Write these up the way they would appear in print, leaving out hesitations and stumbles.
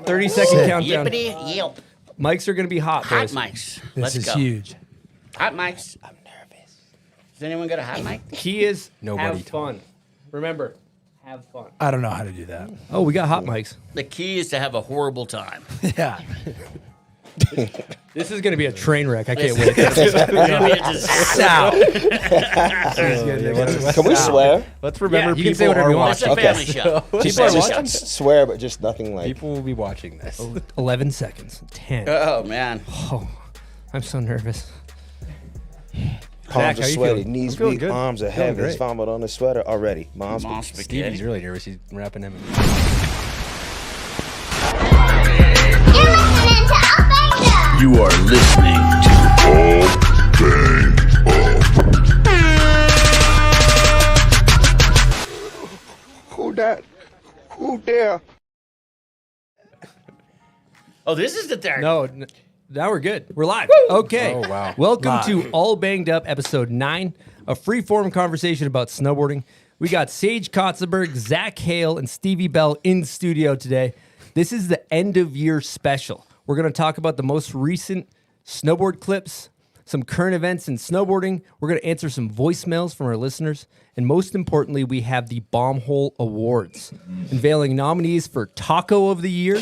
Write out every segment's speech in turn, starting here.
30-second countdown. Yippity yelp. Mics are going to be hot, Hot boys. mics. This Let's is go. huge. Hot mics. I'm nervous. Has anyone got a hot mic? Key is Nobody have fun. Remember, have fun. I don't know how to do that. Oh, we got hot mics. The key is to have a horrible time. Yeah. This is going to be a train wreck. I can't wait. It's gonna be a disaster. Can we swear? Let's remember Yeah, you can people say whatever are you want. It's a watching. family show. People are Just watching. swear, but just nothing like. People will be watching this. 11 seconds. 10. Oh, man. Oh, I'm so nervous. Palms how are you sweaty, feeling? knees I'm feeling weak, good. arms are Feeling heavy. It's great. vomit on the sweater already. Mom's Mom Stevie's spaghetti. really nervous. He's rapping him. You are listening to All Bang Who that? Who there? Oh, this is the third. No, now we're good. We're live. Okay. Oh, wow. Welcome Live. to All Banged Up, episode 9, a free-form conversation about snowboarding. We got Sage Kotsenburg, Zach Hale, and Stevie Bell in studio today. This is the end-of-year special. We're going to talk about the most recent snowboard clips, some current events in snowboarding. We're going to answer some voicemails from our listeners. And most importantly, we have the Bomb Hole Awards, unveiling nominees for Taco of the Year,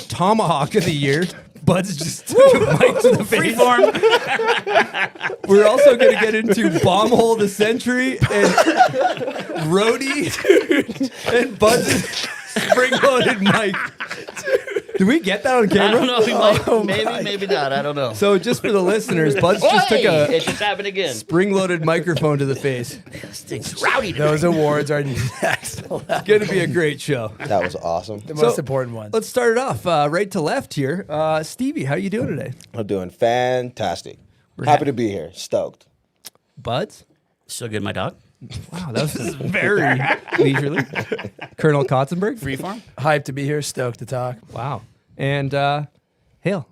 Tomahawk of the Year. Bud's just took a mic to the face. Freeform. We're also going to get into Bomb Hole of the Century and Roadie and Bud's spring-loaded mic. Did we get that on I camera? don't know. We might, maybe not. I don't know. So just for the listeners, Bud's just took Hey, a it just happened again. spring-loaded microphone to the face. It's rowdy. Those awards are next level. It's going to be a great show. That was awesome. The most important ones. Let's start it off right to left here. Stevie, how you doing today? I'm doing fantastic. Happy to be here. Stoked. Buds? So good, my dog. Wow, that was very leisurely. Colonel Kotsenburg? Freeform. Hyped to be here. Stoked to talk. Wow. And Hale.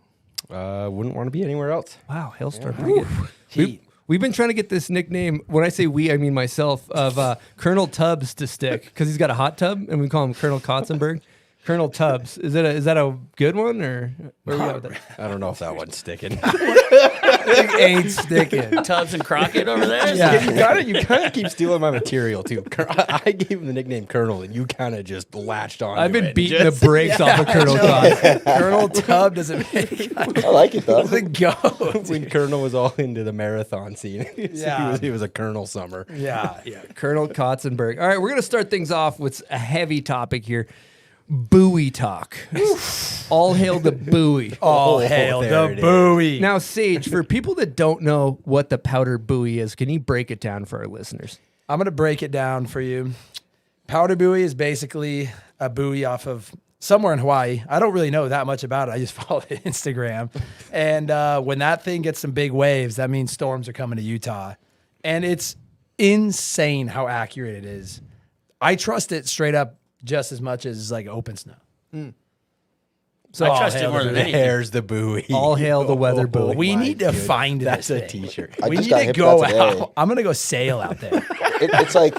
Wouldn't want to be anywhere else. Wow, Hale started pretty good. We've been trying to get this nickname, when I say we, I mean myself, of Colonel Tubbs to stick, because he's got a hot tub, and we call him Colonel Kotsenburg. Colonel Tubbs. Is that a good one, or where we at with that? I don't know if that one's sticking. It ain't sticking. Tubbs and Crockett over there. Yeah. You kind of keep stealing my material too. I gave him the nickname Colonel, and you kind of just latched on. I've been it. beating the brakes off of Colonel Tubbs. Colonel Tubb doesn't make I like it though. the go. when Colonel was all into the marathon scene. Yeah. he was a Colonel Summer. Yeah. Colonel Kotsenburg. All right, we're going to start things off with a heavy topic here. Buoy talk. All hail the buoy. All hail there the it is. buoy. Now, Sage, for people that don't know what the powder buoy is, can you break it down for our listeners? I'm going to break it down for you. Powder buoy is basically a buoy off of somewhere in Hawaii. I don't really know that much about it. I just follow the Instagram. And when that thing gets some big waves, that means storms are coming to Utah. And it's insane how accurate it is. I trust it straight up just as much as like open snow. So I trust it more than anything. There's the buoy. All hail the weather buoy. we need to find That's this a thing. T-shirt. I We just need got to hit go with that today. out. I'm gonna go sail out there. It's like,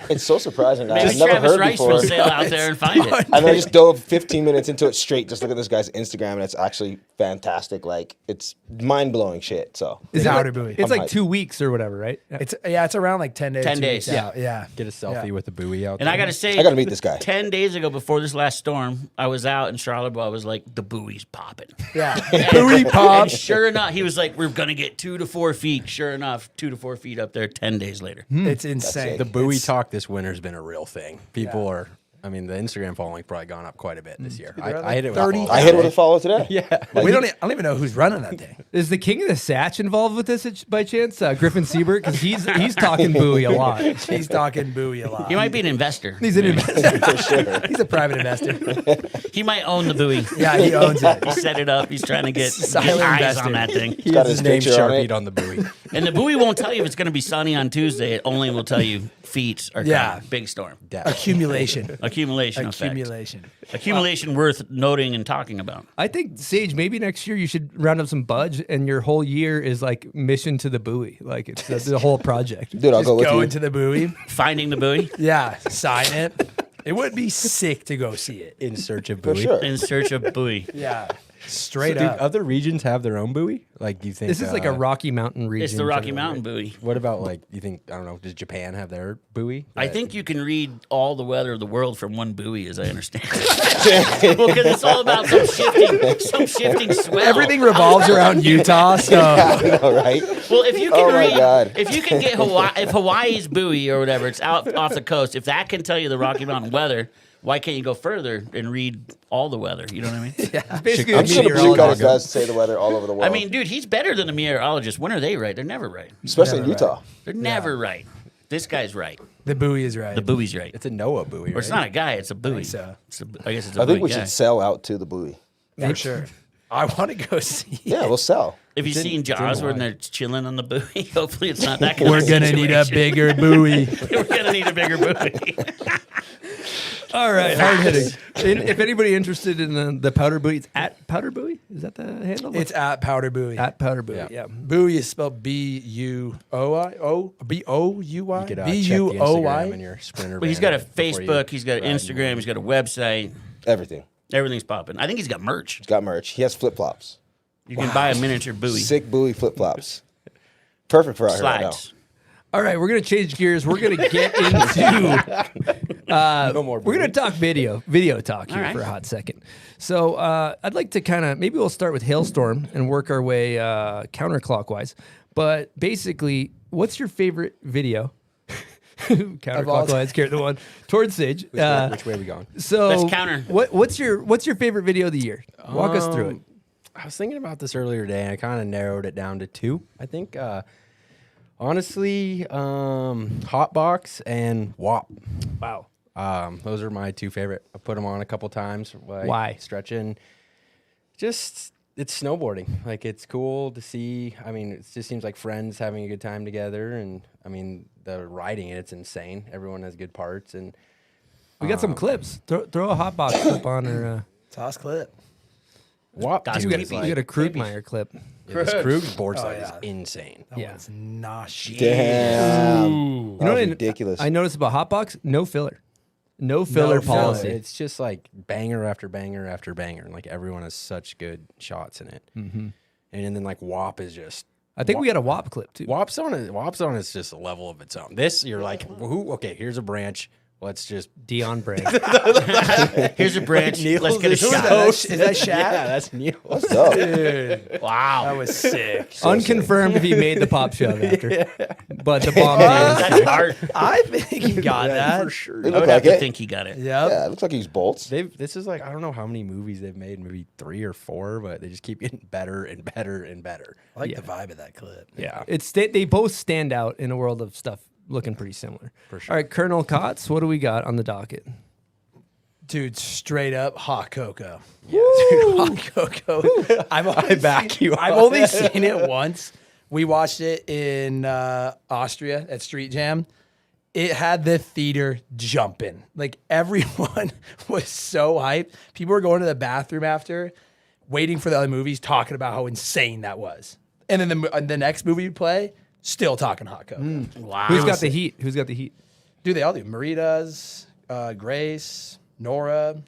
it's so surprising. Maybe I've never Travis heard Rice before. will sail out there and find it. And I just dove 15 minutes into it straight. Just look at this guy's Instagram, and it's actually fantastic. Like, it's mind-blowing shit. So Is it Powder like, buoy. It's like hyped. 2 weeks or whatever, right? It's around like 10 days. 10 2 days. weeks out. Yeah. Get a selfie with the buoy out And there. I got to say, I got to meet this guy. 10 days ago before this last storm, I was out in Charlotte. I was like, the buoy's popping. Yeah. Buoy pop. And sure enough, he was like, we're going to get 2 to 4 feet. Sure enough, 2 to 4 feet up there 10 days later. It's insane. The buoy talk this winter's been a real thing. People are, I mean, the Instagram following's probably gone up quite a bit this year. I hit it with 30. a follow. I hit it with a follow today. Yeah. I don't even know who's running that thing. Is the King of the Satch involved with this by chance? Griffin Siebert? Because he's talking buoy a lot. He's talking buoy a lot. He might be an investor. He's an investor. For sure. He's a private investor. He might own the buoy. Yeah, he owns it. He set it up. He's trying to get Silent eyes investor. on that thing. He got has his his name picture on sharpied it. on the buoy. And the buoy won't tell you if it's going to be sunny on Tuesday. It only will tell you feet are Yeah. coming. Big storm. Accumulation. Accumulation effect. Accumulation. Accumulation worth noting and talking about. I think, Sage, maybe next year you should round up some budge and your whole year is like mission to the buoy. Like it's the whole project. Dude, I'll Just go with go you. into the buoy. Finding the buoy. Yeah, sign it. It would be sick to go see it. In search of For buoy. sure. In search of buoy. Yeah, straight Do up. other regions have their own buoy? Like, do you think This is like a Rocky Mountain region. It's the Rocky generally, Mountain buoy. What about like? You think I don't know? Does Japan have their buoy? I think you can read all the weather of the world from one buoy, as I understand. Well, because it's all about some shifting swell. Everything revolves around Utah. So I know, right? Well, if you can Oh my read, God. if you can get Hawaii, if Hawaii's buoy or whatever, it's out off the coast. If that can tell you the Rocky Mountain weather, why can't you go further and read all the weather? You know what I mean? It's basically I'm a sure the blue meteorologist. collar guys say the weather all over the world. I mean, dude, he's better than a meteorologist. When are they right? They're never right. especially in Utah. They're never right. This guy's right. the buoy is right. The buoy's right. it's a NOAA buoy. Or it's right? not a guy, it's a buoy. so. I guess it's a I buoy think we guy. should sell out to the buoy. For sure. I want to go see. Yeah, we'll sell. If you've seen Jaws when they're chilling on the buoy, hopefully it's not that kind We're of gonna need a situation. bigger buoy. We're going to need a bigger buoy. All right, hard hitting. If anybody interested in the powder buoy, it's at powder buoy. Is that the handle? It's at Powder Buoy. at powder buoy. Yeah. Yeah. Buoy is spelled B-U-O-I-O-B-O-U-I. You could check the Instagram in your sprinter. But he's got a banner before you Facebook, he's got an ride. Instagram, he's got a website. Everything. Everything's popping. I think he's got merch. He's got merch. He has flip flops. You can buy a miniature buoy. Sick buoy flip flops. Perfect for out here right now. Slides. All right, we're gonna change gears. We're gonna get into. No more We're gonna buoy. talk video talk here All right. for a hot second. So I'd like to kind of maybe we'll start with Hailstorm and work our way counterclockwise. But basically, what's your favorite video? Counterclockwise, carry the one towards Sage. Which way are we going? So Let's counter. What's your favorite video of the year? Walk us through it. I was thinking about this earlier today, and I kind of narrowed it down to two. I think, honestly, Hotbox and WAP. Wow. Those are my two favorite. I put them on a couple times. Like, Why? Stretching. Just, it's snowboarding. Like, it's cool to see. I mean, it just seems like friends having a good time together. And, I mean, the riding it's insane. Everyone has good parts. And We got some clips. Throw a hot box clip on or Toss clip. WAP, That's too, what is you like- got a Krugmeyer clip. this Krug board slide yeah. is insane. That Yeah. one's not shit. Damn. You know That what was ridiculous. I noticed about Hotbox? No filler. No filler filler. policy. It's just like banger after banger after banger. And like everyone has such good shots in it. Mm-hmm. And then like WAP is just. I think we got a WAP clip too. WAP's on is just a level of its own. This you're like, who? Okay, here's a branch. Let's just. Dion Brand. Here's a branch. Niels Let's get a is shot. so Is that Shaq? Yeah, that's Neil. What's up? Wow. That was sick. Unconfirmed if he made the pop shove after. But the bomb That's hard. I think he got that. for sure. It I looked would have like to it. think he got it. Yep. Yeah, it looks like he used bolts. This is like I don't know how many movies they've made, maybe 3 or 4, but they just keep getting better and better and better. I like the vibe of that clip. Yeah. they both stand out in a world of stuff looking pretty similar. For sure. All right, Colonel Kotz, what do we got on the docket? Dude, straight up hot cocoa. Yeah, dude, hot cocoa. I back you I've up. only seen it once. We watched it in Austria at Street Jam. It had the theater jumping. Like everyone was so hyped. People were going to the bathroom after, waiting for the other movies, talking about how insane that was. And then the next movie you play, still talking hot cocoa. Wow. Who's got the heat? Who's got the heat? Dude, they all do. Marie does, Grace, Nora,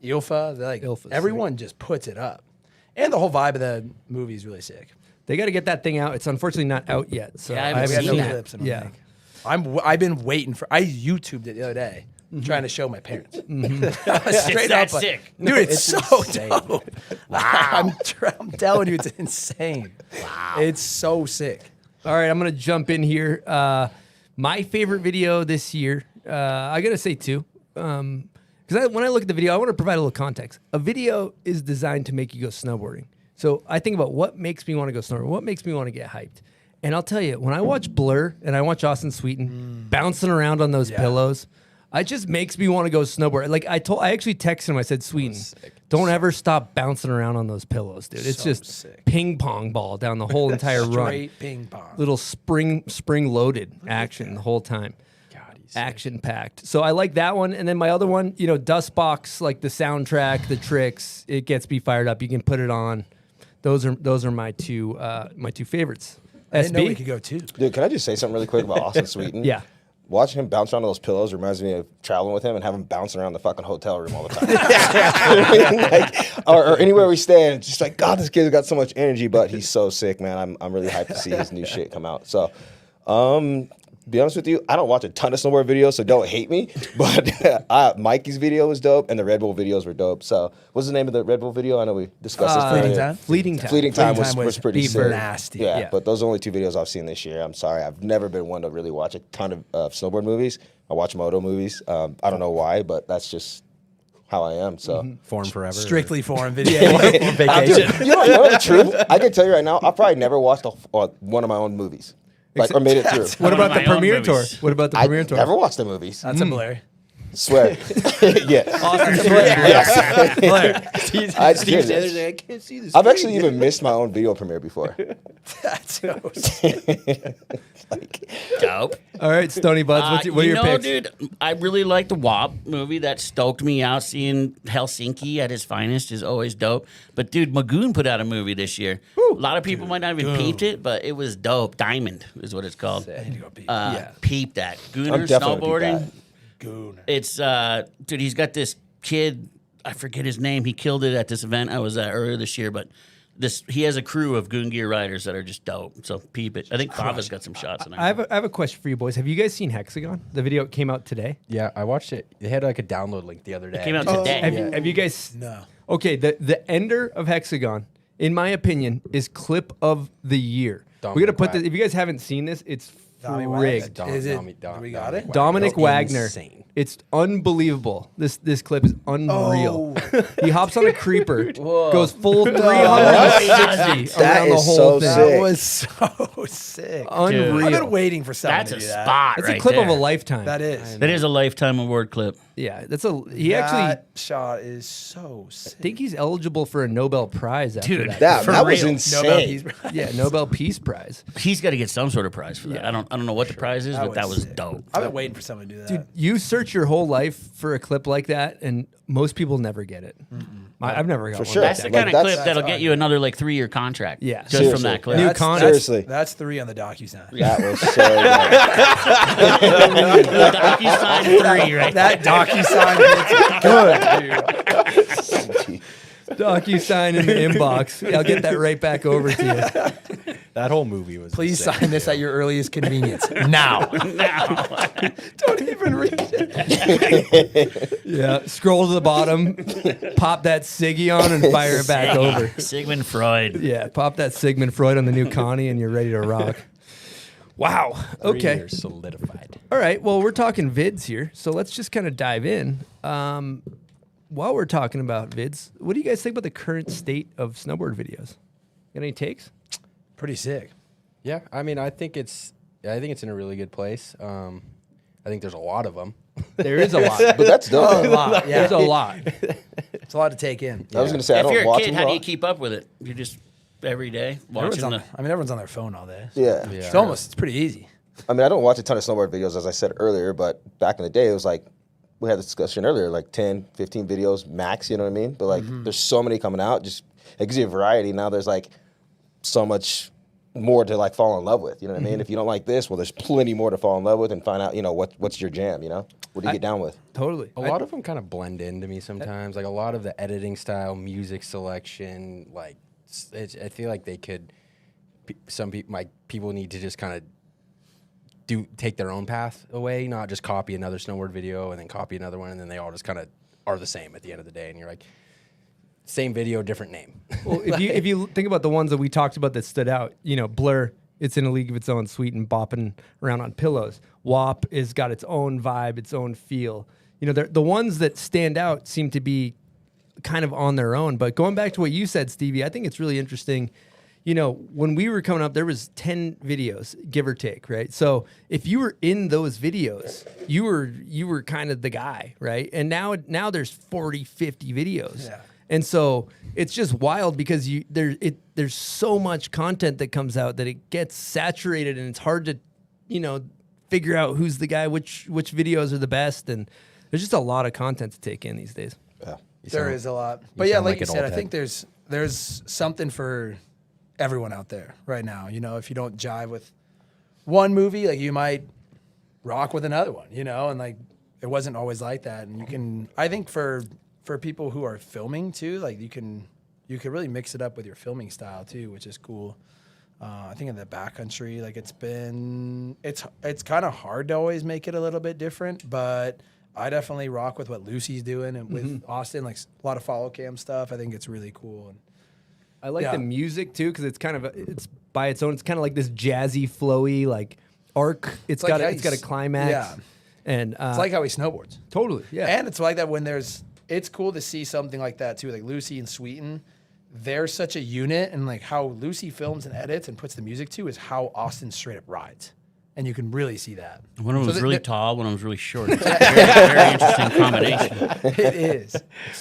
Ilfa. They're like Ilfa's everyone just puts it up, and the whole vibe of the movie is really sick. They got to get that thing out. It's unfortunately not out yet. So Yeah, I I haven't haven't We got seen no it. clips. I don't Yeah. think. I've been waiting for. I YouTubed it the other day, trying to show my parents. Straight that up, like, sick. dude. It's so insane. dope. Wow, I'm telling you, it's insane. Wow, it's so sick. All right, I'm gonna jump in here. My favorite video this year, I gotta say two, because when I look at the video, I want to provide a little context. A video is designed to make you go snowboarding, so I think about what makes me want to go snowboarding, what makes me want to get hyped, and I'll tell you, when I watch Blur and I watch Austin Sweeten bouncing around on those pillows, it just makes me want to go snowboard. Like I actually texted him. I said, "Sweeten, don't ever stop bouncing around on those pillows, dude. It's So just sick. ping pong ball down the whole entire run." Straight ping pong. Little spring loaded action the whole time. God, he's Action packed. So I like that one. And then my other one, Dustbox, like the soundtrack, the tricks, it gets me fired up. You can put it on. Those are my two favorites. I didn't know we SB? could go too. Dude, can I just say something really quick about Austin Sweeten? Yeah. watching him bounce around on those pillows reminds me of traveling with him and having him bouncing around the fucking hotel room all the time. You know what I mean? Like, or anywhere we stay, and it's just like, God, this kid's got so much energy, but he's so sick, man. I'm really hyped to see his new shit come out. So, be honest with you, I don't watch a ton of snowboard videos, so don't hate me. But Mikey's video was dope, and the Red Bull videos were dope. So, what's the name of the Red Bull video? I know we discussed this. Fleeting Time. Fleeting Time. Fleeting Time was pretty sick. Nasty. Yeah, but those are the only 2 videos I've seen this year. I'm sorry. I've never been one to really watch a ton of snowboard movies. I watch moto movies. I don't know why, but that's just how I am. So Form forever. Strictly foreign video. Vacation. You know the truth? I can tell you right now, I've probably never watched one of my own movies. Or made it through. What about the my own premiere tour? movies. What about the premiere tour? Never watched the movies. That's a blur. Swear. Yeah. I can't see this. I've actually even missed my own video premiere before. That's so sick. Dope. All right, Stony Buds, what are your picks? Dude, I really like the WAP movie. That stoked me out. Seeing Helsinki at his finest is always dope. But, dude, Magoon put out a movie this year. A lot of people might not even peeped it, but it was dope. Diamond is what it's called. Peep that. Gooner snowboarding. Gooner. It's, dude, he's got this kid. I forget his name. He killed it at this event I was at earlier this year, but he has a crew of goon gear riders that are just dope. So peep it. I think Fava's got some shots in there. I have a question for you boys. Have you guys seen Hexagon? The video came out today. Yeah, I watched it. They had like a download link the other day. It came out today. Have you guys? No. Okay, the ender of Hexagon, in my opinion, is clip of the year. We got to Dominic put this. Wagner. If you guys haven't seen this, it's rigged. Is it? We got it? Dominic Wagner. Insane. It's unbelievable. This clip is unreal. He hops on a creeper, goes full 360 That around the is whole so thing. sick. That was so sick. Unreal. I've been waiting for someone That's to a do that. spot That's right a clip there. of a lifetime. That is. That is a Lifetime Award clip. Yeah, he actually. That shot is so sick. I think he's eligible for a Nobel Prize after Dude, that. For That was real. insane. Yeah, Nobel Peace Prize. He's got to get some sort of prize for that. Yeah. I don't know what the prize is, but that was sick. dope. I've been waiting for someone to do that. Dude, you search your whole life for a clip like that, and most people never get it. I've never got one. sure. like That's the that. kind Like, of clip that's that'll get you another 3-year contract. Yeah. just Seriously. from that clip. New That's- con- Seriously. That's 3 on the DocuSign. That was so good. The DocuSign 3 right That DocuSign hits good, dude. DocuSign in the inbox. Yeah, I'll get that right back over to you. That whole movie was. Please insane. sign this at your earliest convenience. Now. Don't even read it. Yeah, scroll to the bottom, pop that Siggy on, and fire it back over. Sigmund Freud. Yeah, pop that Sigmund Freud on the new Connie, and you're ready to rock. Wow. 3 Okay. years solidified. All right. Well, we're talking vids here, so let's just kind of dive in. While we're talking about vids, what do you guys think about the current state of snowboard videos? Got any takes? Pretty sick. Yeah, I mean, I think it's in a really good place. I think there's a lot of them. There is a lot. But that's dope. A lot. Yeah. There's a lot. It's a lot to take in. I was going to say, I If don't you're a watch kid, them how a do you lot. keep up with it? You just every day Everyone's watching on, the. everyone's on their phone all day. Yeah. It's pretty easy. I mean, I don't watch a ton of snowboard videos, as I said earlier, but back in the day, it was like, we had this discussion earlier, like 10, 15 videos max, you know what I mean? But like, there's so many coming out, just it gives you a variety. Now there's like so much more to like fall in love with, you know what I mean? If you don't like this, well, there's plenty more to fall in love with and find out, you know, what's your jam, you know? What do you get down with? Totally. A lot of them kind of blend into me sometimes. Like a lot of the editing style, music selection, like I feel like they could. Some people, like people, need to just kind of take their own path away, not just copy another snowboard video and then copy another one, and then they all just kind of are the same at the end of the day. And you're like, same video, different name. Well, if you think about the ones that we talked about that stood out, you know, Blur, it's in a league of its own, sweet and bopping around on pillows. WAP is got its own vibe, its own feel. You know, the ones that stand out seem to be kind of on their own. But going back to what you said, Stevie, I think it's really interesting. You know, when we were coming up, there was 10 videos, give or take, right? So if you were in those videos, you were kind of the guy, right? And now there's 40, 50 videos. Yeah. And so it's just wild because there's so much content that comes out that it gets saturated and it's hard to, you know, figure out who's the guy, which videos are the best, and there's just a lot of content to take in these days. Yeah. There is a lot. But yeah, sound like like you an said, I old think there's something for everyone out there right now. You know, if you don't jive with one movie, like you might rock with another one, you know, and like it wasn't always like that. And you can, I think for people who are filming too, like you can really mix it up with your filming style too, which is cool. I think in the backcountry, like it's kind of hard to always make it a little bit different, but I definitely rock with what Lucy's doing and with Austin, like a lot of follow cam stuff. I think it's really cool. And I like the music too because it's kind of it's by its own. It's kind of like this jazzy, flowy like arc. It's got a climax. Yeah, and it's like how he snowboards. Totally. Yeah, and it's like that when it's cool to see something like that too, like Lucy and Sweeten. They're such a unit, and like how Lucy films and edits and puts the music to is how Austin straight up rides, and you can really see that. One of them was really tall, one of them was really short. It's a very interesting combination. It is.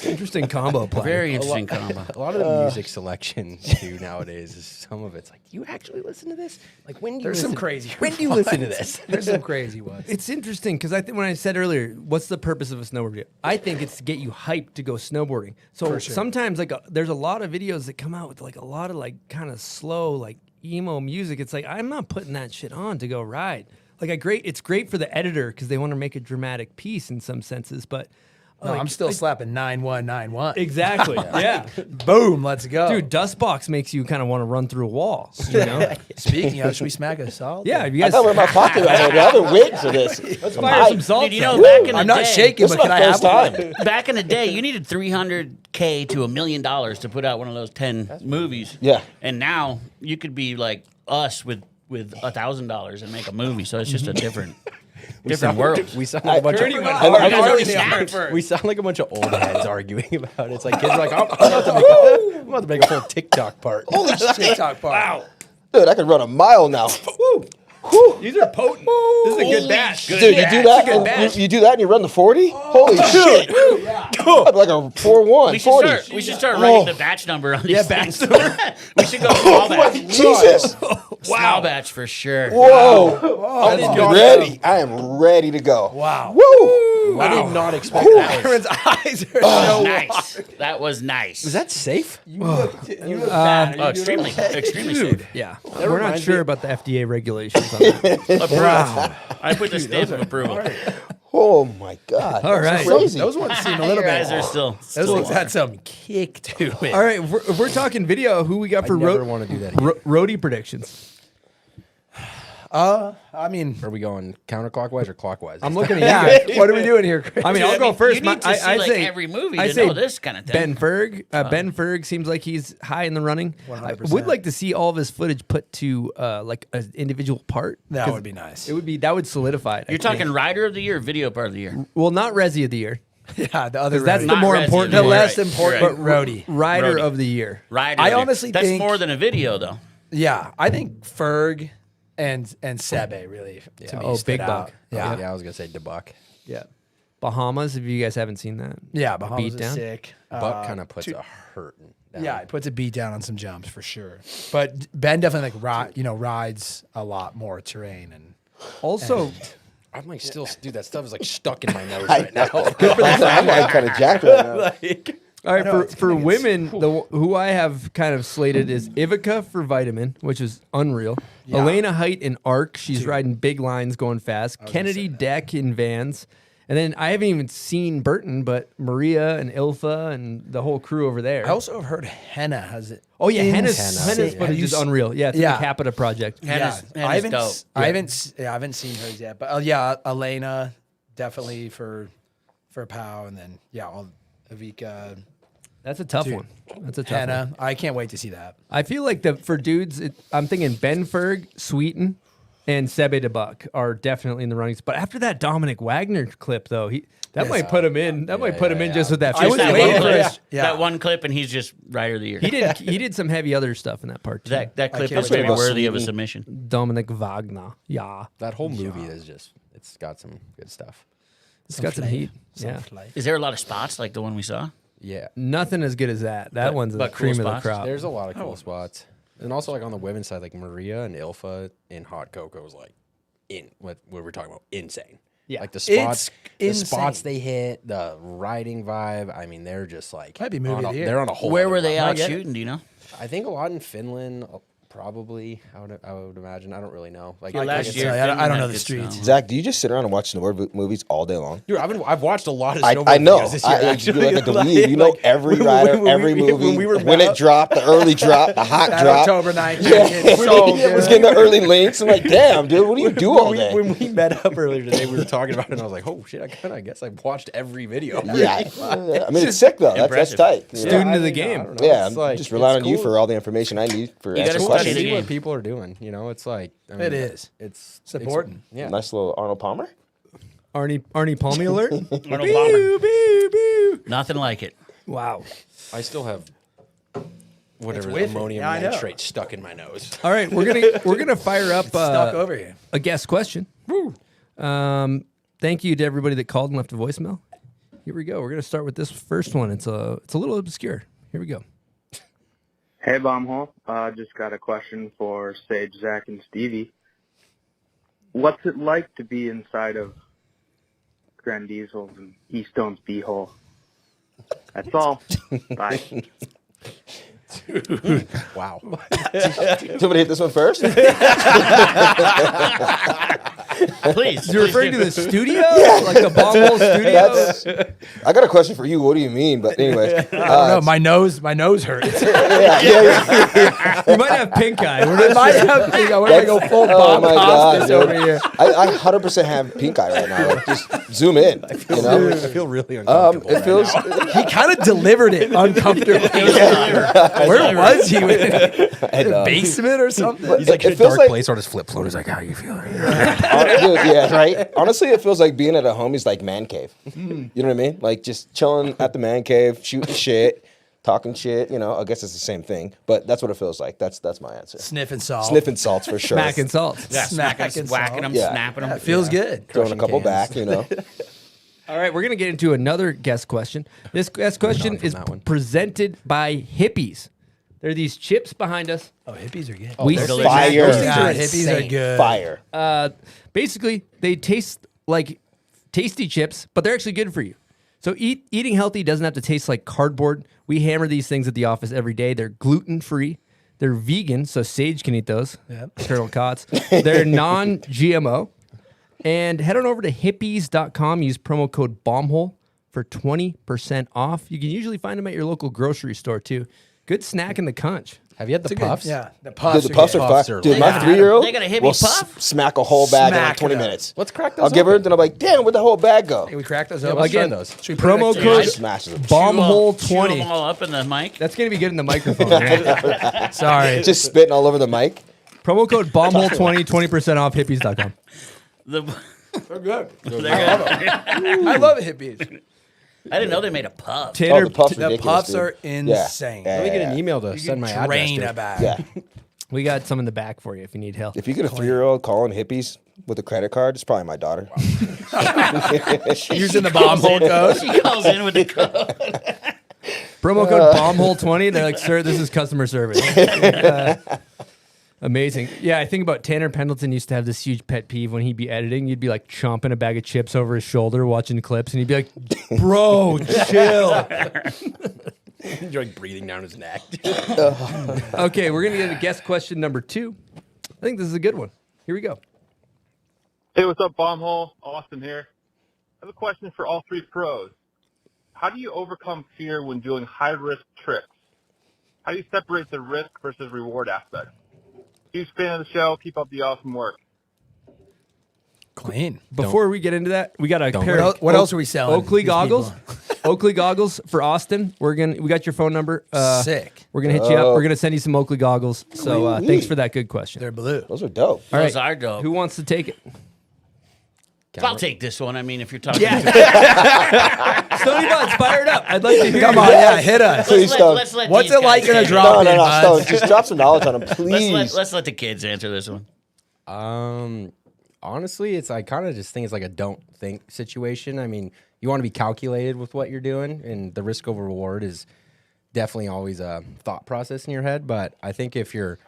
interesting combo play. Very interesting combo. A lot of the music selection too nowadays is some of it's like, you actually listen to this? Like when do you There's listen? some crazy. When do you listen to this? There's some crazy ones. It's interesting because I think when I said earlier, what's the purpose of a snowboard video? I think it's to get you hyped to go snowboarding. So sometimes like there's a lot of videos that come out with like a lot of like kind of slow like emo music. It's like I'm not putting that shit on to go ride. Like it's great for the editor because they want to make a dramatic piece in some senses, but. No, I'm still slapping 9191. Exactly. Yeah. Boom. Let's go, Dude, Dustbox makes you kind of want to run through a wall. You know? Speaking of, should we smack a salt? Yeah. You I guys. thought we were in my pocket right here. I've been waiting for this. Let's fire some salt. Dude, you know, back in the I'm not day, shaking, This but is my can I first have time. one? Back in the day, you needed $300K to $1 million to put out one of those 10 movies. Yeah. And now you could be like us with $1,000 and make a movie. So it's just a different world. We sound like a bunch of You guys already stacked. we sound like a bunch of old heads arguing about it. It's like kids are like, I'm about to make a whole TikTok part. Holy shit. TikTok part. Wow. Dude, I could run a mile now. These are potent. This is a good batch. Dude, you do that? And you do that and you run the 40? Holy shit. I'd be like a 4-1, 40. We should start writing the batch number on these things. We should go small batch. Jesus. Small batch for sure. Whoa. I'm ready. I am ready to go. Wow. Woo. I did not expect that. Aaron's eyes are so Nice. That was nice. Is that safe? extremely safe. Yeah. We're not sure about the FDA regulations on that. Approved. I put the stamp of approval. Oh my God. All That's right. crazy. Those ones seem a little You guys bit. are still Those ones had some kick to it. All right. If we're talking video, who we got for never want to do that again. roadie predictions? I mean, Are we going counterclockwise or clockwise? I'm looking at you guys. what are we doing here, Chris? I mean, Dude, I'll go first. You need to see like every movie I to say know this kind of thing. Ben Ferg. Ben Ferg seems like he's high in the running. 100%. I would like to see all of his footage put to like an individual part. That 'cause would be nice. that would solidify it. You're talking rider of the year, or video part of the year. well, not Resi of the year. Yeah, the other That's roadie. the Not more Resi, important. the you're less right. important You're roadie. Rider Roadie. of the year. Rider. I of the year. honestly that's think- more than a video though. Yeah, I think Ferg and Sebe really to me Oh, stood Big out. Buck. Yeah, Yeah, I was gonna say DeBuck. Yeah. Bahamas. If you guys haven't seen that. yeah, Bahamas Beat is down? sick. Buck kind of puts a hurting down. Yeah, it puts a beat down on some jumps for sure. But Ben definitely rides a lot more terrain and Also, I'm like still, dude. That stuff is like stuck in my nose right now. I'm like kind of jacked right now. all right, for women, who I have kind of slated is Ivica for Vitamin, which is unreal. Elena Height in Arc, she's riding big lines going fast. Kennedy Deck in Vans. And then I haven't even seen Burton, but Maria and Ilfa and the whole crew over there. I also have heard Henna has it. Oh yeah, Henna's Insane. footage is unreal. Yeah, it's Yeah. the Capita project. Henna's I haven't, dope. I haven't seen hers yet. But Elena definitely for Pow, and then Avika, That's a tough one. That's a tough one. Henna. I can't wait to see that. I feel like for dudes, I'm thinking Ben Ferg, Sweeten, and Sebe DeBuck are definitely in the runnings. But after that Dominic Wagner clip, though, that might put him in. That might put him in just with that. I was first waiting clip. for clip, his- yeah. that one clip, and he's just rider of the year. He did some heavy other stuff in that part too. That clip can't is wait maybe to worthy see of a me. submission. Dominic Wagner. Yeah, That whole movie is it's got some good stuff. it's got some heat. Yeah, Is there a lot of spots like the one we saw? Yeah, nothing as good as that. That one's the but cool cream of the spots. crop. there's a lot of cool spots, and also like on the women's side, like Maria and Ilfa in Hot Cocoa was like what we're talking about, insane. Yeah. like the spots, insane. they hit, the riding vibe. I mean, they're just like Might be movie of the year. They're on a whole. Where other were they level. out shooting? Do you know? I think a lot in Finland, Probably, I would imagine. I don't really know. Like Yeah, last can year, tell you, I don't Finland know had the good streets. snow. Zach, do you just sit around and watch snowboard movies all day long? dude, I've watched a lot of I snowboard know. videos this year. You're Actually, like a dweeb. You know Like, every when- rider, when every we- movie, when we were when it dropped, the early drop, the hot That drop. October 9th. Yeah, so it was getting the early links. I'm like, damn, dude, what do you do all day? When we met up earlier today, we were talking about it, and I was like, "Oh shit! I guess I watched every video." Yeah, I mean, it's sick though. That's impressive. tight. you know? Student of the game. I don't know. Yeah, It's I'm like, just relying it's on you cool. for all the information I need for You gotta asking study To the questions. see game. what people are doing. You know, it's like I mean, It is. It's important. Yeah. Nice little Arnold Palmer. Arnie Palmy alert. Arnold Boo, Palmer. boo, boo. Nothing like it. Wow. I still have whatever with it. ammonium Yeah, I know. nitrate stuck in my nose. All right, we're gonna fire up Stuck over here. a guest question. Thank you to everybody that called and left a voicemail. Here we go. We're gonna start with this first one. It's a little obscure. Here we go. Hey, Bombhole. Just got a question for Sage, Zach, and Stevie. What's it like to be inside of Grand Diesel's and Eaststone's B-hole? That's all. Bye. Wow. Somebody hit this one first. Please. You're referring to the studio, like the Bombhole studio. That's, I got a question for you. What do you mean? But anyways, I don't know. My nose hurts. yeah. You might have pink eye. I might have pink eye. We're going to go full Oh Bob my Costas God, over here. I 100% have pink eye right now. Like, just zoom in. You know? I feel really uncomfortable. It feels. He kind of delivered it uncomfortably. Where was he? In the basement or something? He's like It in a feels dark like- place on his flip phone. He's like, "How you feeling?" Dude, yeah, right. Honestly, it feels like being at a homie's like man cave. You know what I mean? Like just chilling at the man cave, shooting shit, talking shit. You know, I guess it's the same thing, but that's what it feels like. That's my answer. Sniffing salt. Sniffing salts for sure. Mac and salt. Yeah, smacking, Smacking whacking them, Yeah. snapping them. That feels good. Throwing a couple cans. back. You know. All right, we're gonna get into another guest question. This guest question from is that one. presented by Hippies. There are these chips behind us. Oh, hippies are good. We they're snack delicious. Fire. those things Yeah, are hippies are insane. good. Fire. Basically, they taste like tasty chips, but they're actually good for you. So eating healthy doesn't have to taste like cardboard. We hammer these things at the office every day. They're gluten-free. They're vegan, so Sage can eat those. Yep. Colonel Kotz. They're non-GMO. And head on over to hippies.com. Use promo code BOMBHOLE for 20% off. You can usually find them at your local grocery store, too. Good snack in the conch. Have you had the puffs? Yeah, the Dude, puffs. the puffs are Puffs fire. are Dude, lit. my got- 3-year-old they got a hippie will puff? smack a whole bag in like Smack 20 it up. minutes. Let's crack those I'll give her, open. then I'm like, damn, where'd the whole bag go? Can we crack those Yeah, open? let's try Again, those. Should we put it promo next to code- yours? Smashes them. Chew 'em BOMBHOLE20. all up in the mic. That's going to be good in the microphone. Right? Sorry. Just spitting all over the mic. Promo code BOMBHOLE20, 20% off hippies.com. The, They're good. they're good. I love hippies. I didn't know they made a puff. Oh, Tanner, the puffs The ridiculous, puffs dude. are insane. Yeah. Let me get an email to send my address. Drain to. a bag. Yeah. we got some in the back for you if you need help. If you get a 3-year-old calling hippies with a credit card, it's probably my daughter. Using the bomb hole code. She calls in with the code. Promo code BOMBHOLE20. They're like, sir, this is customer service. Amazing. Yeah, I think about Tanner Pendleton used to have this huge pet peeve when he'd be editing. You'd be like chomping a bag of chips over his shoulder watching clips, and he'd be like, bro, chill. You're like breathing down his neck. Okay, we're going to get a guest question number 2. I think this is a good one. Here we go. Hey, what's up, Bombhole? Austin here. I have a question for all three pros. How do you overcome fear when doing high-risk tricks? How do you separate the risk versus reward aspect? Huge fan of the show. Keep up the awesome work. Clean. Before we get into that, we got a pair of What else are we selling? Oakley these goggles. people? Oakley goggles for Austin. We got your phone number. Sick. We're gonna hit you up. We're gonna send you some Oakley goggles. So thanks for that good question. They're blue. Those are dope. All right, Those are dope. who wants to take it? I'll take this one. I mean, if you're talking Yeah. Stony Buds, fire it up. I'd like to hear. Come you. on, yeah, hit us. Please don't. What's it like in a drop? No, no, no. Buds. Stone, just drop some knowledge on them, please. Let's let the kids answer this one. Honestly, I kind of just think it's like a don't think situation. I mean, you want to be calculated with what you're doing, and the risk over reward is definitely always a thought process in your head. But I think if you're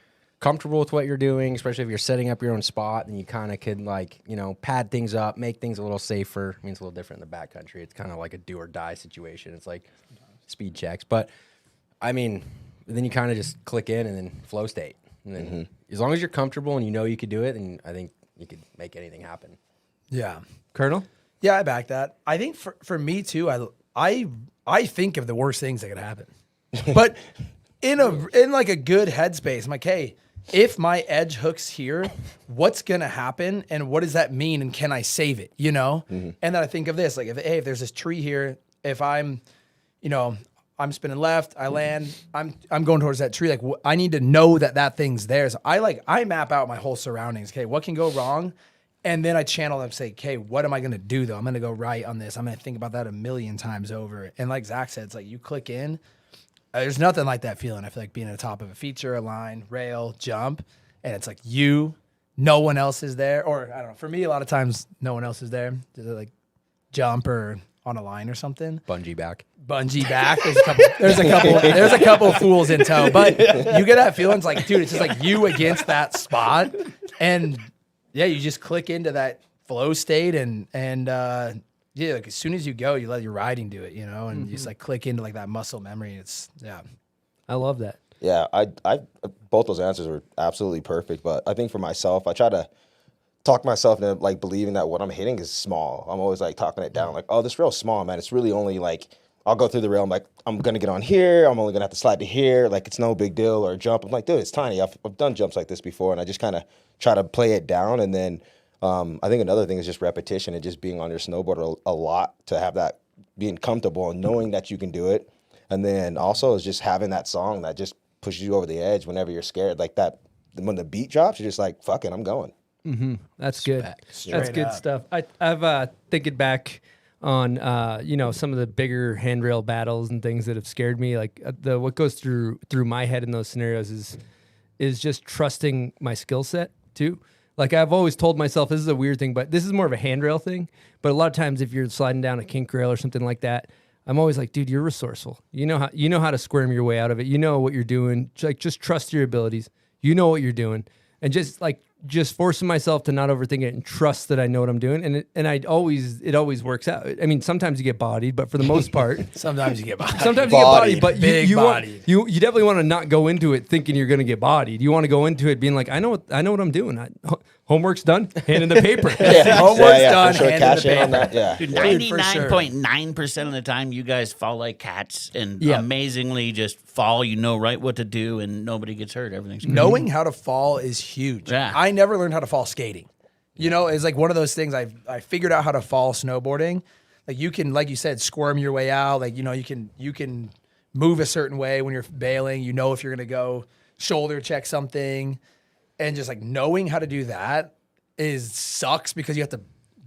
comfortable with what you're doing, especially if you're setting up your own spot, then you kind of can pad things up, make things a little safer. I mean, it's a little different in the backcountry. It's kind of like a do or die situation. It's like speed checks. But I mean, then you kind of just click in and then flow state. And then as long as you're comfortable and you know you could do it, and I think you could make anything happen. Yeah. Colonel? Yeah, I back that. I think for me too, I think of the worst things that could happen. But in like a good headspace, I'm like, hey, if my edge hooks here, what's gonna happen, and what does that mean, and can I save it? You know. And then I think of this, like, if there's this tree here, if I'm spinning left, I land, I'm going towards that tree. Like, I need to know that thing's there. So I map out my whole surroundings. Okay, what can go wrong, and then I channel them. Say, okay, what am I gonna do though? I'm gonna go right on this. I'm gonna think about that a million times over. And like Zach said, it's like you click in. There's nothing like that feeling. I feel like being at the top of a feature, a line, rail, jump, and it's like no one else is there. Or I don't know. For me, a lot of times, no one else is there. Like jump or on a line or something. Bungee back. There's a couple fools in tow, but you get that feeling. It's like, dude, it's just like you against that spot, and yeah, you just click into that flow state, and yeah, like as soon as you go, you let your riding do it, you know, and you just like click into like that muscle memory. It's I love that. Yeah, I both those answers were absolutely perfect. But I think for myself, I try to talk myself into like believing that what I'm hitting is small. I'm always like talking it down, like, oh, this rail's small, man. It's really only like I'll go through the rail. I'm like, I'm gonna get on here. I'm only gonna have to slide to here. Like it's no big deal, or a jump. I'm like, dude, it's tiny. I've done jumps like this before, and I just kind of try to play it down. And then I think another thing is just repetition and just being on your snowboard a lot to have that being comfortable and knowing that you can do it. And then also is just having that song that just pushes you over the edge whenever you're scared. Like that, when the beat drops, you're just like, fuck it, I'm going. That's good. That's good up. stuff. I've thinking back on some of the bigger handrail battles and things that have scared me. Like what goes through my head in those scenarios is just trusting my skill set too. Like I've always told myself, this is a weird thing, but this is more of a handrail thing. But a lot of times, if you're sliding down a kink rail or something like that, I'm always like, dude, you're resourceful. You know how to squirm your way out of it. You know what you're doing. Like just trust your abilities. You know what you're doing, and just forcing myself to not overthink it and trust that I know what I'm doing. And it always works out. I mean, sometimes you get bodied, but for the most part, sometimes you get bodied. Sometimes you get bodied, but Big you bodied. you definitely want to not go into it thinking you're going to get bodied. You want to go into it being like, I know what I'm doing. Homework's done. Hand in the paper. Homework's done. For sure. Hand in Cash the in on paper. that. Yeah. Dude, Dude, for sure. 99.9% of the time, you guys fall like cats and Yeah. amazingly just fall. You know right what to do, and nobody gets hurt. Everything's great. Knowing how to fall is huge. Yeah. I never learned how to fall skating. You know, it's like one of those things I figured out how to fall snowboarding. Like you can, like you said, squirm your way out. Like, you know, you can move a certain way when you're bailing. You know if you're going to go shoulder check something. And just like knowing how to do that sucks because you have to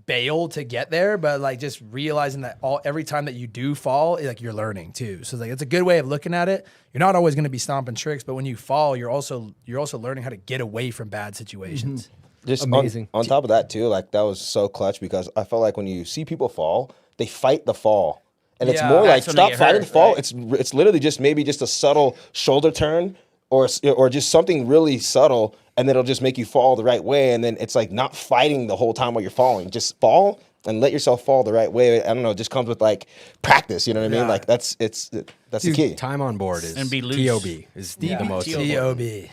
bail to get there. But like just realizing that every time that you do fall, like you're learning too. So like it's a good way of looking at it. You're not always going to be stomping tricks, but when you fall, you're also learning how to get away from bad situations. Just Amazing. On top of that too, like that was so clutch because I felt like when you see people fall, they fight the fall, and it's Yeah. more like That's when they stop get fighting hurt, the fall. right. It's literally just maybe just a subtle shoulder turn or just something really subtle, and then it'll just make you fall the right way. And then it's like not fighting the whole time while you're falling. Just fall and let yourself fall the right way. I don't know. It just comes with like practice. You know what I mean? Yeah. Like that's the key. Time on board is And be loose. TOB is the most. T.O.B.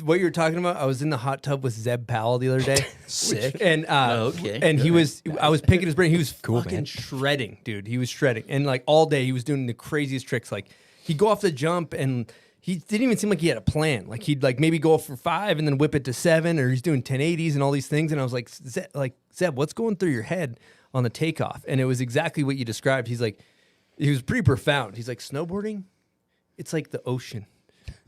What you were talking about, I was in the hot tub with Zeb Powell the other day. Sick. And okay. and I was picking his brain. He was Cool, fucking man. shredding, dude. He was shredding. And like all day he was doing the craziest tricks. Like he'd go off the jump and he didn't even seem like he had a plan. Like he'd like maybe go for 5 and then whip it to 7, or he's doing 1080s and all these things. And I was like, Zeb, what's going through your head on the takeoff? And it was exactly what you described. He was pretty profound. He's like, snowboarding, it's like the ocean.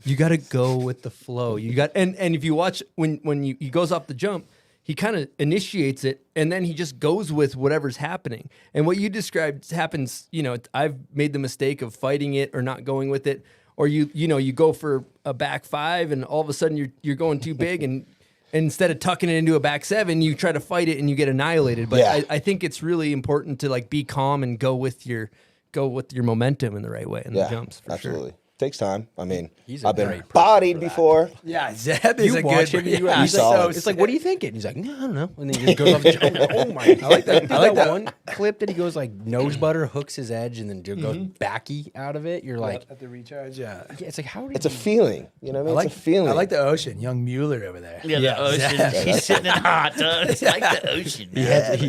You got to go with the flow. And if you watch when he goes off the jump, he kind of initiates it and then he just goes with whatever's happening. And what you described happens, I've made the mistake of fighting it or not going with it. Or you go for a back 5 and all of a sudden you're going too big and instead of tucking it into a back 7, you try to fight it and you get annihilated. But Yeah. I think it's really important to like be calm and go with your momentum in the right way in the jumps for absolutely. sure. Takes time. I mean, He's a I've been great person bodied for that. before. Yeah, Zeb is You a watch good. him, Yeah, he's solid. it's like, what do you thinking? He's like, no, I don't know. And then he just goes off the jump. Oh my! I like that. I like that. one clip that he goes like nose butter, hooks his edge, and then goes backy out of it. You're like, at the recharge. Yeah, yeah, it's like how? It's a feeling. You know what I mean? I like it's a feeling. I like the ocean. Young Mueller over there. Yeah, the ocean. He's sitting in the hot tub. It's like the ocean. He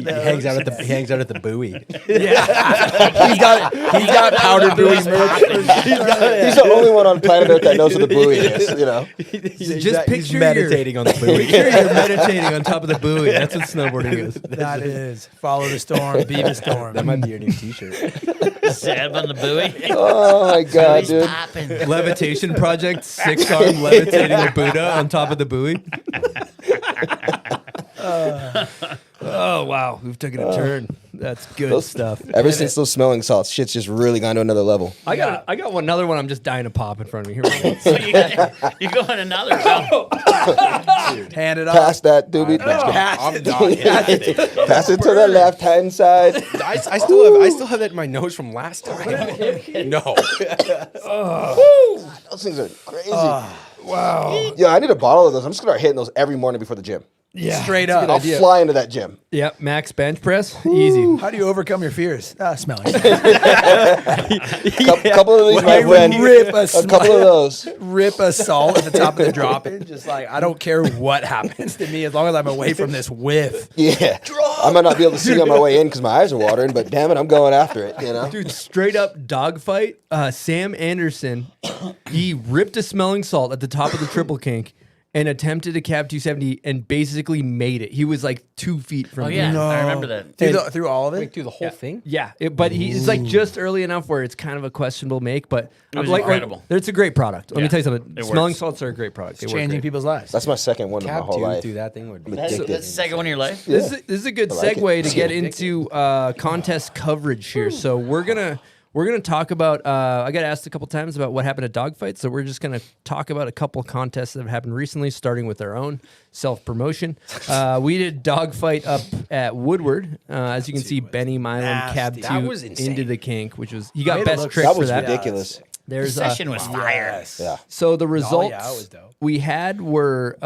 hangs out at the buoy. he's got powder buoys. He's the only one on planet Earth that knows what the buoy is. You know, Just picture he's meditating on the buoy. Picture you're meditating on top of the buoy. That's what snowboarding is. That is follow the storm, be the storm. That might be your new T-shirt. Zeb on the buoy. oh my god, He's dude. popping. Levitation project, 6-arm levitating a Buddha on top of the buoy. Oh wow, we've taken a turn. That's good stuff. Ever since those smelling salts, shit's just really gone to another level. I got another one. I'm just dying to pop in front of me. Here we go. So you're going another round. Hand it off. Pass that, dude. I'm done. Pass it to the left hand side. I still have that in my nose from last time. No. Those things are crazy. Wow. Yeah, I need a bottle of those. I'm just gonna start hitting those every morning before the gym. Yeah, Straight up. I'll fly into that gym. Yep, max bench press, easy. How do you overcome your fears? Smelling. Couple of these, my friend. Rip A couple of those. Rip a salt at the top of the drop in. Just like, I don't care what happens to me as long as I'm away from this whiff. Yeah. I might not be able to see on my way in because my eyes are watering, but damn it, I'm going after it, you know? Dude, straight up dogfight. Sam Anderson, he ripped a smelling salt at the top of the triple kink and attempted a cab 270 and basically made it. He was like 2 feet from Oh, yeah. No. I remember that. Through all of it? Wait, do the whole thing? Yeah, but it's like just early enough where it's kind of a questionable make, but It was like, incredible. it's a great product. Let me Yeah, tell you something. it Smelling works. salts are a great product. They work Changing great. people's lives. That's my second one of my Cab whole 2 life. through that thing would be That's Addicted. the second one in your life. This is a good like it. segue to It's get addictive. into contest coverage here. So we're gonna talk about. I got asked a couple times about what happened at dogfights, so we're just gonna talk about a couple contests that have happened recently, starting with our own self promotion. We did dogfight up at Woodward. As you can see, Benny Milam cab Nasty. 2 That was insane. into the kink, which was he got Made it best look- trick That for was that. ridiculous. The There's session was fire. Yes. Yeah. so the results it was dope. we had were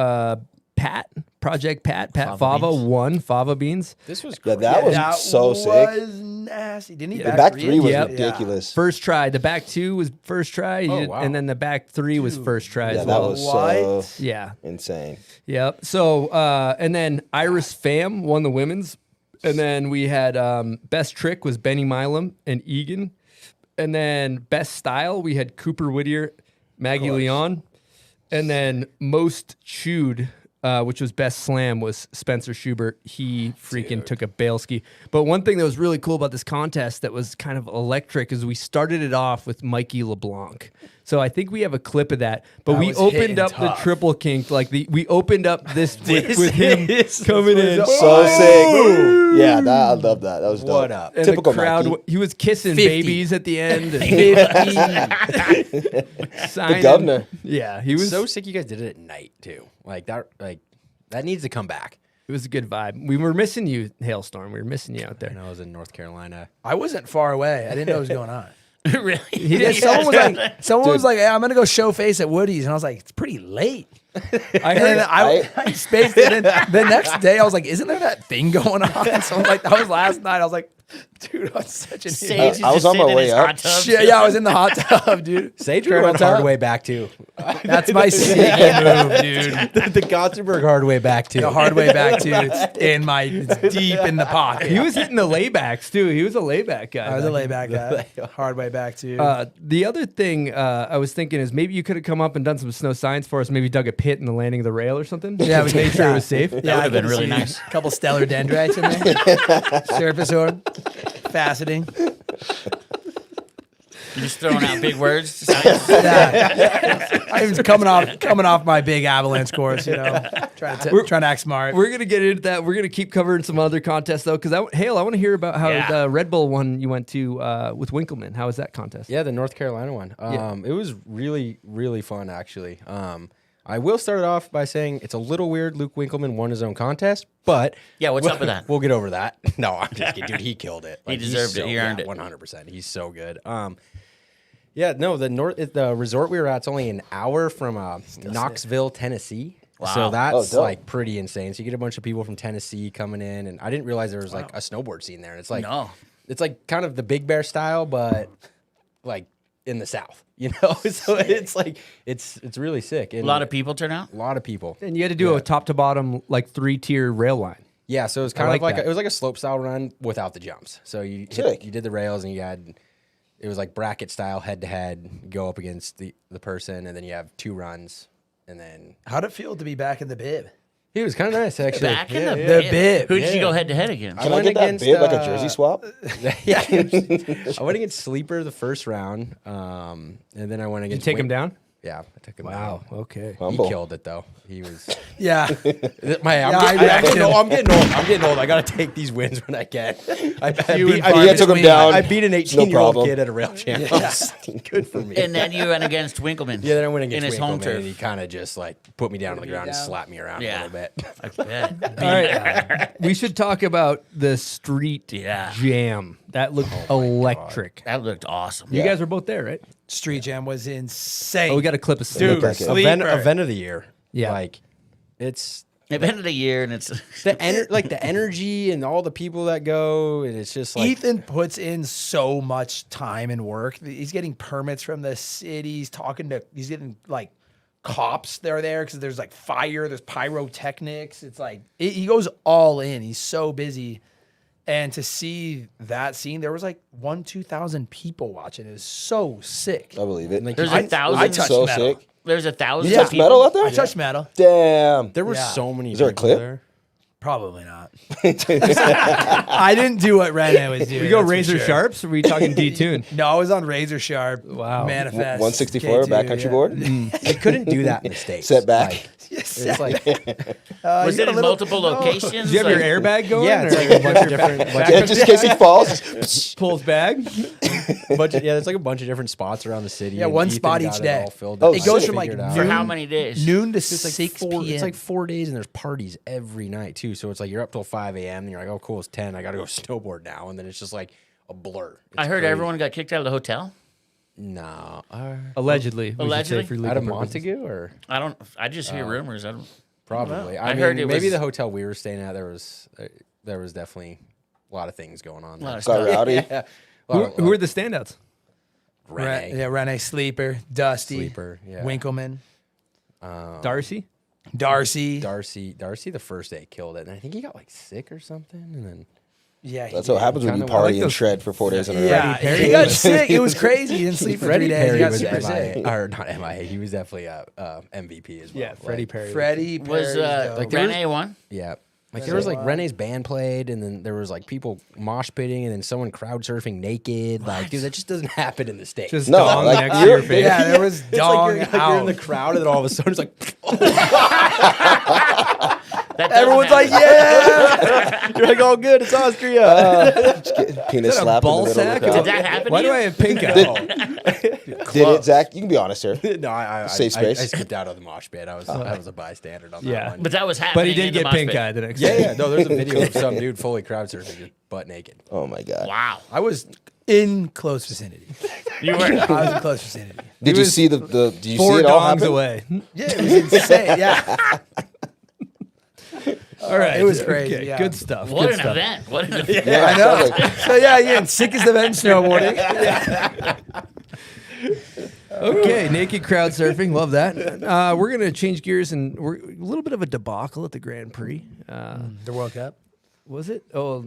Project Pat Fava Fava beans. won Fava Beans. This was Yeah, that was That so was sick. nasty. Didn't he The back three was Yep. ridiculous. First try. The back 2 was first try, wow. and then the back 3 was first try Yeah, as that well. was so What? Yeah. insane. Yep. So and then Iris Pham won the women's, and then we had best trick was Benny Milam and Egan, and then best style we had Cooper Whittier, Maggie Leon, and then most chewed. Which was best slam was Spencer Schubert. He freaking took a bail ski. But one thing that was really cool about this contest that was kind of electric is we started it off with Mikey LeBlanc. So I think we have a clip of that. But That we was opened hitting up the tough. triple kink. We opened up this with him coming in. So sick. Yeah, I love that. That was dope. What up? And Typical the crowd, Mikey. he was kissing 50. babies at the end. The governor. Yeah, he was so sick. You guys did it at night too. Like that needs to come back. It was a good vibe. We were missing you, Hailstorm. We were missing you out there. And I was in North Carolina. I wasn't far away. I didn't know what was going on. Really? Yeah, someone was like, hey, I'm gonna go show face at Woody's, and I was like, it's pretty late. I And heard then I spaced it. And the next day, I was like, isn't there that thing going on? So I'm like, that was last night. I was like, dude, I'm such an Sage idiot. is I was just on my sitting in way his up. hot tub. Shit, yeah, I was in the hot tub, dude. Sage Dude, rode what's the hard up? way back too. That's my sneaky move, dude. the Kotsenburg hard way back too. The hard way back, too. It's deep in the pocket. he was hitting the laybacks too. He was a layback guy. I was a layback guy. Hard way back, too. The other thing I was thinking is maybe you could have come up and done some snow science for us. Maybe dug a pit in the landing of the rail or something. Yeah, we made sure it was safe. That would have been really A nice. couple stellar dendrites in there. Surface orb. Faceting. You're just throwing out big words. Yeah. I was coming off my big avalanche course, trying to act smart. We're gonna get into that. We're gonna keep covering some other contests though, because Hale, I want to hear about how Yeah. the Red Bull one you went to with Winkleman. How was that contest? Yeah, the North Carolina one. It was really, really fun, actually. I will start it off by saying it's a little weird Luke Winkleman won his own contest, but... Yeah, what's up with that? We'll get over that. No, I'm just kidding. Dude, he killed it. He deserved it. He earned it. 100%. He's so good. Yeah, no, the resort we were at's only an hour from Knoxville, Tennessee. Wow. So that's dope. like pretty insane. So you get a bunch of people from Tennessee coming in, and I didn't realize there was like a snowboard scene there. And it's like it's like kind of the Big Bear style, but like in the South, you know. So it's like it's really sick. And A lot of people turn out. a lot of people. And you had to do a top to bottom like 3-tier rail line. Yeah, so it was kind like of like that. it was like a slope style run without the jumps. So you did the rails, and it was like bracket style, head to head, go up against the person, and then you have 2 runs, and then How'd it feel to be back in the bib? he was kind of nice actually. Back in the The bib. Who did you go head to head against? Can I went get that against, bib like a jersey swap? Yeah, I went against Sleeper the first round, and then I went Did you against. take him down? Yeah, I took him Wow. down. Okay. He Humble. killed it though. He was. Yeah. I'm I getting old. I'm getting old. I gotta take these wins when I can. I took him down. I beat an No 18-year-old problem. kid at a rail champ. Good for me. And then you went against Winkleman. Yeah, then I went against in his home Winkleman, and turf. he kind of just like put me down on the ground and slapped me around a Yeah. little bit. I bet. All right. We should talk about the street Yeah. jam. That looked electric. That looked awesome. You guys were both there, right? Street Jam was insane. Oh, we got a clip of Dude, Sleeper. Event of the year. Yeah. like it's Event of the year, and it's the the energy and all the people that go, and it's just like Ethan puts in so much time and work. He's getting permits from the city. He's getting like cops. They're there because there's like fire, there's pyrotechnics. It's like he goes all in. He's so busy. And to see that scene, there was like 2,000 people watching. It was so sick. I believe it. Like, there's I a thousand. touched so metal. sick. There's 1,000. You touched people. metal out there? I touched metal. Damn. there were Yeah. so many. Is there a people clip? there. Probably not. I didn't do what Rene was doing. We go that's for razor sure. sharps, or were we talking detune? No, I was on razor sharp. Wow. Manifest. 164 K2, backcountry yeah. board. You couldn't do that in the States. Setback. Like, Yes. it's like Was you it got a in little- multiple locations? Do you have your airbag going? yeah, it's or like a bunch of different. Yeah, just in case he falls. pulls bag. There's like a bunch of different spots around the city. Yeah, and one Ethan spot got each it day. all filled Oh, up. It goes sick. from like Figured out. For noon, how many days? noon to It's like 6 p.m. It's like 4 days, and there's parties every night too. So it's like you're up till 5 a.m. and you're like, oh, cool, it's 10. I got to go snowboard now, and then it's just like a blur. I It's heard crazy. everyone got kicked out of the hotel. No, Allegedly. we should say Allegedly? for legal out of purposes. Montague or I just hear rumors. I don't. probably. I I, heard mean, it maybe was- the hotel we were staying at there was definitely a lot of things going on. A lot of Got stuff. rowdy. Yeah. Who are the standouts? Rene, Rene Sleeper, Dusty, Sleeper, yeah. Winkleman, Darcy? Darcy. Darcy the first day killed it, and I think he got like sick or something, and then Yeah, That's what happens when you Kinda party like and those- shred for 4 days in a row. Yeah, Perry he got was- sick. It was crazy. He didn't sleep for 3 Freddie days. He Perry got was super sick. MIA, or not MIA. He was definitely MVP as well. Yeah, Freddie Like, Perry. Freddie Was Perry's like dope. Rene one? Yeah. Like there was like Rene's band played, and then there was like people mosh pitting, and then someone crowd surfing naked. Like, dude, that just doesn't happen in the States. Just No, dong like, next to your you're- face. Yeah, there was It's like dong you're, you're in the out. crowd, and then all of a sudden it's like, That doesn't Everyone's like, happen. yeah. you're like, oh, good, it's Austria. Just get penis slapped in the Ball middle sack? of the Did crowd. that happen? Why to do you? I have pink eye? Did it, Zach? You can be honest here. No, I Safe space? I skipped out of the mosh pit. I was a bystander on that Yeah. one. But that was happening. But he in did the get mosh pink pit. eye the next yeah, day. yeah. No, there's a video of some dude fully crowd surfing, just butt naked. Oh my god. Wow. I was in close vicinity. You were. I was in close vicinity. Did you was see the? Did you see 4 it all dongs happen? away. Yeah, it was insane. Yeah. All right. It was crazy, Okay, yeah. good stuff. What good an stuff. event. What an event. Yeah, I know. sounds like- So yeah, again, sickest event in snowboarding. Okay, naked crowd surfing. Love that. We're going to change gears, and we're a little bit of a debacle at the Grand Prix. The World Cup. Was it? Oh,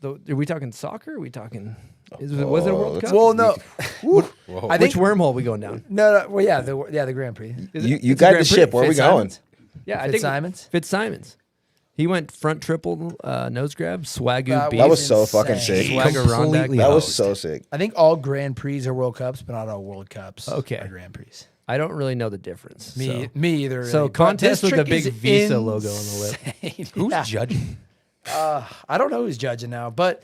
are we talking soccer? Are we talking? Was it a World Cup? Well, no. I think Which wormhole are we going down? no. Well, yeah, the Grand Prix. Is it- You it's a guide the Grand Prix. ship. Where are we going? Fitzsimons? Yeah, I think Fitzsimons? Fitzsimons. He went front triple nose grab, swagoo That beast. That was so fucking insane. sick. Swagger That was so sick. I think all Grand Prix are World Cups, but not all World Cups Okay. are Grand Prix. I don't really know the difference. Me either. So really. But contest this with the trick big is Visa logo on the lip. insane. Who's Yeah. judging? I don't know who's judging now, but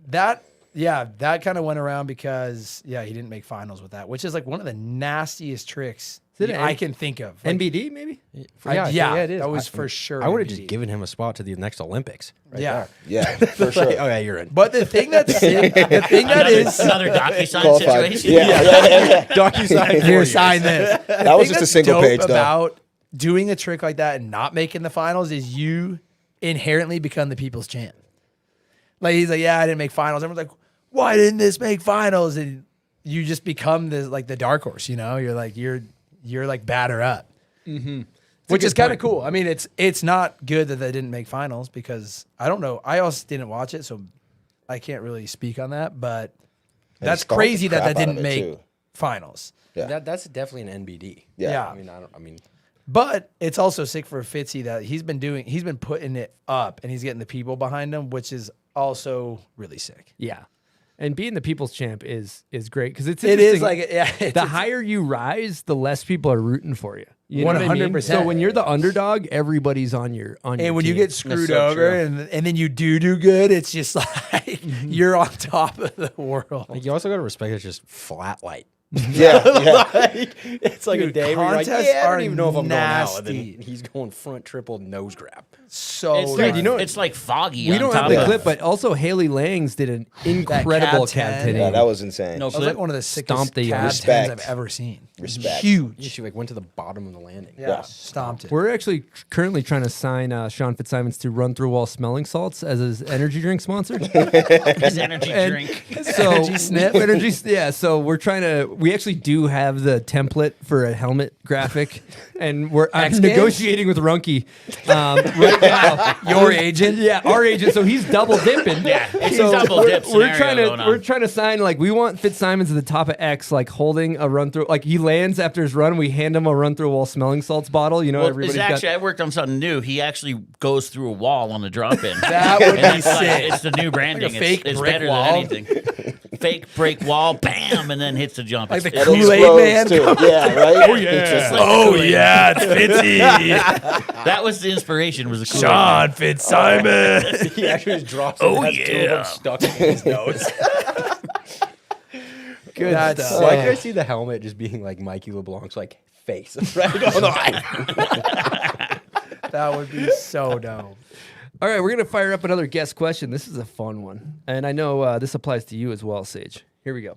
that yeah, that kind of went around because he didn't make finals with that, which is like one of the nastiest tricks Is it I can think of. Like, NBD maybe. yeah, it is. that was for sure. I would have just NBD. given him a spot to the next Olympics. Right Yeah. Yeah, for sure. Okay, you're in. But the thing that's sick, the thing that is, Another DocuSign Qualified. situation. Yeah. DocuSign. here, sign this. That was just a single page, though. About doing a trick like that and not making the finals is you inherently become the people's champ. Like he's like, yeah, I didn't make finals. Everyone's like, why didn't this make finals? And you just become the dark horse. You know, you're like batter up, which is kind of cool. I mean, it's not good that they didn't make finals because I don't know. I also didn't watch it, so I can't really speak on that. But that's stomped the crazy that crap that out of didn't it, make too. finals. Yeah. That's definitely an NBD. Yeah. I mean, But it's also sick for Fitzy that he's been putting it up and he's getting the people behind him, which is also really sick. Yeah. And being the people's champ is great because it's It is interesting. like the higher you rise, the less people are rooting for you. You know what I mean? 100%. So when you're the underdog, everybody's on your and when you team. get screwed so over true. and then you do good, it's just like you're on top of the world. like you also got to respect it's just flat light. Yeah. Like, it's like a Dude, day where you're like, contests yeah, I are don't even know if I'm going out. And nasty. then he's going front triple nose grab. So It's nice. like, you know what? it's like foggy. we on don't top have the of- clip, but also Haley Langs did an incredible cab cab 10. Yeah, 10. that was insane. No that was like one of the sickest Stomped the cab Respect. tens I've ever seen. Respect. Huge. She like went to the bottom of the landing. Yeah, stomped it. We're actually currently trying to sign Sean Fitzsimons to Run Through Wall Smelling Salts as his energy drink sponsor. his energy And drink. So Energy sniff? yeah. So we actually do have the template for a helmet graphic, and I'm X Games? negotiating with Runke right now. Your agent? Yeah, our agent. So he's double dipping. Yeah, it's a double dip we're scenario trying to going on. we're trying to sign like we want Fitzsimons at the top of X, like holding a run through. Like he lands after his run, we hand him a Run Through Wall Smelling Salts bottle. You know, Well, everybody's it's actually, got. I worked on something new. He actually goes through a wall on the drop in. That would be It's like, sick. it's the new branding. fake It's brick better wall. than anything. Fake break wall, bam, and then hits the jump. Like It's- the it's- Kool-Aid Explodes, man. too. Yeah, right? Oh yeah! Oh, yeah, it's Fitzy. That was the inspiration. Was the Kool-Aid Sean Fitzsimon. He actually just drops Oh, it. Has two of yeah. them stuck in his nose. Good That's stuff. Why did I see the helmet just being like Mikey LeBlanc's like face right on the That would be so dope. All right, we're gonna fire up another guest question. This is a fun one, and I know this applies to you as well, Sage. Here we go.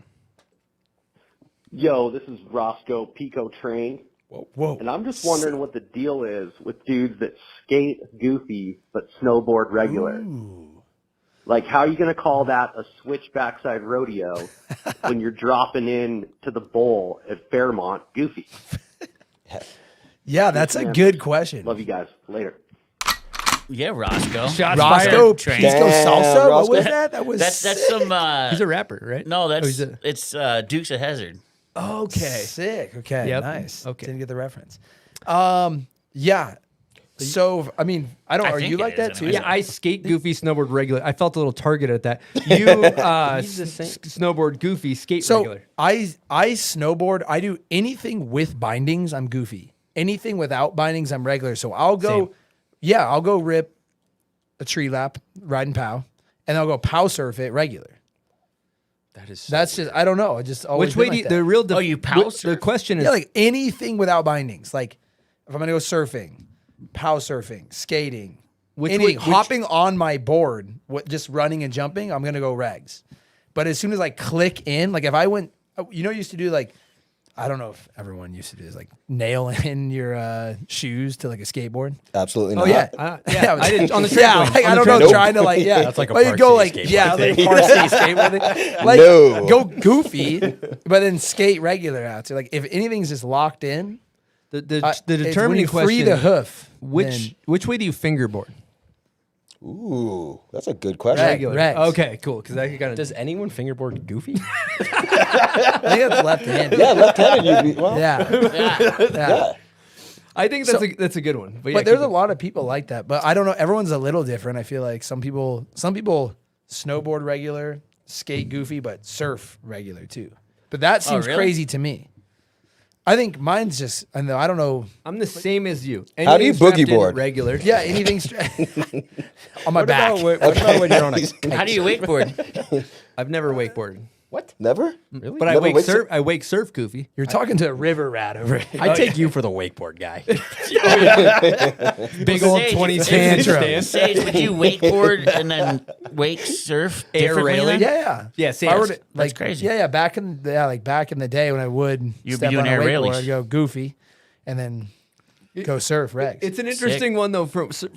Yo, this is Roscoe Pico Train, Whoa. and I'm just wondering what the deal is with dudes that skate goofy but snowboard regular. Like, how are you going to call that a switch backside rodeo when you're dropping in to the bowl at Fairmont goofy? Yeah, that's a good question. Love you guys. Later. Yeah, Roscoe. Shots Roscoe fired. Train. Pisco Damn, Salsa? What was Roscoe. that? That was That's some. He's a rapper, right? No, Oh, he's it's Dukes of Hazzard. Okay. sick. Okay, Yep. nice. Okay. Didn't get the reference. Yeah. So, I mean, I don't. I Are think you it like is that too? anyway. Yeah, I skate goofy, snowboard regular. I felt a little targeted at that. You snowboard goofy, skate So regular. I snowboard. I do anything with bindings. I'm goofy. Anything without bindings, I'm regular. So I'll go. Same. Yeah, I'll go rip a tree lap, riding pow, and I'll go pow surf it regular. That is so That's just I don't know. I just always Which way been do like you, that. the real Oh, you pow the surf? question is Yeah, like anything without bindings. Like if I'm gonna go surfing, pow surfing, skating, anything, hopping on my board, just running and jumping, I'm gonna go regs. But as soon as I click in, like if I went, you used to do like, I don't know if everyone used to do this, like nail in your shoes to like a skateboard. Absolutely Oh not. yeah, yeah, I did on the yeah. trampoline. Like, On I the don't know, trampoline. trying to like yeah, That's like a but you Park go City like skateboard yeah, like thing. Park City skateboard thing. Like No. go goofy, but then skate regular out. So like if anything's just locked in, the it's determining when you question. free the hoof. Which way do you fingerboard? Ooh, that's a good question. Regular. Regs. Okay, cool. Because I kind of Does anyone fingerboard goofy? I think that's left-handed. Yeah, left-handed. You'd be, well, Yeah. yeah. I think that's a good one. But, yeah, But there's keep a lot of people like that. But I don't know. Everyone's a little different. I feel like some people snowboard regular, skate goofy, but surf regular too. But that seems really? crazy to me. I think mine's just, I don't know. I'm the same as you. How do you Anything strapped boogie in board? Regular. Yeah, anything on my back. What about when you're on a How do you wakeboard? I've never wakeboarded. What? Never? Really? But I Never wake wake surf. I wake surf, Goofy. You're talking to a river rat over here. I take you for the wakeboard guy. Big old Sage, 20 if- tantrum. Sage, would you wakeboard and then wake surf Air differently railing? then? Yeah. Yeah, If I were Sage. to, That's crazy. Yeah, back in the day when I would You'd step be on doing a air wakeboard, railies. I'd go goofy, and then go surf Rex. It's an interesting one though.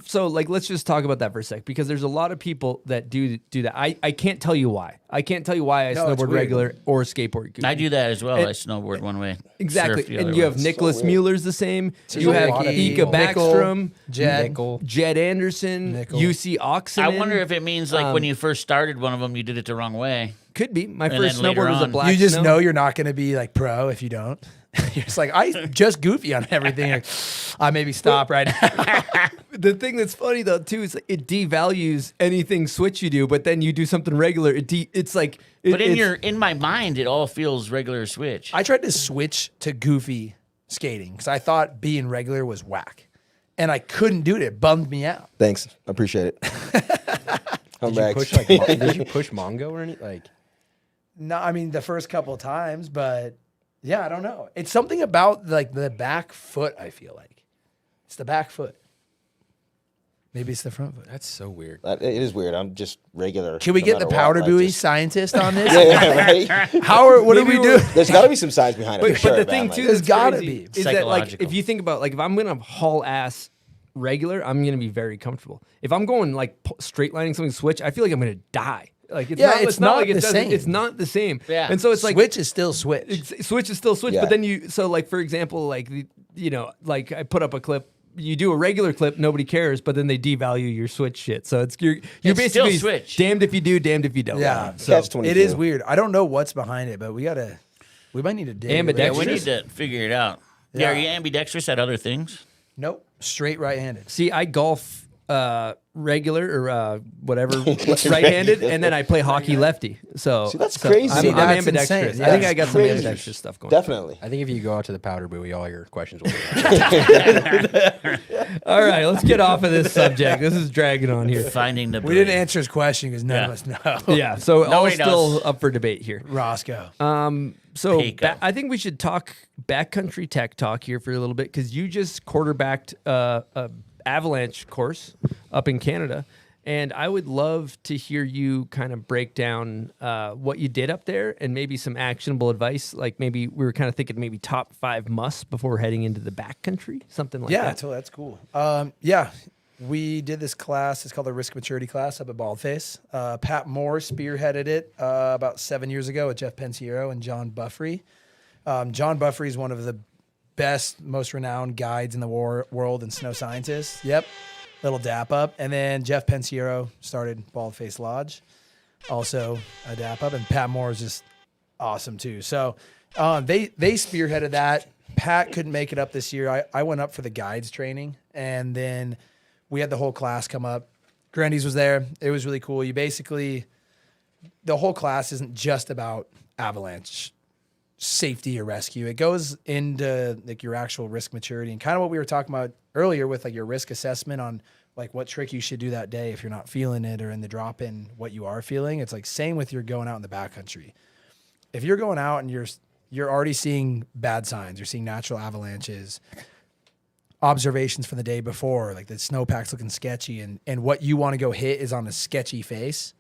So like, let's just talk about that for a sec because there's a lot of people that do that. I can't tell you why. I can't tell you why I No, it's snowboard weird. regular or skateboard goofy. I do that as well. And- I snowboard one way. Exactly, surf the and other you way. have Nicholas weird. Mueller's the same. There's You a have lot of Ika people. Backstrom, Jed. Jed Anderson, Nickel. UC Oxen. I wonder if it means like when you first started one of them, you did it the wrong way. could be my And first then later snowboard was a on- black. You just snow. know you're not going to be like pro if you don't. You're just like, I just goofy on everything. Like, I maybe stop right now. The thing that's funny though too is it devalues anything switch you do, but then you do something regular. It's like. But it's, in my mind, it all feels regular switch. I tried to switch to goofy skating because I thought being regular was whack. And I couldn't do it. It bummed me out. Thanks. I appreciate it. I'm Did you back. push did you push Mongo or anything? Like, No, I mean the first couple of times, but yeah, I don't know. It's something about like the back foot, I feel like. It's the back foot. Maybe it's the front foot. that's so weird. It is weird. I'm just regular. Can we no get the matter powder what. Like, buoy just- scientist on this? Yeah, right. What do we do? There's got to be some science behind it. But, for sure, but the man. thing Like, too, There's that's gotta crazy be. is that like Psychological. if you think about like if I'm gonna haul ass regular, I'm gonna be very comfortable. If I'm going like straight lining something switch, I feel like I'm gonna die. Like it's Yeah, not, it's not like it the doesn't. same. It's not the same. Yeah. And so it's like Switch is still switch. switch is still switch, Yeah. but then like for example, like like I put up a clip. You do a regular clip, nobody cares, but then they devalue your switch shit. So you're It's still basically switch. damned if you do, damned if you don't. Yeah. So Catch 22. It is weird. I don't know what's behind it, but we might need to dig. Ambidextrous. Yeah, we need to figure it out. Yeah, are you ambidextrous at other things? Nope. Straight right-handed. See, I golf regular or whatever right-handed, and then I play hockey lefty. So See, that's crazy. I'm, See, I'm that's ambidextrous. insane. I think That's I got some crazy. ambidextrous stuff going. Definitely. I think if you go out to the powder buoy, all your questions will be answered. All right, let's get off of this subject. This is dragging on here. Finding the We didn't brain. answer his question because none of us know. Yeah, so all Nobody still knows. up for debate here. Roscoe. So Pico. I think we should talk backcountry tech talk here for a little bit because you just quarterbacked a avalanche course up in Canada, and I would love to hear you kind of break down what you did up there and maybe some actionable advice. Like maybe we were kind of thinking maybe top 5 musts before heading into the backcountry, something like Yeah, that. so that's cool. Yeah, we did this class. It's called the Risk Maturity class up at Baldface. Pat Moore spearheaded it about 7 years ago with Jeff Pensiero and John Buffrey. John Buffrey is one of the best, most renowned guides in the world and snow scientists. Yep, little dap up. And then Jeff Pensiero started Baldface Lodge, also a dap up. And Pat Moore is just awesome too. So they spearheaded that. Pat couldn't make it up this year. I went up for the guides training, and then we had the whole class come up. Grandy's was there. It was really cool. You basically, the whole class isn't just about avalanche safety or rescue. It goes into like your actual risk maturity and kind of what we were talking about earlier with like your risk assessment on like what trick you should do that day if you're not feeling it, or in the drop in what you are feeling. It's like same with you're going out in the backcountry. If you're going out and you're already seeing bad signs, you're seeing natural avalanches, observations from the day before, like the snowpack's looking sketchy, and what you want to go hit is on a sketchy face.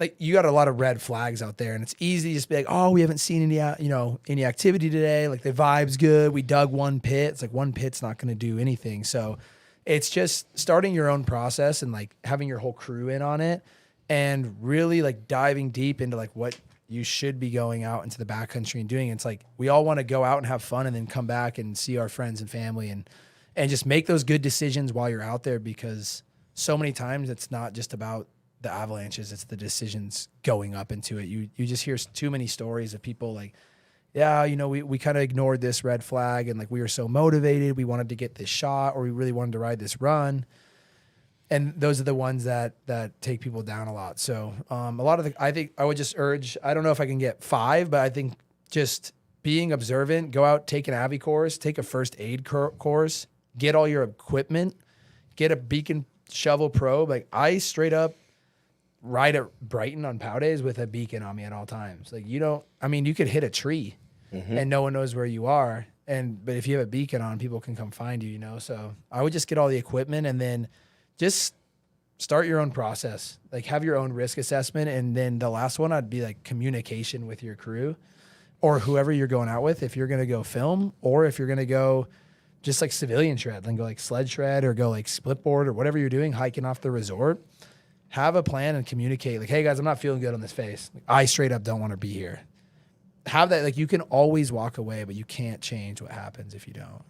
Like you got a lot of red flags out there, and it's easy to just be like, oh, we haven't seen any activity today. Like the vibe's good. We dug one pit. It's like one pit's not going to do anything. So it's just starting your own process and like having your whole crew in on it, and really like diving deep into like what you should be going out into the backcountry and doing. It's like we all want to go out and have fun and then come back and see our friends and family and just make those good decisions while you're out there, because so many times it's not just about the avalanches, it's the decisions going up into it. You just hear too many stories of people like, yeah, we kind of ignored this red flag, and like we were so motivated, we wanted to get this shot, or we really wanted to ride this run. And those are the ones that take people down a lot. So a lot of I think I would just urge, I don't know if I can get 5, but I think just being observant, go out, take an Avi course, take a first aid course, get all your equipment, get a beacon shovel probe. Like I straight up ride at Brighton on POW days with a beacon on me at all times. Like you could hit a tree and no one knows where you are. But if you have a beacon on, people can come find you, So I would just get all the equipment and then just start your own process. Like have your own risk assessment. And then the last one, I'd be like communication with your crew or whoever you're going out with. If you're going to go film or if you're going to go just like civilian shred, then go like sled shred or go like split board or whatever you're doing, hiking off the resort, have a plan and communicate. Like, hey guys, I'm not feeling good on this face. Like, I straight up don't want to be here. Have that. Like you can always walk away, but you can't change what happens if you don't.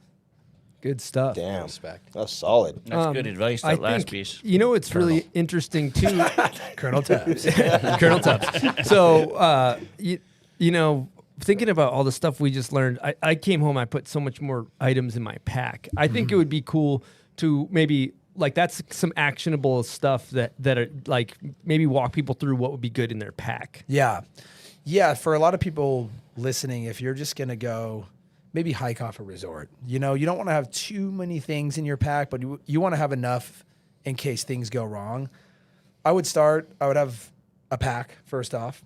Good stuff. Damn. Respect. That's solid. That's good advice, that last piece. It's really interesting too. Colonel Tubbs. Colonel Tubbs. So, thinking about all the stuff we just learned, I came home, I put so much more items in my pack. I think it would be cool to maybe, like, that's some actionable stuff that are, like, maybe walk people through what would be good in their pack. Yeah. Yeah, for a lot of people listening, if you're just going to go maybe hike off a resort, you don't want to have too many things in your pack, but you want to have enough in case things go wrong. I would have a pack first off.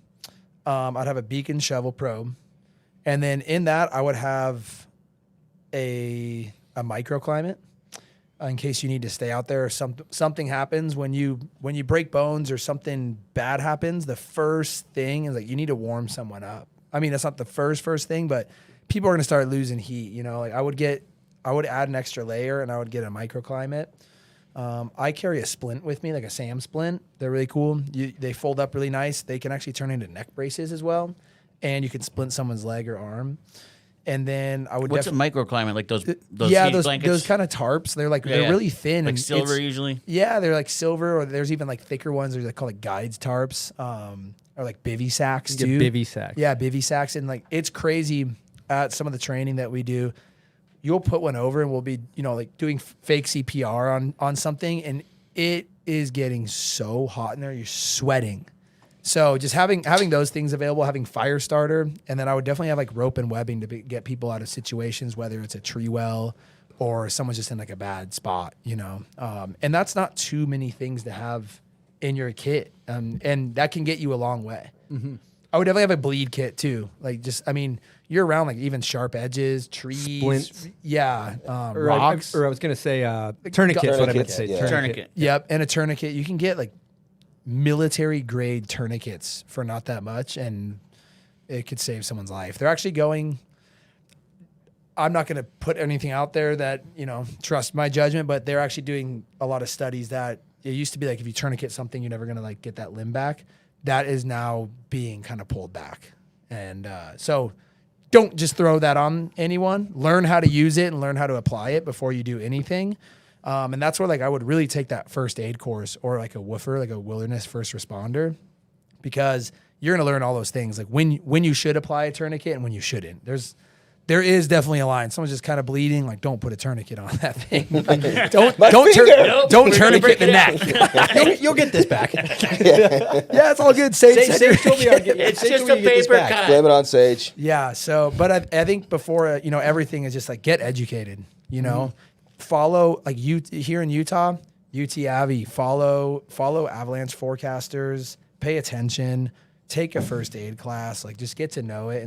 I'd have a beacon shovel probe. And then in that, I would have a microclimate in case you need to stay out there or something happens when you break bones or something bad happens. The first thing is like you need to warm someone up. I mean, that's not the first thing, but people are going to start losing heat. Like I would add an extra layer and I would get a microclimate. I carry a splint with me, like a Sam splint. They're really cool. They fold up really nice. They can actually turn into neck braces as well, and you can splint someone's leg or arm. And then I would. What's a microclimate? Like those yeah, heat those blankets? those kind of tarps. They're like they're really thin, like and silver usually. Yeah, they're like silver, or there's even like thicker ones. They're called like guides tarps, or like bivy sacks too. Bivy sacks. Yeah, bivy sacks, and like it's crazy at some of the training that we do. You'll put one over, and we'll be like doing fake CPR on something, and it is getting so hot in there, you're sweating. So just having those things available, having fire starter, and then I would definitely have like rope and webbing to get people out of situations, whether it's a tree well or someone's just in like a bad spot, and that's not too many things to have in your kit, and that can get you a long way. Mm-hmm. I would definitely have a bleed kit too, you're around like even sharp edges, trees, splints, rocks. Or I was gonna say tourniquets. What I meant to say, yeah. Tourniquet. Yep, and a tourniquet. You can get like military grade tourniquets for not that much, and it could save someone's life. They're actually going. I'm not going to put anything out there that trust my judgment, but they're actually doing a lot of studies that it used to be like if you tourniquet something, you're never going to like get that limb back. That is now being kind of pulled back, and so don't just throw that on anyone. Learn how to use it and learn how to apply it before you do anything. And that's where like I would really take that first aid course or like a woofer, like a wilderness first responder, because you're going to learn all those things, like when you should apply a tourniquet and when you shouldn't. There is definitely a line. Someone's just kind of bleeding, like don't put a tourniquet on that thing. don't tourniquet the neck. You'll get this back. Yeah, it's all good. Sage will be able to It's just a paper cut. Blame it on Sage. Yeah. So, but I think before everything is just like get educated. Follow like here in Utah, UT Avi. Follow avalanche forecasters. Pay attention. Take a first aid class. Like just get to know it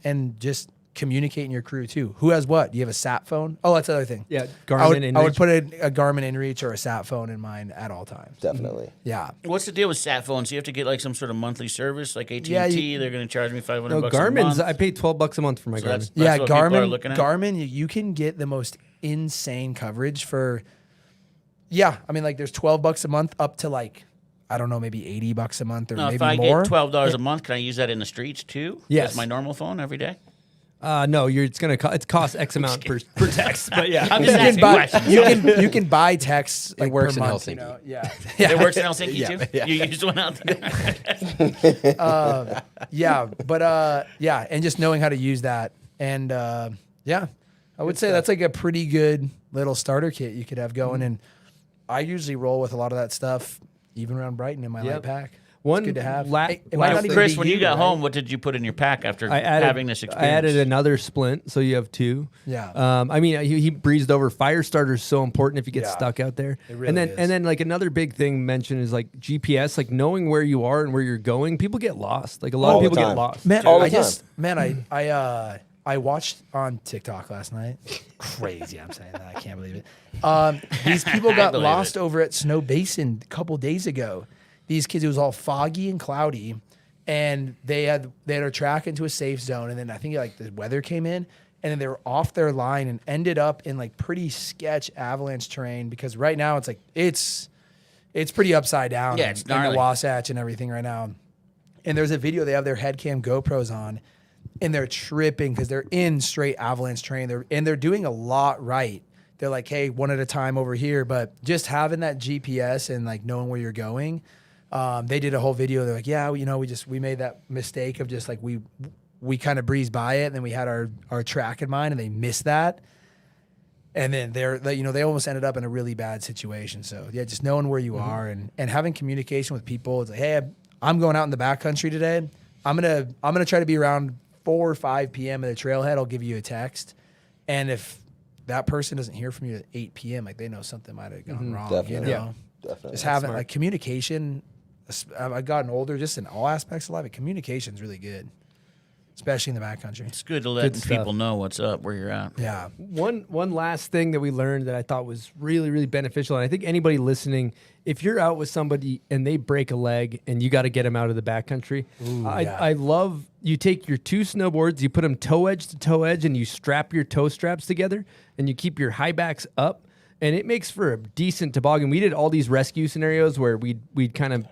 and just communicate in your crew too. Who has what? Do you have a sat phone? Oh, that's the other thing. Yeah, Garmin. I would put a Garmin InReach or a sat phone in mine at all times. Definitely. Yeah. What's the deal with sat phones? You have to get like some sort of monthly service, like AT&T. Yeah, They're going to charge me $500 No, bucks a Garmin's. month. I pay $12 a month for my Garmin. That's Yeah, what people are looking at? Garmin, you can get the most insane coverage for. Yeah, I mean, like there's $12 a month up to like I don't know, maybe $80 a month or No, maybe if I more. get $12 a month, can I use that in the streets too? Yes. As my normal phone every day? No, it's gonna it costs X amount per text, but yeah, I'm just asking questions. You can buy texts. Like, works per in month, Helsinki. Yeah. It works in Helsinki too? You used one out there? Yeah, and just knowing how to use that, and I would say that's like a pretty good little starter kit you could have going. And I usually roll with a lot of that stuff, even around Brighton in my light pack. One good to have. It might not even Chris, be when you got right? home, what did you put in your pack after I added, having this experience? I added another splint, so you have 2. Yeah. I mean, he breezed over. Fire starter is so important if you get stuck out there. It really and then is. and then like another big thing mentioned is like GPS, like knowing where you are and where you're going. People get lost. Like a lot All of the people get time. lost. Man, All the I just time. I watched on TikTok last night. Crazy, I'm saying that. I can't believe it. These people got believe lost it. over at Snow Basin a couple days ago. These kids, it was all foggy and cloudy, and they had a track into a safe zone, and then I think like the weather came in, and then they were off their line and ended up in like pretty sketch avalanche terrain because right now it's like it's pretty upside down. Yeah, it's in the gnarly. Wasatch and everything right now. And there's a video, they have their head cam GoPros on, and they're tripping because they're in straight avalanche terrain. They're doing a lot right. They're like, hey, one at a time over here. But just having that GPS and like knowing where you're going, they did a whole video. They're like, yeah, we made that mistake of just like we kind of breezed by it, and then we had our track in mind, and they missed that. And then they almost ended up in a really bad situation. So yeah, just knowing where you are and having communication with people. It's like, hey, I'm going out in the backcountry today. I'm gonna try to be around 4 or 5 p.m. at the trailhead. I'll give you a text, and if that person doesn't hear from you at 8 p.m., like they know something might have gone wrong. Definitely. You know? Definitely. Just having like communication. I've gotten older, just in all aspects of life. Communication is really good, especially in the backcountry. It's good to let Good stuff. people know what's up, where you're at. Yeah. One last thing that we learned that I thought was really, really beneficial, and I think anybody listening, if you're out with somebody and they break a leg and you got to get them out of the backcountry, I love you take your 2 snowboards, you put them toe edge to toe edge, and you strap your toe straps together, and you keep your high backs up, and it makes for a decent toboggan. We did all these rescue scenarios where we'd kind of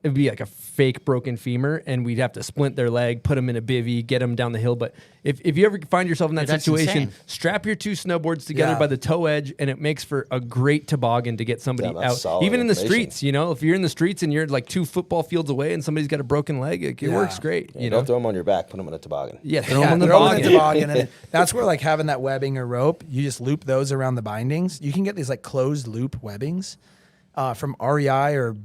it'd be like a fake broken femur, and we'd have to splint their leg, put them in a bivvy, get them down the hill. But if you ever find yourself in that Dude, that's situation, insane. strap your 2 snowboards together by the toe edge, and it makes for a great toboggan to get somebody Damn, that's out. solid Even in the information. streets, you know, if you're in the streets and you're like 2 football fields away and somebody's got a broken leg, it works great. Yeah, You know, don't throw them on your back. Put them in a toboggan. yeah, throw them on the throw 'em in toboggan. the toboggan, and that's where like having that webbing or rope, you just loop those around the bindings. You can get these like closed loop webbings from REI or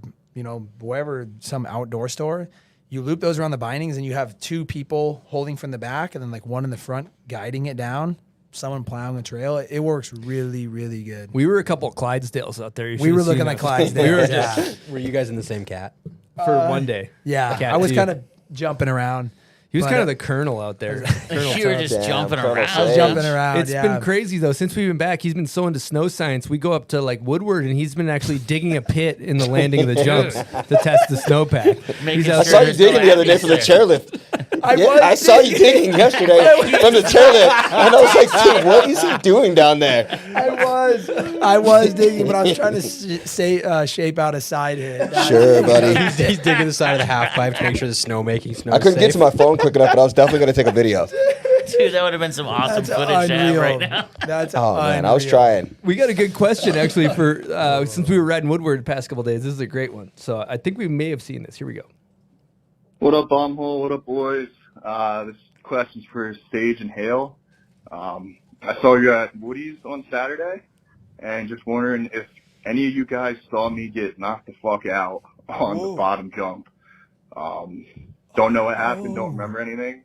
wherever, some outdoor store. You loop those around the bindings, and you have 2 people holding from the back, and then like one in the front guiding it down. Someone plowing the trail. It works really, really good. We were a couple of Clydesdales out there. You We should were have looking seen like us. Clydesdales. We were yeah. Were you guys in the same cat? for one day. Yeah, Cat I was too. kind of jumping around. He was but, kind of the colonel out there. Colonel You were Tubbs. just Damn, jumping Colonel around. I was Sage. jumping around. It's yeah. been crazy though. Since we've been back, he's been so into snow science. We go up to like Woodward, and he's been actually digging a pit in the landing of the jumps to test the snowpack. Making He's I out sure saw you there's no digging the other day abbeys for the there. chairlift. I saw you digging yesterday from the chairlift, and I was like, dude, what is he doing down there? I was digging, but I was trying to shape out a side hit. Sure, buddy. He's digging the side of the half pipe to make sure the snow making snow. I couldn't get to my phone quick enough, but I was definitely going to take a video. Dude, that would have been some awesome That's footage to have unreal. right now. That's Oh, man, I was unreal. trying. We got a good question actually for since we were riding Woodward the past couple days. This is a great one. So I think we may have seen this. Here we go. What up, Bombhole? What up, boys? This question's for Sage and Hale. I saw you at Woody's on Saturday, and just wondering if any of you guys saw me get knocked the fuck out on the bottom jump. Don't know what happened. Don't remember anything.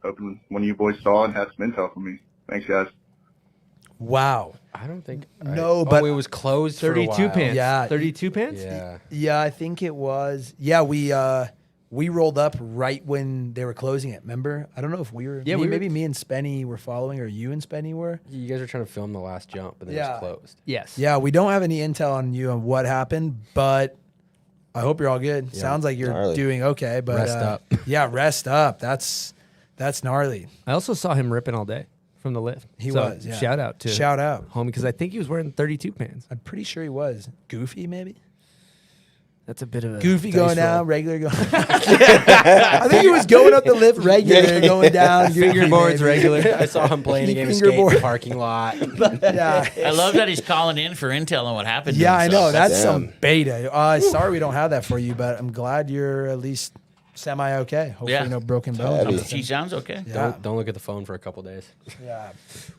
Hoping one of you boys saw and had some intel for me. Thanks, guys. Wow. I don't think. No, but it was closed for a 32 while. pants. Yeah. 32 pants. Yeah. Yeah, I think it was. Yeah, we rolled up right when they were closing it. Remember? I don't know if we were. Yeah, maybe me and Spenny were following, or you and Spenny were. You guys were trying to film the last jump, but then it Yeah. was closed. Yes. Yeah, we don't have any intel on you on what happened, but I hope you're all good. Sounds like you're Gnarly. doing okay, but Rest up. Yeah, rest up. That's gnarly. I also saw him ripping all day from the lift. He So, was. Yeah. Shout out to Shout out. homie, because I think he was wearing 32 pants. I'm pretty sure he was goofy, maybe. That's a bit of a Goofy dice going roll. down, regular going. I think he was going up the lift regular, going down. goofy, Fingerboards maybe. regular. I saw him playing a game of skate in Fingerboard. the parking lot. Yeah. I love that he's calling in for intel on what happened. to Yeah, I know. himself. That's Damn. some beta. Sorry we don't have that for you, but I'm glad you're at least semi-okay. Hopefully Yeah. no broken bones. Heavy. She sounds okay. Yeah. Don't look at the phone for a couple days. Yeah.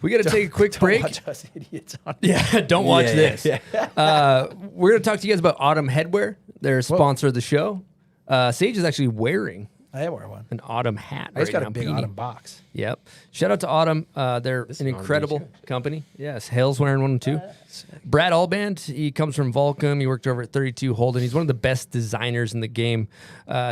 We got to take a quick Don't break. watch us idiots on Yeah, don't watch Yeah, this. yeah, We're going to talk to you guys about Autumn Headwear. They're a sponsor of the show. Sage is actually wearing I am wearing one. an Autumn hat. I just right got now, a big beanie. Autumn box. Yep. Shout out to Autumn. They're This an is an Autumn incredible beanie, company. Yes, Hale's wearing one too. Brad Alband, he comes from Volcom. He worked over at 32 Holden. He's one of the best designers in the game.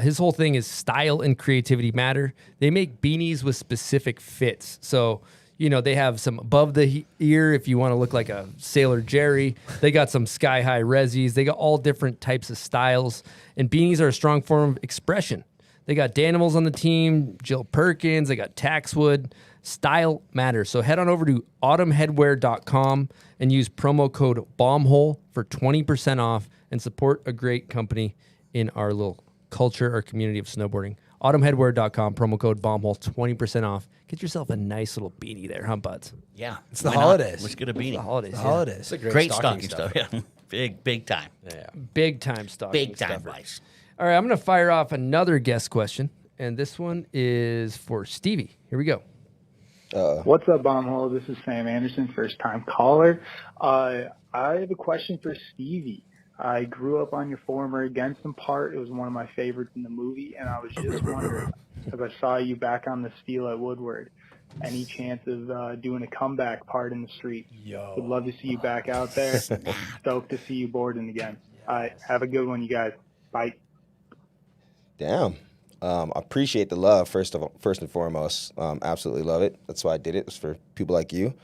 His whole thing is style and creativity matter. They make beanies with specific fits. So, you know, they have some above the ear if you want to look like a Sailor Jerry. They got some sky high resis. They got all different types of styles. And beanies are a strong form of expression. They got Danimals on the team, Jill Perkins. They got Taxwood. Style matters. So head on over to autumnheadwear.com and use promo code BOMBHOLE for 20% off and support a great company in our little culture or community of snowboarding. Autumnheadwear.com, promo code BOMBHOLE, 20% off. Get yourself a nice little beanie there, huh, buds? Yeah. It's the Why not? holidays. Let's get a beanie. The holidays. The yeah. holidays. It's a great, Great stocking stocking stuff. Yeah. Big time. Yeah. Big time stocking Big time stuffer. wise. All right, I'm going to fire off another guest question, and this one is for Stevie. Here we go. What's up, Bombhole? This is Sam Anderson, first-time caller. I have a question for Stevie. I grew up on your former Gensum part. It was one of my favorites in the movie, and I was just wondering, as I saw you back on the steel at Woodward, any chance of doing a comeback part in the street? Would love to see you back out there. Stoked to see you boarding again. Have a good one, you guys. Bye. Damn. I appreciate the love, first and foremost. Absolutely love it. That's why I did it. It was for people like you.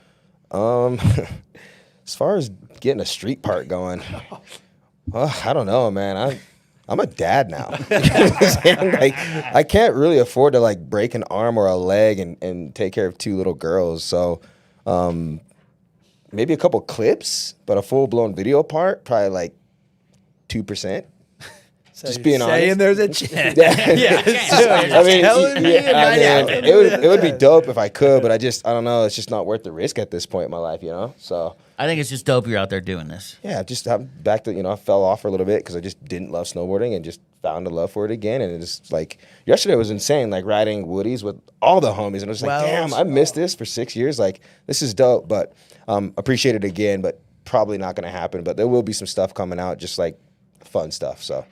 As far as getting a street part going, I don't know, man. I'm a dad now. Like, I can't really afford to like break an arm or a leg and take care of two little girls. So maybe a couple clips, but a full-blown video part, probably like 2%. Just being honest. Saying there's a chance. I mean, it would be dope if I could, but I don't know. It's just not worth the risk at this point in my life, you know? So I think it's just dope you're out there doing this. yeah, just back to, I fell off for a little bit because I just didn't love snowboarding and just found a love for it again. And it's like, yesterday was insane, like riding Woodies with all the homies. And I was like, damn, I missed this for 6 years. Like, this is dope, but appreciate it again, but probably not going to happen. But there will be some stuff coming out, just like fun stuff, so.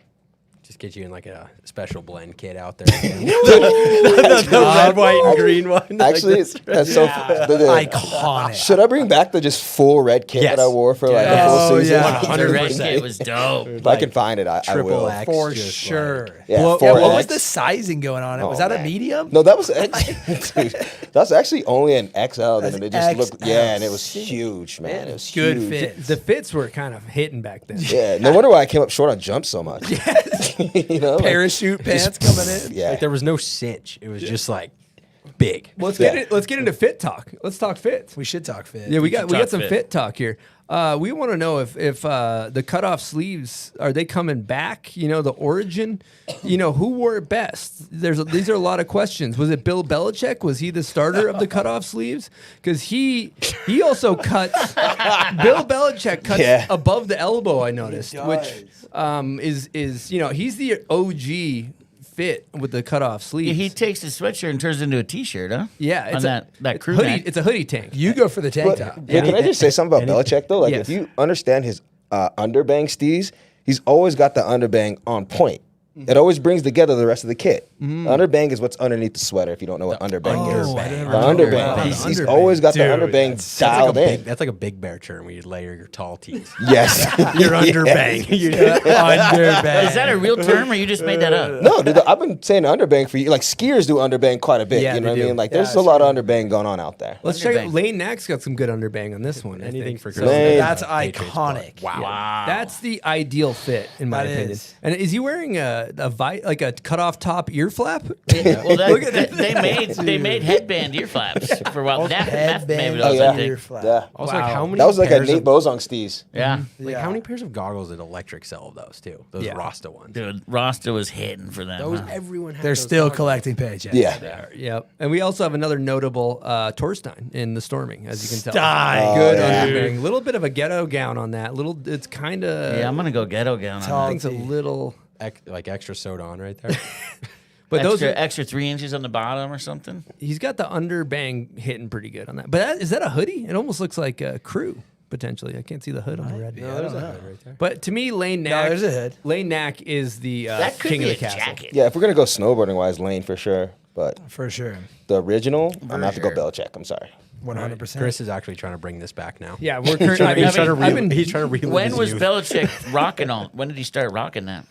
Just get you in like a special blend kit out there. the red, white, and green one. Actually, that's so iconic. Should I bring back the just full red kit that I wore for like the full season? Yeah. The red kit was dope. If I can find it, I will. X, For just sure. like- Yeah, What 4X. was the sizing going on it? Was that a medium? No, that was dude, that's actually only an XL. And it just looked, and it was huge, man. It was Good huge. fit. The fits were kind of hitting back then. Yeah, no wonder why I came up short on jumps so much. You know, like, Parachute pants coming in. yeah. Like there was no cinch. It was just like big. Let's get into fit talk. Let's talk fits. We should talk fit. Yeah, we got talk some fit talk here. We want to know if the cutoff sleeves, are they coming back? You know, the origin. You know, who wore it best? These are a lot of questions. Was it Bill Belichick? Was he the starter of the cutoff sleeves? Because he also cuts. Bill Belichick cuts above the elbow. I noticed, which is he's the OG fit with the cutoff sleeves. Yeah, he takes his sweatshirt and turns it into a t-shirt, huh? Yeah, On that crew hoodie. neck. It's a hoodie tank. You go for the tank top. Yeah, can I just say something about Belichick though? Like, Yes. if you understand his underbang steez, he's always got the underbang on point. It always brings together the rest of the kit. Underbang is what's underneath the sweater. If you don't know what underbang is, the underbang. He's always got the underbang dialed in. That's like a Big Bear term where you layer your tall tees. Yes, You're underbang. Underbang. Is that a real term or you just made that up? No, dude, I've been saying underbang for you. Like, skiers do underbang quite a bit. Yeah, you know they what I do. mean? Like, Yeah, there's a lot of underbang going on out there. Let's check it. Underbang. Lane Nack's got some good underbang on this one. I Anything think. for So girls. Lane. That's Patriots iconic. Wow. That's the ideal fit, in my That opinion. is. And is he wearing like a cut off top ear flap? Well, Look at that. they made headband ear flaps for a while. Meth maybe Headband those, yeah. I think. ear flap. Yeah, Also, like how many? that was like a pairs Nate of, Bozong steez. Yeah. Like how many pairs of goggles did Electric sell of those too? Those Yeah. Rasta ones. Dude, Rasta was hitting for them. Those huh? everyone had. They're those still goggles. collecting paychecks. Yeah. Yep. And we also have another notable Torstein in the storming, as you can tell. Stein. Good yeah. underbang. Little bit of a ghetto gown on that. It's kind of. Yeah, I'm going to go ghetto gown Tall. on I think it's a little. Like extra soda on right there. But that. those are, Extra 3 inches on the bottom or something. he's got the underbang hitting pretty good on that. But is that a hoodie? It almost looks like a crew. potentially. I can't see the hood on the red. No, there's a hood right there. But to me, Lane No, Knack. there's a hood. Lane Knack is the That could king be of the a castle. jacket. Yeah, if we're gonna go snowboarding wise, Lane for sure. But For sure. the original, I'm gonna have to go sure. Belichick. I'm sorry. 100%. Chris is actually trying to bring this back now. Yeah, we're He's currently. trying to relive When his was youth. Belichick rocking on? When did he start rocking that?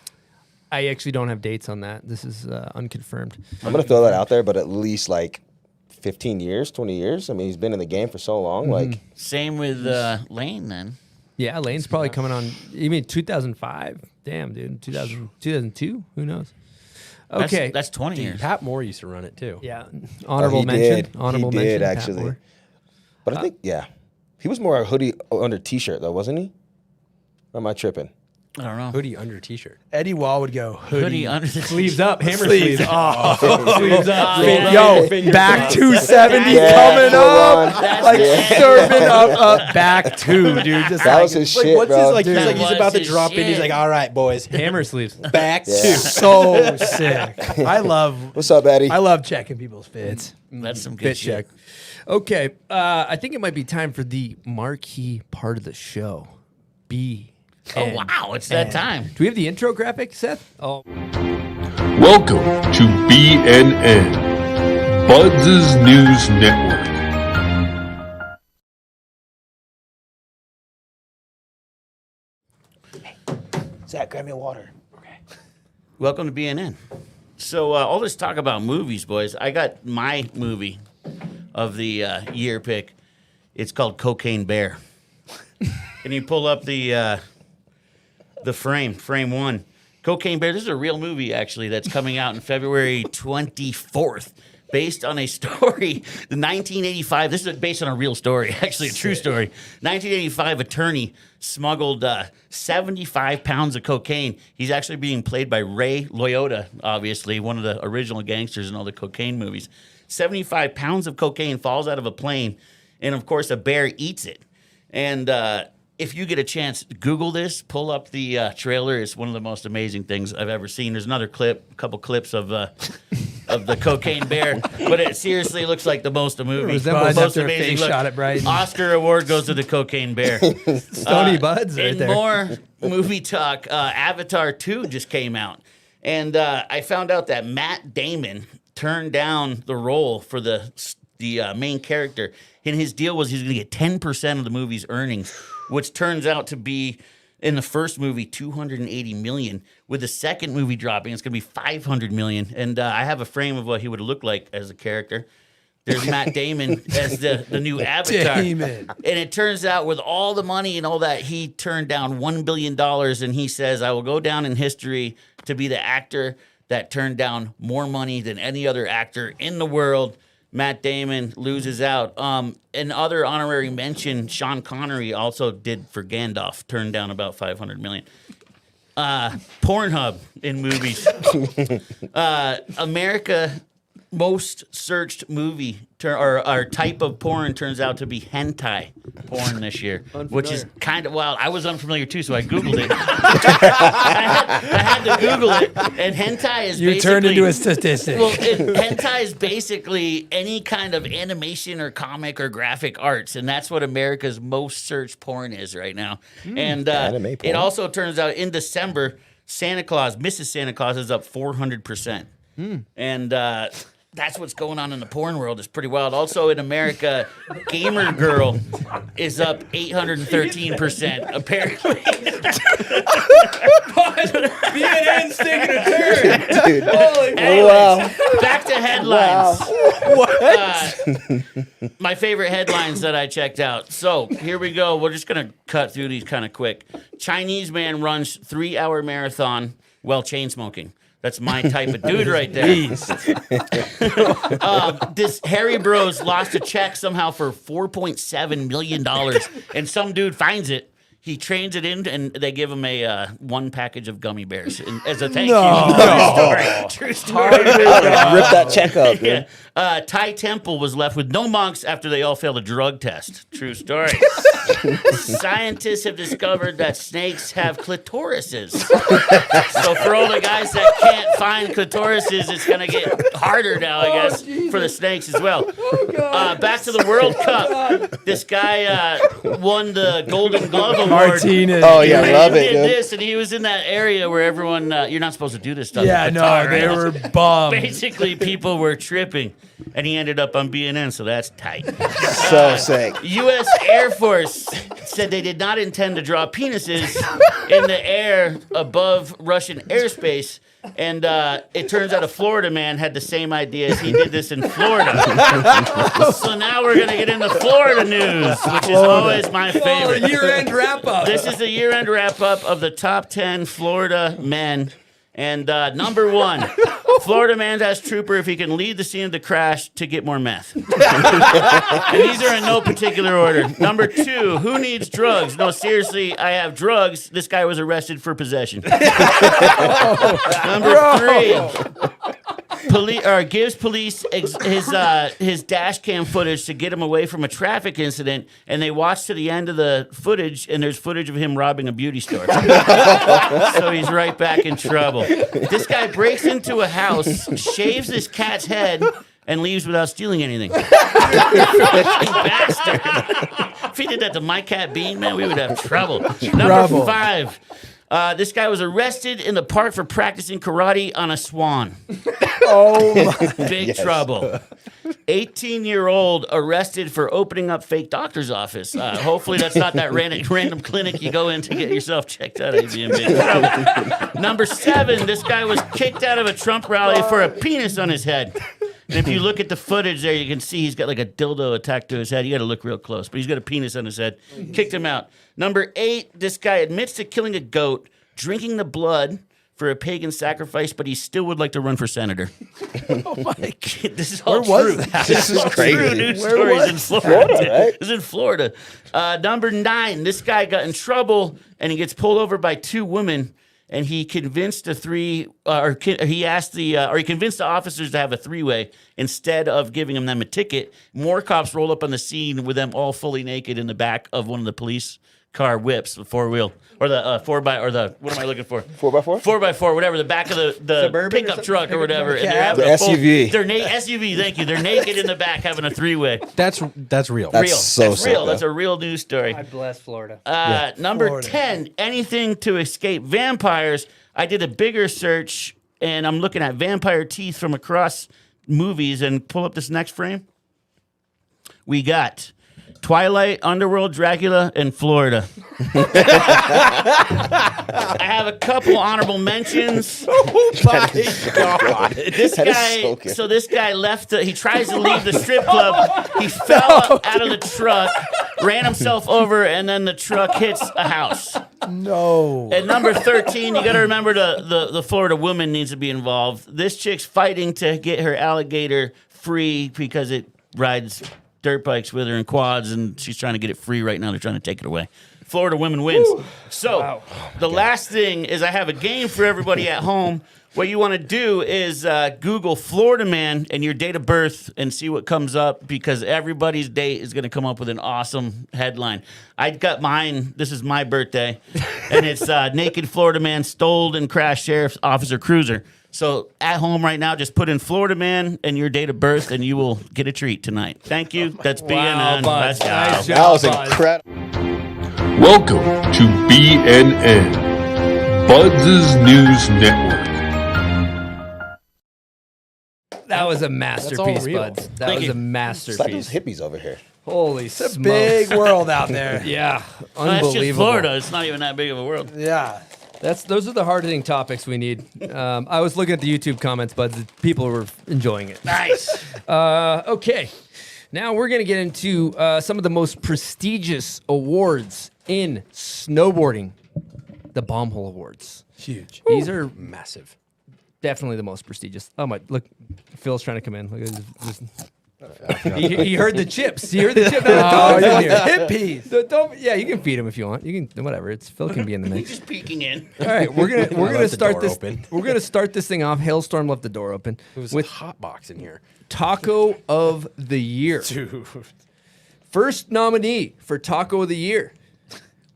I actually don't have dates on that. This is unconfirmed. I'm gonna throw that out there, but at least like 15 years, 20 years. I mean, he's been in the game for so long. Like, Same with Lane then. Yeah, Lane's probably coming on. You mean 2005? Damn, dude. 2002? Who knows? Okay. That's 20 years. Pat Moore used to run it too. Yeah. Honorable he mention. did. Honorable He mention. did, Pat actually. Moore. but I think he was more a hoodie under t-shirt though, wasn't he? Or am I tripping? I don't know. Hoodie under t-shirt. Eddie Wall would go Hoodie under the Sleeves up. Hammer Sleeves. sleeves. Oh. Sleeves up. Yo, back 270 Yeah, coming full up. on. Like Yeah. serving up back two, dude. Just That like, was his Like, shit, what's bro. his like? Dude. He's like he's That about to was his drop in. He's shit. like, all right, boys, Hammer sleeves. back Yeah. two. so sick. I love What's up, Eddie? I love checking people's fits. That's some good Fit shit. check. Okay. I think it might be time for the marquee part of the show. B. Oh, wow. It's that time. Do we have the intro graphic, Seth? Oh. Welcome to BNN, Buds' News Network. Zach, grab me a water. Welcome to BNN. So all this talk about movies, boys. I got my movie of the year pick. It's called Cocaine Bear. Can you pull up the frame one? Cocaine Bear. This is a real movie, actually, that's coming out in February 24th. Based on a story, the 1985, this is based on a real story, actually a true story. 1985 attorney smuggled 75 pounds of cocaine. He's actually being played by Ray Liotta, obviously, one of the original gangsters in all the cocaine movies. 75 pounds of cocaine falls out of a plane, and of course a bear eats it. And if you get a chance, Google this, pull up the trailer. It's one of the most amazing things I've ever seen. There's another clip, a couple clips of the Cocaine Bear, but it seriously looks like the most movie. Resembles Most after a face shot at Brighton. Oscar award goes to the Cocaine Bear. Stony Buds right In there. more movie talk, Avatar 2 just came out, and I found out that Matt Damon turned down the role for the main character, and his deal was he's going to get 10% of the movie's earnings, which turns out to be, in the first movie, $280 million. With the second movie dropping, it's going to be $500 million. And I have a frame of what he would look like as a character. There's Matt Damon as the new Avatar. Damon. And it turns out with all the money and all that, he turned down $1 billion. And he says, I will go down in history to be the actor that turned down more money than any other actor in the world. Matt Damon loses out. And other honorary mention, Sean Connery also did for Gandalf, turned down about $500 million. Pornhub in movies. America most searched movie or type of porn turns out to be hentai porn this year, which is kind of wild. I was unfamiliar too, so I Googled it. I had to Google it, and hentai is You turned into a statistic. Well, hentai is basically any kind of animation or comic or graphic arts, and that's what America's most searched porn is right now. And Anime it porn. also turns out in December, Mrs. Santa Claus is up 400%. And that's what's going on in the porn world. It's pretty wild. Also in America, Gamer Girl is up 813%. Apparently. BNN's taking a turn. Dude. Anyways, Wow. back to headlines. My favorite headlines that I checked out. So here we go. We're just going to cut through these kind of quick. Chinese man runs 3-hour marathon while chain smoking. That's my type of dude right there. This Harry Bros lost a check somehow for $4.7 million, and some dude finds it. He trains it in, and they give him a one package of gummy bears as a thank No. you. True story. Rip that check up, dude. Yeah. Thai temple was left with no monks after they all failed a drug test. True story. Scientists have discovered that snakes have clitorises. So for all the guys that can't find clitorises, it's going to get harder now, I guess, for the snakes as well. Back to the World Cup. This guy won the Golden Glove Award. Martinez. Oh, yeah, He love it, did dude. this, and he was in that area where everyone, you're not supposed to do this stuff. Yeah, in no, Qatar, they right? were bummed. Basically, people were tripping, and he ended up on BNN, so that's tight. So sick. U.S. Air Force said they did not intend to draw penises in the air above Russian airspace. And it turns out a Florida man had the same idea as he did this in Florida. So now we're going to get into Florida news, which is always my favorite. Year-end wrap-up. This is the year-end wrap-up of the top 10 Florida men. And number 1, Florida man asks trooper if he can lead the scene of the crash to get more meth. And these are in no particular order. Number 2, who needs drugs? No, seriously, I have drugs. This guy was arrested for possession. Number 3, gives police his dash cam footage to get him away from a traffic incident, and they watch to the end of the footage, and there's footage of him robbing a beauty store. So he's right back in trouble. This guy breaks into a house, shaves his cat's head, and leaves without stealing anything. Bastard. If he did that to my cat Bean, man, we would have trouble. Number 5. This guy was arrested in the park for practicing karate on a swan. Oh, my. Big trouble. 18-year-old arrested for opening up fake doctor's office. Hopefully that's not that random clinic you go in to get yourself checked out. I'd be in big trouble. Number 7, this guy was kicked out of a Trump rally for a penis on his head. And if you look at the footage there, you can see he's got like a dildo attached to his head. You got to look real close, but he's got a penis on his head. Kicked him out. Number 8, this guy admits to killing a goat, drinking the blood for a pagan sacrifice, but he still would like to run for senator. Oh my God. This is all Where was true. that? This is crazy. True news Where stories was in Florida. Florida, right? This is in Florida. Number 9, this guy got in trouble and he gets pulled over by 2 women. And he convinced he convinced the officers to have a 3-way instead of giving them a ticket. More cops roll up on the scene with them all fully naked in the back of one of the police car whips, the 4-wheel, or the 4x, or the, what am I looking for? 4x4? 4x4, whatever, the back of the Suburban pickup or truck or whatever. And they're Cab? having The a full- SUV. They're SUV, thank you. They're naked in the back having a 3-way. That's real. That's Real. so That's sick, real. though. That's a real news story. I bless Florida. Number Florida. 10, anything to escape vampires. I did a bigger search, and I'm looking at vampire teeth from across movies, and pull up this next frame. We got Twilight, Underworld, Dracula, and Florida. I have a couple honorable mentions. Oh, my God. This That is guy, so good. so this guy left. He tries to leave the strip club. He fell out of the truck, ran himself over, and then the truck hits a house. No. At number 13, you got to remember the Florida woman needs to be involved. This chick's fighting to get her alligator free because it rides dirt bikes with her and quads, and she's trying to get it free right now. They're trying to take it away. Florida women wins. So the last thing is I have a game for everybody at home. What you want to do is Google Florida man and your date of birth and see what comes up, because everybody's date is going to come up with an awesome headline. I got mine. This is my birthday, and it's naked Florida man stole and crashed sheriff's officer cruiser. So at home right now, just put in Florida man and your date of birth, and you will get a treat tonight. Thank you. That's BNN. Bud. Let's go. Nice job, That was Bud. incredible. Welcome to BNN, Buds' News Network. That was a masterpiece, real. Buds. That Thank was you. a It's like those masterpiece. hippies over here. Holy It's a smokes. big world out there. Yeah, Well, that's just unbelievable. Florida. It's not even that big of a world. Yeah. Those are the hard-hitting topics we need. I was looking at the YouTube comments, Buds. People were enjoying it. Nice. Okay, now we're going to get into some of the most prestigious awards in snowboarding, the Bombhole Awards. Huge. These are Massive. definitely the most prestigious. Oh my! Look, Phil's trying to come in. Look at this. He heard the chips. He heard the chip. Oh, you hear hip piece. Don't, you heard the chip. Hip piece. Yeah, you can feed him if you want. You can whatever. Phil can be in the mix. Just peeking in. All right, we're gonna left the start door this. open. We're gonna start this thing off. Hailstorm left the door open It was with a hot box in here. Taco of the Year. Dude. First nominee for Taco of the Year.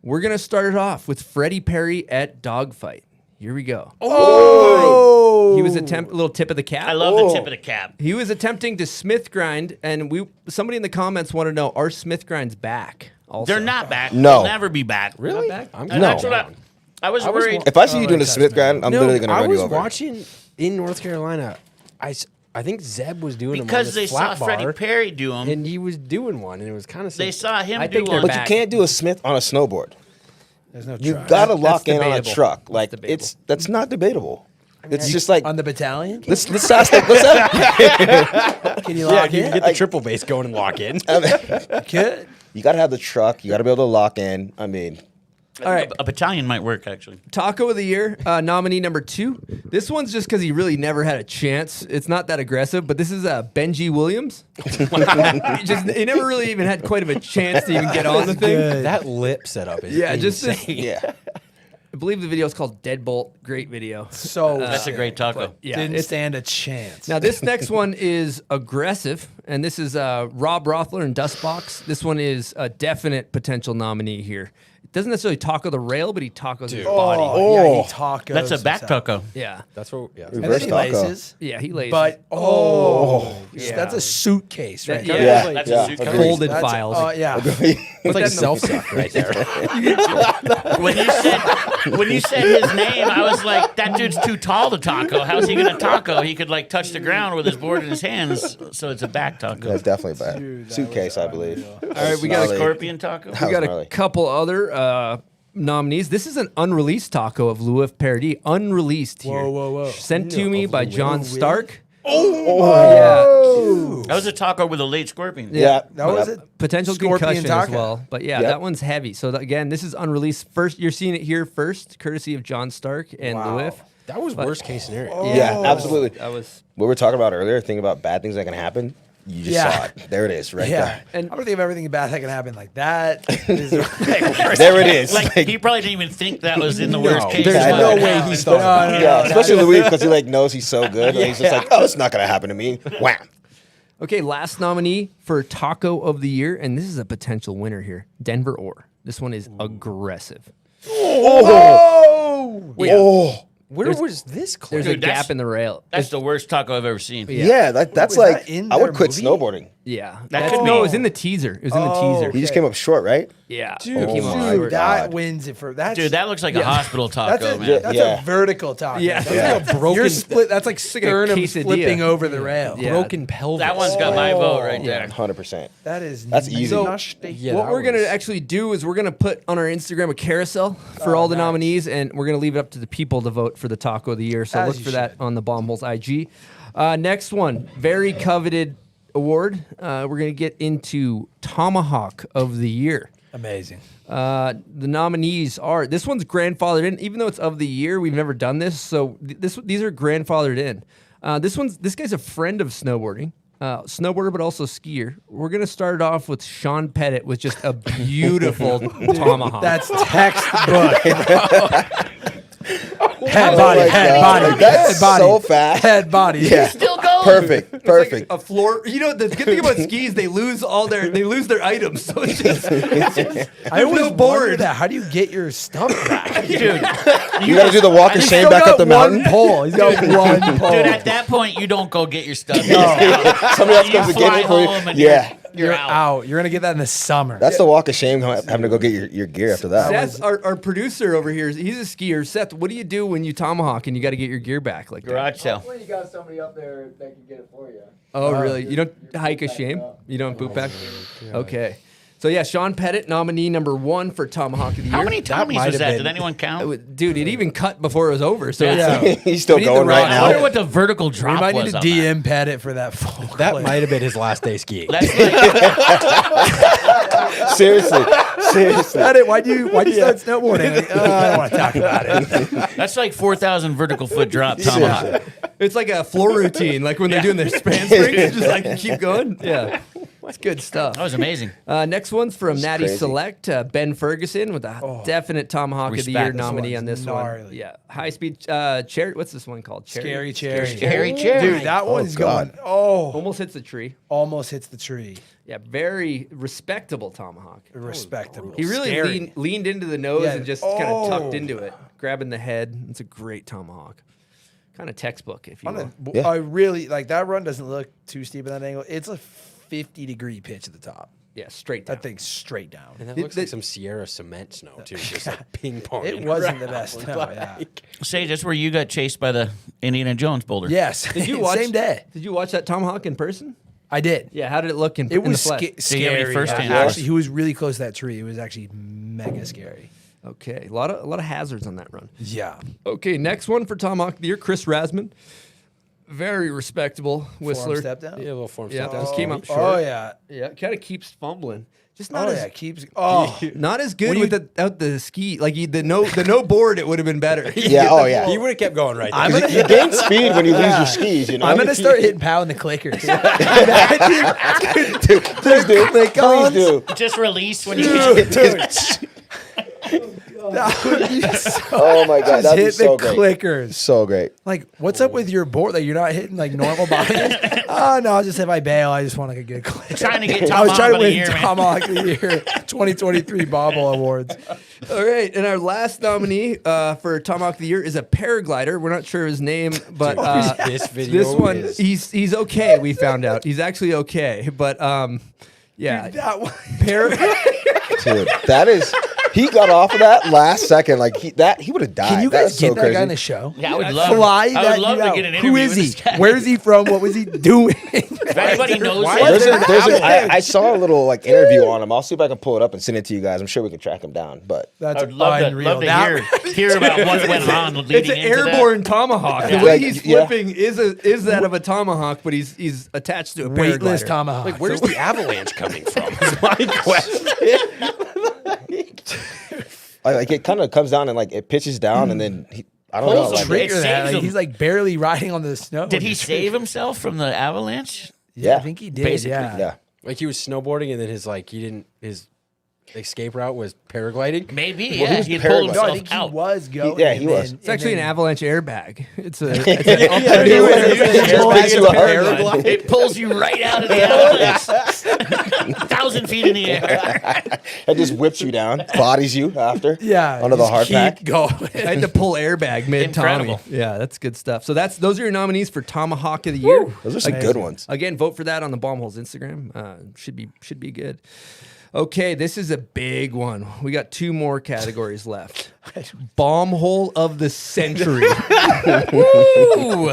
We're gonna start it off with Freddie Perry at Dogfight. Here we go. Oh. He was a little tip of the cap. I love the tip of the cap. He was attempting to Smith grind, and somebody in the comments want to know, are Smith grinds back? Also, They're not back. No. They'll never be back. Really? back? I'm And that's what I was worried. If I see you doing a Smith grind, I'm literally gonna I run was you over. watching in North Carolina. I think Zeb was doing them on Because this they flat saw bar, Freddie Perry do them. and he was doing one, and it was kind of. They saw him I do think they're one. But back. you can't do a Smith on a snowboard. There's no You truck. gotta That's lock in on a debatable. truck. Like debatable. that's not debatable. It's just like On the battalion? let's ask that. What's that? Can you Yeah, lock you in? can get the triple base going and lock in. Good. You gotta have the truck. You gotta be able to lock in. I mean, All right. A battalion might work, actually. Taco of the Year, nominee number 2. This one's just because he really never had a chance. It's not that aggressive, but this is Benji Williams. He never really even had quite of a chance to even get on the thing. That lip setup is Just this, insane. yeah. I believe the video is called Deadbolt. Great video. So That's a great taco. Yeah, didn't it's- stand a chance. Now this next one is aggressive, and this is Rob Rothler and Dustbox. This one is a definite potential nominee here. It doesn't necessarily taco the rail, but he tacos his body. Yeah, he tacos. That's a back himself. taco. Yeah, That's what. Yeah. And then Reverse he taco. laces. yeah, he lays. But Yeah. that's a suitcase, right? Yeah. Yeah. That's yeah. a suitcase. Agreed. folded That's files. yeah. It's like self suck right there. When you said his name, I was like, that dude's too tall to taco. How's he gonna taco? He could like touch the ground with his board in his hands, so it's a back taco. That's definitely bad. Suitcase, I believe. All right, we got a Scorpion taco. We got a gnarly. couple other nominees. This is an unreleased taco of Louis Paradis, unreleased here. Whoa. Sent to me by John Stark. Oh, That was a taco with a late scorpion. yeah. That was it. Potential Scorpion concussion as taco. well. But yeah, Yep. that one's heavy. So again, this is unreleased. First, you're seeing it here first, courtesy of John Stark and Louis. That was worst case scenario. Yeah, absolutely. That was What we were talking about earlier, thinking about bad things that can happen. You just Yeah. saw it. There it is, right Yeah. And- I don't think of everything bad that can happen like that. Is there. There it is. Like he probably didn't even think that was in the worst case. there's What no would way happen. he's thought about No, it. Yeah, especially Louis because he like knows he's so good. And he's just like, oh, it's not gonna happen to me. Wham. okay. Last nominee for Taco of the Year, and this is a potential winner here. Denver Orr. This one is aggressive. Oh! Oh, Where was this clip? There's a Dude, that's- gap in the rail. That's the worst taco I've ever seen. yeah. That's was like that in I would their quit movie? snowboarding. Yeah, That could no, be- it was in the teaser. It was in the teaser. He just came up short, right? Yeah, Dude, it came out my short. that God. wins it for that. Dude, that looks like a hospital that's taco, a, man. that's Yeah. a vertical taco. Yeah. That's Yeah. like a broken. You're split. That's like sternum quesadilla. flipping over the rail. Yeah. Broken pelvis. That one's got my vote right there. 100%. That is That's easy. So, Yeah, what that we're going was- to actually do is we're going to put on our Instagram a carousel for all the nominees, and we're going to leave it up to the people to vote for the Taco of the Year. So As look you for that should. on the Bombholes IG. Next one, very coveted award. We're going to get into Tomahawk of the Year. Amazing. The nominees are, this one's grandfathered in, even though it's of the year. We've never done this, so these are grandfathered in. This guy's a friend of snowboarding, snowboarder, but also skier. We're gonna start off with Sean Pettit with just a beautiful tomahawk. That's textbook. Head Oh body, my head God. body, That's head body, so fast. head body. Yeah. Still going. Perfect. Perfect. a floor. You know, the good thing about skis, they lose their items. So it's just, I always no wondered board. that. How do you get your stuff back? Dude, You got to do the walk of He's shame still back got up the one mountain. pole. He's got one pole. dude, at that point, you don't go get your stuff. Somebody else You comes to get fly it for you. home and Yeah. You're out. You're gonna get that in the summer. That's the walk of shame, having to go get your gear after that. Seth, our producer over here, he's a skier. Seth, what do you do when you tomahawk and you got to get your gear back like that? Garage sale. When you got somebody up there that can get it for you. Oh, really? You don't hike a shame? You don't boot back? Okay. So, yeah, Sean Pettit, nominee number 1 for Tomahawk of the Year. How many Tommies might was have that? been- Did anyone count? Dude, it even cut before it was over. So, Yeah. He's still We need going the right raw- I wonder now. what the vertical we drop might was need to on that. DM Pettit for that full That clip. might have been his last day skiing. That's like, Seriously. Seriously. Why'd you start snowboarding? Like, I don't want to talk about it. That's like 4,000 vertical foot drop tomahawk. It's like a floor routine, like when they're doing their span springs, just like keep going. Yeah, that's good stuff. That was amazing. Next one's from Natty crazy. Select, Ben Ferguson with a definite Tomahawk of the Year Respect. nominee on this gnarly. one. Yeah, high speed chair. What's this one called? Scary cherry. Scary cherry. Dude, that one's God. going. Oh, Almost hits the tree. almost hits the tree. Yeah, very respectable Tomahawk. Respectable. He really Scary. leaned into the nose Yeah. and just kind of tucked Oh. into it, grabbing the head. It's a great Tomahawk. Kind of textbook, if you will. Yeah. I really like that run. Doesn't look too steep at that angle. It's a 50-degree pitch at the top. Yeah, straight down. That thing's straight down. And that looks like some Sierra cement snow too, just like ping pong. It wasn't the best snow. Yeah. Sage, that's where you got chased by the Indiana Jones boulder. Yes. Did you watch? Same day? Did you watch that Tomahawk in person? I did. Yeah. How did it look in? It in was the flesh? So you have any scary. firsthand Actually, he was really close to that tree. It was actually mega scary. Okay, a lot of hazards on that run. Yeah. Okay, next one for Tomahawk of the Year, Chris Rasman. Very respectable whistler. Forearm step down. Yeah, a little form Yeah, step down. just came up short. Oh yeah. Yeah, kind of keeps fumbling. Just not Oh as yeah. Keeps. Oh. not as good When you- without the ski. Like the no board, it would have been better. Yeah, oh yeah. He would have kept going right there. I'm gonna, You gain speed when you lose your skis, you know? I'm gonna start hitting pound the clickers. Dude, please do. Please do. Just release when you That would be so, Oh my God, just that'd be hit so the great. clickers. So great. Like, what's up with your board that you're not hitting like normal bodies? Oh no, just if I bail, I just want like a good click. trying to get I was Tomahawk trying to of the win Year, man. Tomahawk of the Year 2023 Bobble Awards. All right, and our last nominee for Tomahawk of the Year is a paraglider. We're not sure his name, but This video this one is he's okay. We found out he's actually okay, but yeah, That one. Dude, that is. He got off of that last second. Like he would have died. Can you That's guys so get that crazy. guy on the show? Yeah, I would love. Fly I that would love dude to out. get an interview Who is with he? this guy. Where is he from? What was he doing? If anybody knows Why him, was it- I saw a little like interview on him. I'll see if I can pull it up and send it to you guys. I'm sure we can track him down. But That's I would love to, unreal. love to That- hear about what went on leading it's an into airborne tomahawk. The Yeah. way Like, he's yeah. flipping is that of a tomahawk, but he's attached to a weightless paraglider. tomahawk. like, where's the avalanche coming from? Is my question. like it kind of comes down and like it pitches down and then I don't know. Pulls Like, the Trigger It that. saves Like, him. he's like barely riding on the snow. that? Did he save himself from the avalanche? yeah, I think he did. Basically, Yeah. yeah. Like he was snowboarding and then his escape route was paragliding. Maybe, Well, yeah. he was He paragliding. pulled No, I himself think he out. was going. Yeah, he was. It's actually an avalanche airbag. It's a It pulls you right out of the avalanche. 1,000 feet in the air. It just whips you down, bodies you after. Yeah. Under the just hard keep pack. going. I had to pull airbag mid Tommy. Incredible. Yeah, that's good stuff. So those are your nominees for Tomahawk of the Year. Those are some good ones. Again, vote for that on the Bombholes Instagram. Should be good. Okay, this is a big one. We got two more categories left. Bombhole of the Century. Woo!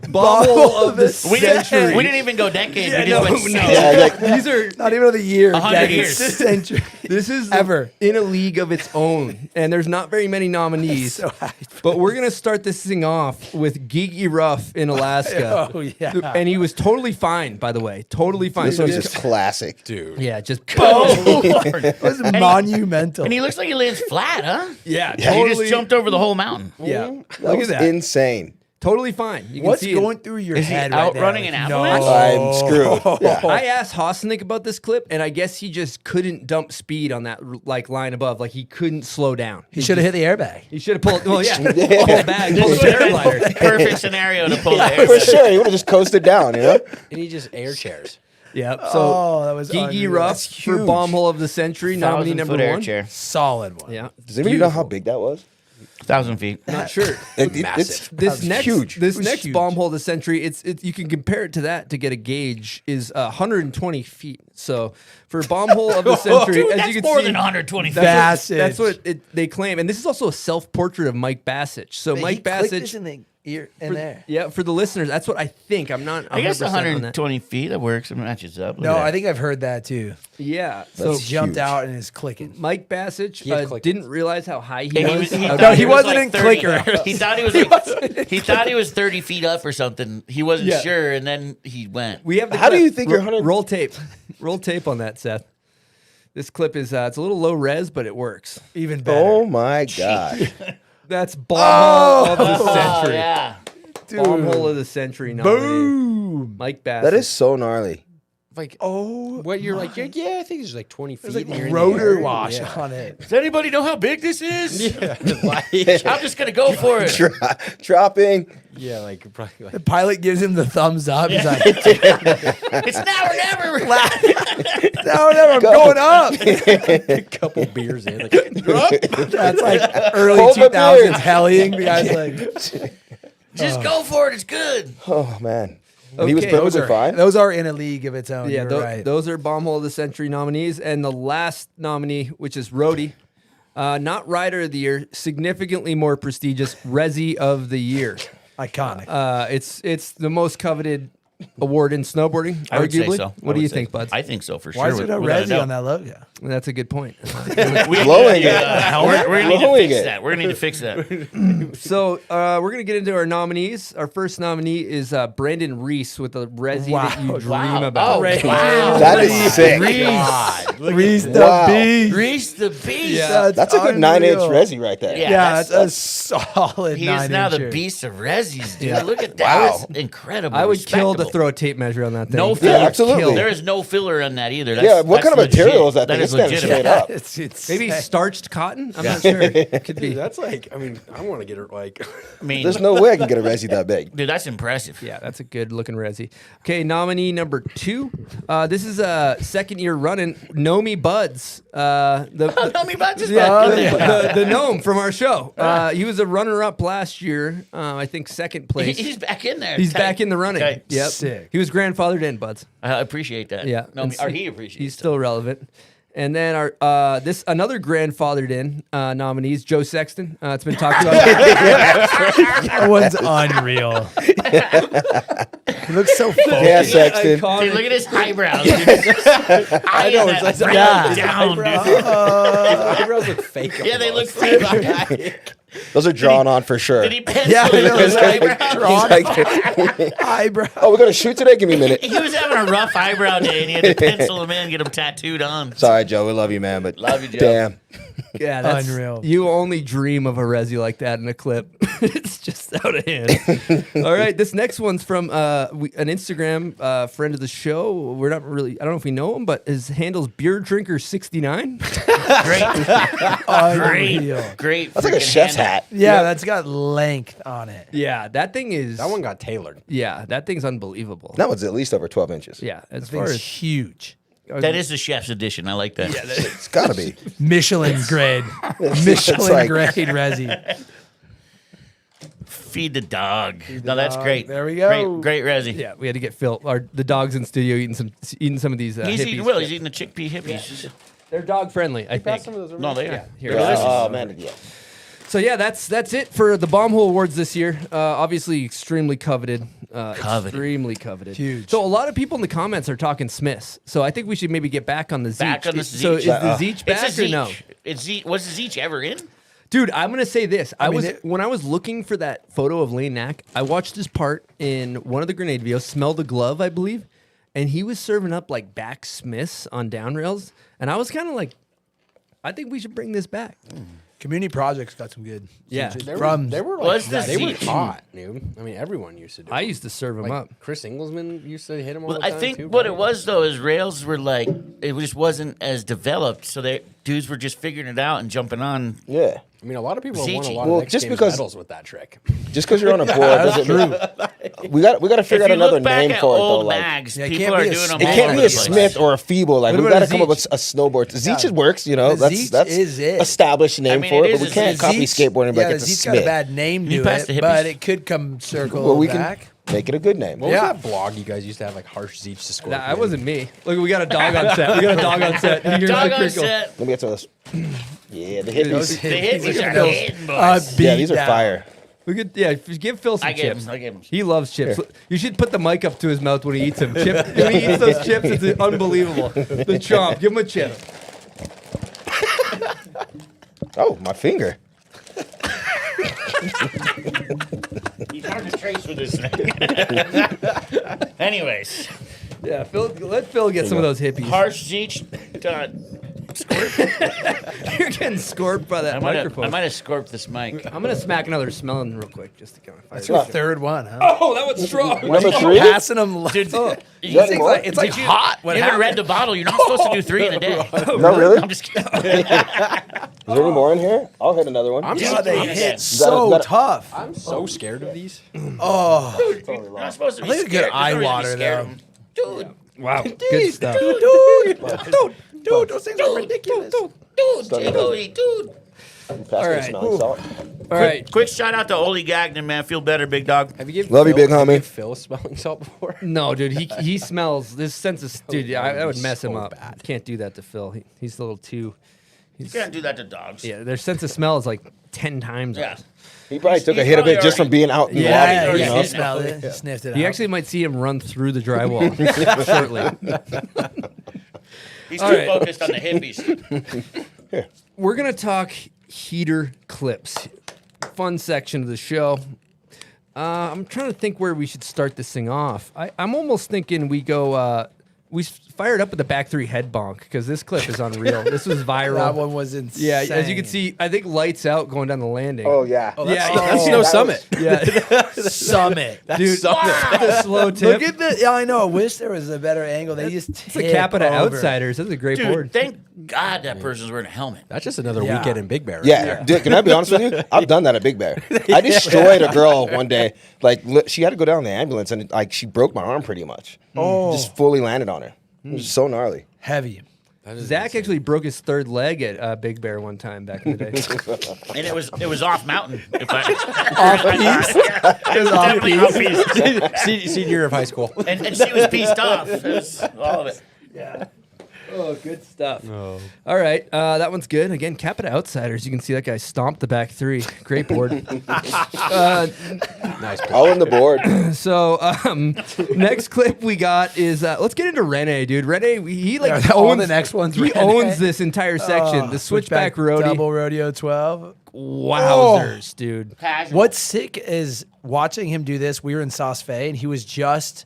Bombhole of the Century. We didn't even go decade. Yeah, we just went no. Yeah, like, These are Not even of the year. 100 decade, years. Century. This is Ever. in a league of its own, and there's not very many nominees. So hyped. But we're gonna start this thing off with Gigi Ruff in Alaska. Oh, yeah. And he was totally fine, by the way, totally fine. this So one's just just classic. Dude. yeah, just Oh, Lord. It was monumental. And he looks like he lands flat, huh? yeah, He totally. just jumped over the whole mountain. Yeah, That look was at that. insane. Totally fine. You can What's see going through your Is he head right outrunning there? an No. avalanche? I'm screwed. Yeah. I asked Hosnick about this clip, and I guess he just couldn't dump speed on that like line above. Like he couldn't slow down. He should have hit the airbag. He should have pulled. Well, yeah, pull it back, pull the paraglider. Perfect scenario to pull the For air. sure, he would have just coasted down, you know? And he just air chairs. Yep. So Oh, that was Gigi unreal. Ruff That's for huge. Bombhole of the Century, nominee 1,000 number foot air one. chair. Solid one. Yeah. Does anybody know how big that was? 1,000 feet. Not sure. It's This next huge. this It was next huge. bombhole of the century, it's you can compare it to that to get a gauge is 120 feet. So for bombhole of the century, Dude, as that's you can more see, than 120 feet. that's what they claim, and this is also a self portrait of Mike Bassich. So He Mike clicked Bassich, this in the ear in for, there. yeah, for the listeners, that's what I think. I'm not. I guess 100% on that. 120 feet, that works. It matches up. Look No, at that. I think I've heard that too. Yeah. So He jumped huge. out and is clicking. Mike Bassich had clickers. didn't realize how high he Yeah, was. No, he wasn't in 30 clicker. He thought he was like, he thought he was 30 feet up or something. He wasn't Yeah. sure, and then he went. We have the How do clip. you think you're 100 roll tape? Roll tape on that, Seth. This clip is it's a little low res, but it works. Even better. Oh my gosh. That's bomb hole of the Oh, century. yeah. Bomb hole of the century nominee. Boom. Mike Bassett. That is so gnarly. Like, Oh, what you're like, yeah, I think it's like 20 feet. there's like and you're in the rotor air. wash Yeah. on it. Does anybody know how big this is? Yeah, like, I'm just gonna go for it. Dropping. yeah, like probably The like pilot gives him the thumbs up. He's like, It's now or never. no, I'm going up. a couple beers in. Like, That's like early Hold my 2000s beer. hellying. The guy's like, Just go for it. It's good. Oh man. And he was Okay. perfectly fine. those are in a league of its own. Yeah, You're right. those are bomb hole of the century nominees, and the last nominee, which is Roadie, not Rider of the Year, significantly more prestigious, Resi of the Year. Iconic. It's the most coveted award in snowboarding, I would arguably. say so. What do you think, Buds? I think so for Why sure. is there no without a Resi doubt. on that logo? That's a good point. We Blowing need to, it. we're gonna need to Blowing fix it. that. We're gonna need to fix that. So we're gonna get into our nominees. Our first nominee is Brandon Reese with the Resi that you dream about. Oh, wow. That is sick. Reese the Wow. Beast. Reese the Beast. Yeah. That's a good 9-inch Resi right there. Yeah. Yeah, that's- that's a solid He is now the 9-incher. beast of Resis, dude. Yeah. Look at that. Wow. That's incredible. I would kill to Respectable. throw a tape measure on that thing. No filler. absolutely. Kill. There is no filler on that either. Yeah, what kind of legit. material is that thing? That It's is standing straight legitimate. up. It's Maybe sick. starched cotton? I'm not sure. Could be. dude, that's like, I mean, I want to get it like. I mean, There's no way I can get a Resi that big. dude, that's impressive. Yeah, that's a good looking Resi. Okay, nominee number 2. This is a second year running. Nomi Buds. Tell me about this. The gnome from our show. He was a runner up last year. I think second place. He's back in there. He's Okay. back in the running. Okay. Yep. Sick. He was grandfathered in, Buds. I appreciate that. Yeah. No, And or he appreciates He's it. still relevant. And then our this another grandfathered in nominees, Joe Sexton. It's been talked about. That one's unreal. He looks so focused. Yeah, Sexton. Dude, look at his eyebrows. I know. It's like down, dude. Eyebrows look fake. Yeah, they look fake. Those are drawn on for sure. Did he pencil Yeah, in those his are eyebrows? Like, Eyebrow. oh, we're gonna shoot today? Give me a minute. He was having a rough eyebrow day, and he had to pencil him in, get him tattooed on. Sorry, Joe. We love you, man. But Love you, Joe. damn. Yeah, that's Unreal. You only dream of a Resi like that in a clip. It's just out of hand. All right, this next one's from an Instagram friend of the show. We're not really, I don't know if we know him, but his handle's Beer Drinker 69. Unreal. Great. That's like a freaking chef's handle. hat. Yeah, that's got length on it. Yeah, that thing is. That one got tailored. Yeah, that thing's unbelievable. That one's at least over 12 inches. Yeah, as That far thing's as huge. That is the chef's edition. I like that. Yeah, It's gotta be. Michelin grade. Michelin like- grade Resi. Feed the dog. No, that's dog. great. There we go. Great Resi. yeah, we had to get Phil. The dog's in studio eating some of these. He's hippies. eating. Well, he's eating the chickpea hippies. They're dog friendly, I think. No, they are. Here, Oh, man. Yeah. So yeah, that's it for the Bomb Hole Awards this year. Obviously, extremely coveted. Extremely coveted. Huge. So a lot of people in the comments are talking Smiths. So I think we should maybe get back on the Zeech. Back on the So Zeech. is the Zeech back It's a or no? Zeech. It's Zeech. Was the Zeech ever in? Dude, I'm gonna say this. mean, When I was looking for that photo of Lane Knack, I watched this part in one of the grenade videos, Smell the Glove, I believe, and he was serving up like back Smiths on down rails, and I was kind of like, I think we should bring this back. Community projects got some good. Yeah. They From were Was like, the they were Zeech- hot, dude. I mean, everyone used to do. I it. used to serve them like up. Chris Inglesman used to hit him all Well, the I time. think too, what right? it was though is rails were like it just wasn't as developed, so they dudes were just figuring it out and jumping on. Yeah. I mean, a lot of people have won a Zeech. lot Well, of X just Games because- medals with that trick. Just because you're on a board doesn't mean we got to figure If out you another look back name at for it though. old Like mags, Yeah, it people can't are be a doing them. Smith. it all can't over be the a place. Smith or a Feeble. Like What we about got a to come up with Zeech? a snowboard. Zeech works, you know. The That's Zeech is it. established name mean, for it it, but is we a can't Zeech. copy skateboarding like Yeah, it's a Zeech's got a Smith. bad name You to passed it, the but hippies. it could come circle Well, we back. can make it a good name. What was Yeah. that blog you guys used to have, like harsh Zeech to score? That wasn't me. Look, we got a dog on set. We got a dog on set. Here's Dog the on crinkle. set. Let me get to this. Yeah, the hippies. The hippies are Those- hitting, boys. Yeah, these are down. fire. We could, give Phil some I gave chips. him. I gave him. He loves chips. You should put the mic up to his mouth when he eats them. Chip, when he eats those chips, it's unbelievable. The chomp. Give him a chip. Oh, my finger. He's hard to trace with this thing. Anyways, Yeah, Phil. Let Phil get some of those hippies. harsh Zeech done. You're getting scorped by that microphone. I might have scorped this mic. I'm gonna smack another smelling real quick just to kind of fire. That's your third one, huh? Oh, that was strong. Number 3? Passing them. Dude, It's like hot. You haven't read the bottle. You're not supposed to do 3 in a day. No, really? I'm just kidding. Is there any more in here? I'll hit another one. God, they hit You so gotta- tough. I'm so scared of these. Oh, You're not supposed to be I think scared. it's good eye There's no reason to be water, scared though. of 'em. Dude, Wow, good stuff. dude, those things are ridiculous. dude. All right. Smelling salt. All right. Quick shout out to Ole Gagnon, man. Feel better, big dog. Have you given Love you, big have homie. given Phil smelling salt before? No, dude, he smells. This sense of dude, I would mess him so up. bad. Can't do that to Phil. He's a little too. You can't do that to dogs. Yeah, their sense of smell is like 10 times. Yeah. ours. He probably took a He's hit of it probably just from already- being out in the Yeah, water. yeah, You know? he smelled it. He sniffed it You out. actually might see him run through the drywall shortly. He's All too right. focused on the hippies. We're gonna talk heater clips. Fun section of the show. I'm trying to think where we should start this thing off. I'm almost thinking we go. We fired up with the back 3 head bonk because this clip is unreal. This was viral. That one was insane. Yeah, as you can see, I think lights out going down the landing. Oh, yeah. That's Snow Summit. Yeah, Summit. dude, the slow tip. Look at the. Yeah, I know. I wish there was a better angle. They just It's a Capita Outsiders. That's a great board. Dude, thank God that person's wearing a helmet. That's just another Yeah. weekend in Big Bear. Right Yeah, there. dude, can I be honest with you? I've done that at Big Bear. I destroyed a girl one day. Like, she had to go down in the ambulance, and like she broke my arm pretty much. Just fully landed on her. It was so gnarly. Heavy. Zach actually broke his 3rd leg at Big Bear one time back in the day. And it was off mountain. If I, Off-piste? it was definitely off piste. Senior year of high school. And she was pieced off. It was all of it. Oh, good stuff. All right, that one's good. Again, Capita Outsiders. You can see that guy stomped the back 3. Great board. Nice. All in the board. So next clip we got is let's get into Rene, dude. Rene, he like All owns the next one's He Rene. owns this entire section. The switchback roadie. Double rodeo 12. Wowzers, dude. Casual. What's sick is watching him do this. We were in Sauce Fe, and he was just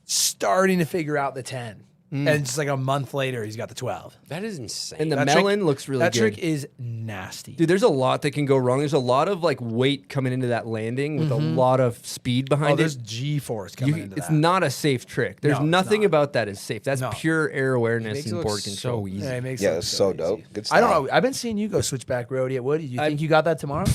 starting to figure out the 10. And just like a month later, he's got the 12. That is insane. And the That melon trick- looks really that good. trick is nasty. Dude, there's a lot that can go wrong. There's a lot of like weight coming into that landing with a lot of speed behind there's it. G-force coming into It's that. not a safe trick. There's No, it's nothing not. about that is safe. That's No. pure air awareness Makes it and look board control. so easy. Yeah, it makes Yeah, it it's so easy. dope. Good I don't style. know. I've been seeing you go switchback rodeo. What do you think? You got that tomorrow?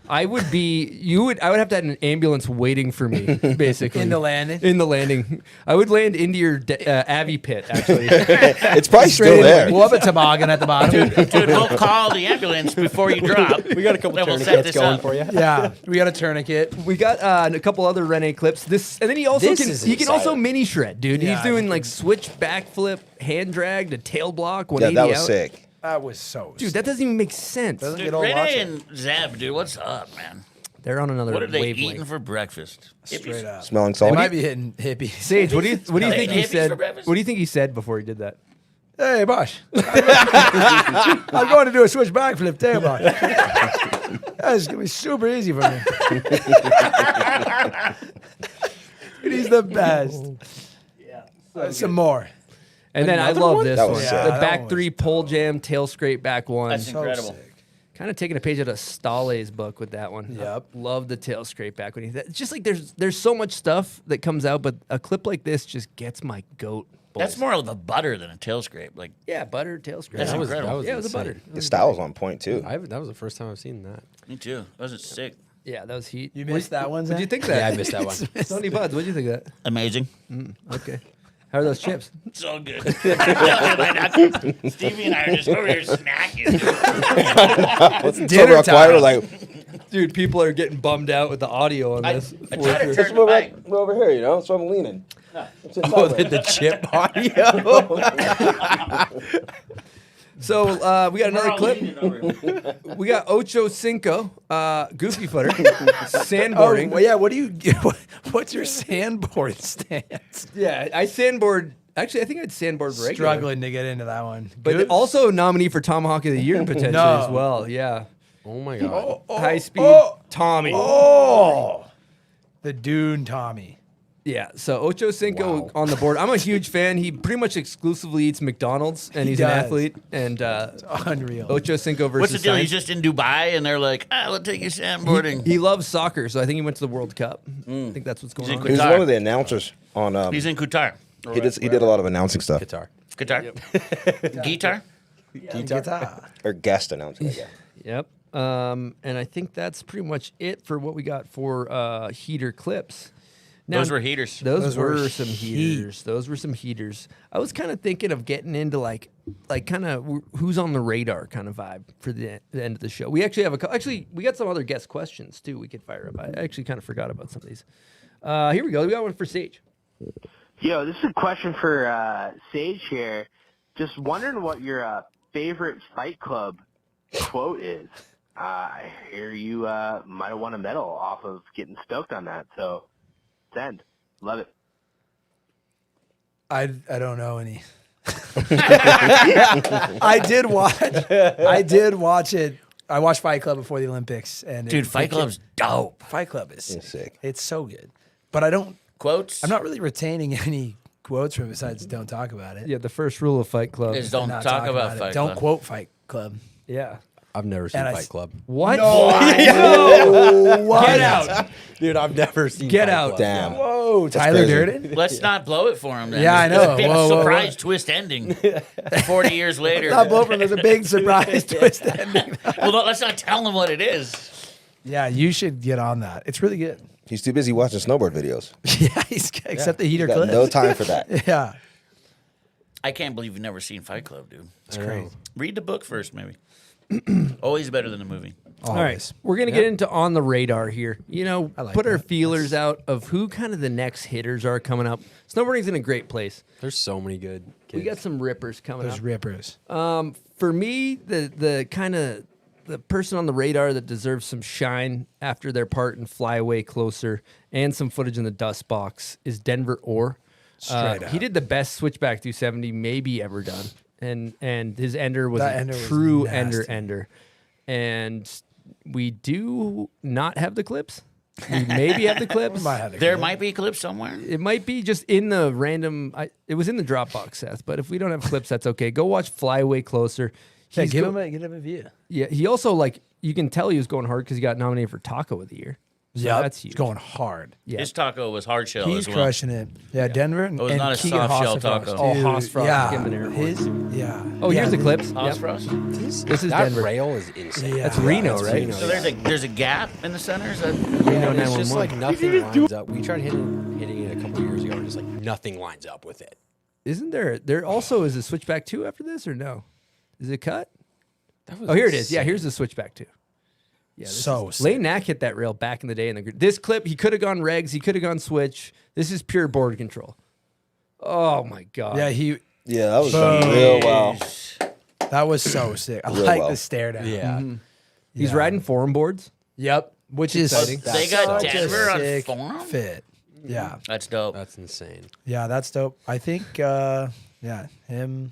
I would have to have an ambulance waiting for me, basically. In the landing? In the landing. I would land into your Avi pit, actually. It's probably still there. We'll have a toboggan at the bottom. Dude, we'll call the ambulance before you drop. We got a couple Then we'll set tourniquets this going up. for you. Yeah, we got a tourniquet. We got a couple other Rene clips. This, and then he also This can is also exciting. mini shred, dude. Yeah, He's doing like switch backflip, hand drag to tail block, Yeah, 180 that was out. sick. That was so Dude, that doesn't even make sense. Doesn't Dude, get old Rene watching. and Zeb, dude, what's up, man? They're on another What are they wavelength. eating for breakfast? Straight up. Smelling They salt. might be hitting hippies. Sage, what do you think he Hippies said? for breakfast? What do you think he said before he did that? Hey, Bosh. I'm going to do a switch backflip there, Bosh. That's going to be super easy for me. He's the best. Some more. And then I Another love one? this That one. was sick. The Yeah, that back one was 3 pole jam, tail scrape, back 1. That's incredible. Kind of taking a page out of Stale's book with that one. Yep. Love the tail scrape back when it's just like there's so much stuff that comes out, but a clip like this just gets my goat. That's more of a butter than a tail scrape. Like, Yeah, butter, tail scrape. That's incredible. Yeah, it was a insane. butter. The style was on point too. That was the first time I've seen that. me too. Wasn't sick. Yeah, that was heat. You missed that one, What'd you Zach? think of that? Yeah, I missed that one. Tony Buds, what'd you think of that? Amazing. Okay. How are those chips? So good. Stevie and I are just over here snacking. Dinner So quiet, time. we're like, Dude, people are getting bummed out with the audio on this. I try to just turn the move, mic. move over here, you know? So I'm leaning. Oh, the chip audio. So we got another We're all clip. leaning over. We got Ocho Cinco, goofy footer, Oh, sandboarding. well, yeah. What do you? What's your sandboard stance? Yeah, I sandboard. Actually, I think I'd sandboard regular. Struggling to get into that one, But Good. also nominee for Tomahawk of the Year potentially No. as well. Yeah. Oh my god. High speed Tommy. Oh, the Dune Tommy. Yeah, so Ocho Cinco on the board. I'm a huge fan. He pretty much exclusively eats McDonald's, and he's an does. athlete. And It's unreal. Ocho Cinco versus What's the deal? Sainz. He's just in Dubai, and they're like, we'll take you sandboarding. He loves soccer, so I think he went to the World Cup. I think that's what's going He's on. in He was Qatar. one of the announcers on. He's in Qatar. He did a lot of announcing stuff. Guitar. Guitar? Guitar? Guitar. Or guest announcing, yeah. Yep. And I think that's pretty much it for what we got for heater clips. Now, Those were heaters. Those were were some heaters. Those were some heaters. I was kind of thinking of getting into like kind of who's on the radar kind of vibe for the end of the show. We actually have we got some other guest questions too. We could fire up. I actually kind of forgot about some of these. Here we go. We got one for Sage. Yo, this is a question for Sage here. Just wondering what your favorite Fight Club quote is. I hear you might have won a medal off of getting stoked on that, so send. Love it. I don't know any. I did watch it. I watched Fight Club before the Olympics, and Dude, Fight Club's dope. Fight Club is sick. It's so good, but I don't. Quotes? I'm not really retaining any quotes from it besides "Don't talk about it." Yeah, the first rule of Fight Club Is don't Not talk about it. Fight Don't Club. quote Fight Club. Yeah. I've never seen And I Fight s- Club. What? No. What? Get out. Dude, I've never seen Get Fight out. Club. Damn. Whoa, Tyler crazy. Durden. Let's not blow it for him then. Yeah, I There's know. a big Whoa, whoa, surprise whoa. twist ending 40 years later. Not blow from. There's a big surprise twist ending. Well, let's not tell him what it is. Yeah, you should get on that. It's really good. He's too busy watching snowboard videos. Yeah, except the heater Got clips. no time for that. Yeah, I can't believe you've never seen Fight Club, dude. it's crazy. Read the book first, maybe. Always better than the movie. All right, we're gonna get into on the radar here. You know, like put our that. feelers out of who kind of the next hitters are coming up. Snowboarding's in a great place. There's so many good kids. We got some rippers coming Those up. rippers. For me, the kind of the person on the radar that deserves some shine after their part in Fly Away Closer and some footage in the dust box is Denver Orr. Straight He up. did the best switchback 270 maybe ever done, and his ender was That a ender was true nasty. ender. And we do not have the clips. We maybe have the clips. Might have the There clip. might be a clip somewhere. It might be just in the random. It was in the Dropbox, Seth. But if we don't have clips, that's okay. Go watch Fly Away Closer. Yeah, He's give go- him a view. Yeah, he also you can tell he was going hard because he got nominated for Taco of the Year. So Yeah, that's huge. He's going hard. Yeah. His taco was hard shell He's as well. crushing it. Yeah, Denver and, It was and not a Keegan soft shell Hossfrost, taco. Oh, dude. Hossfrost yeah. gave him an air horn. Yeah. Oh, here's the dude. clips. House Yep. Frost? This is That Denver. rail is insane. Yeah. That's Reno, That's right? Reno, So yeah. there's a gap in the center. Is that Reno It's just 911. like nothing lines up. We tried hitting it a couple years ago, and just like nothing lines up with it. Isn't there? There also is a switchback 2 after this, or no? Is it cut? That was Oh, here it is. insane. Yeah, here's the switchback 2. Yeah, So sick. Lane Knack hit that rail back in the day in the grid. This clip, he could have gone regs, he could have gone switch. This is pure board control. Oh my god. Yeah, Yeah, that was done real well. that was so sick. I Real like well. the stare down. Yeah. He's Yeah. riding forum boards. Yep. Which is Exciting. They got such a Denver on sick forum? fit. Yeah. That's dope. That's insane. Yeah, that's dope. I think him,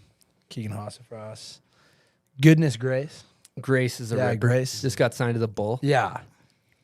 Keegan Hossfrost. Goodness Grace. Grace is a Yeah, ripper. Grace. Just got signed to the Bull. Yeah.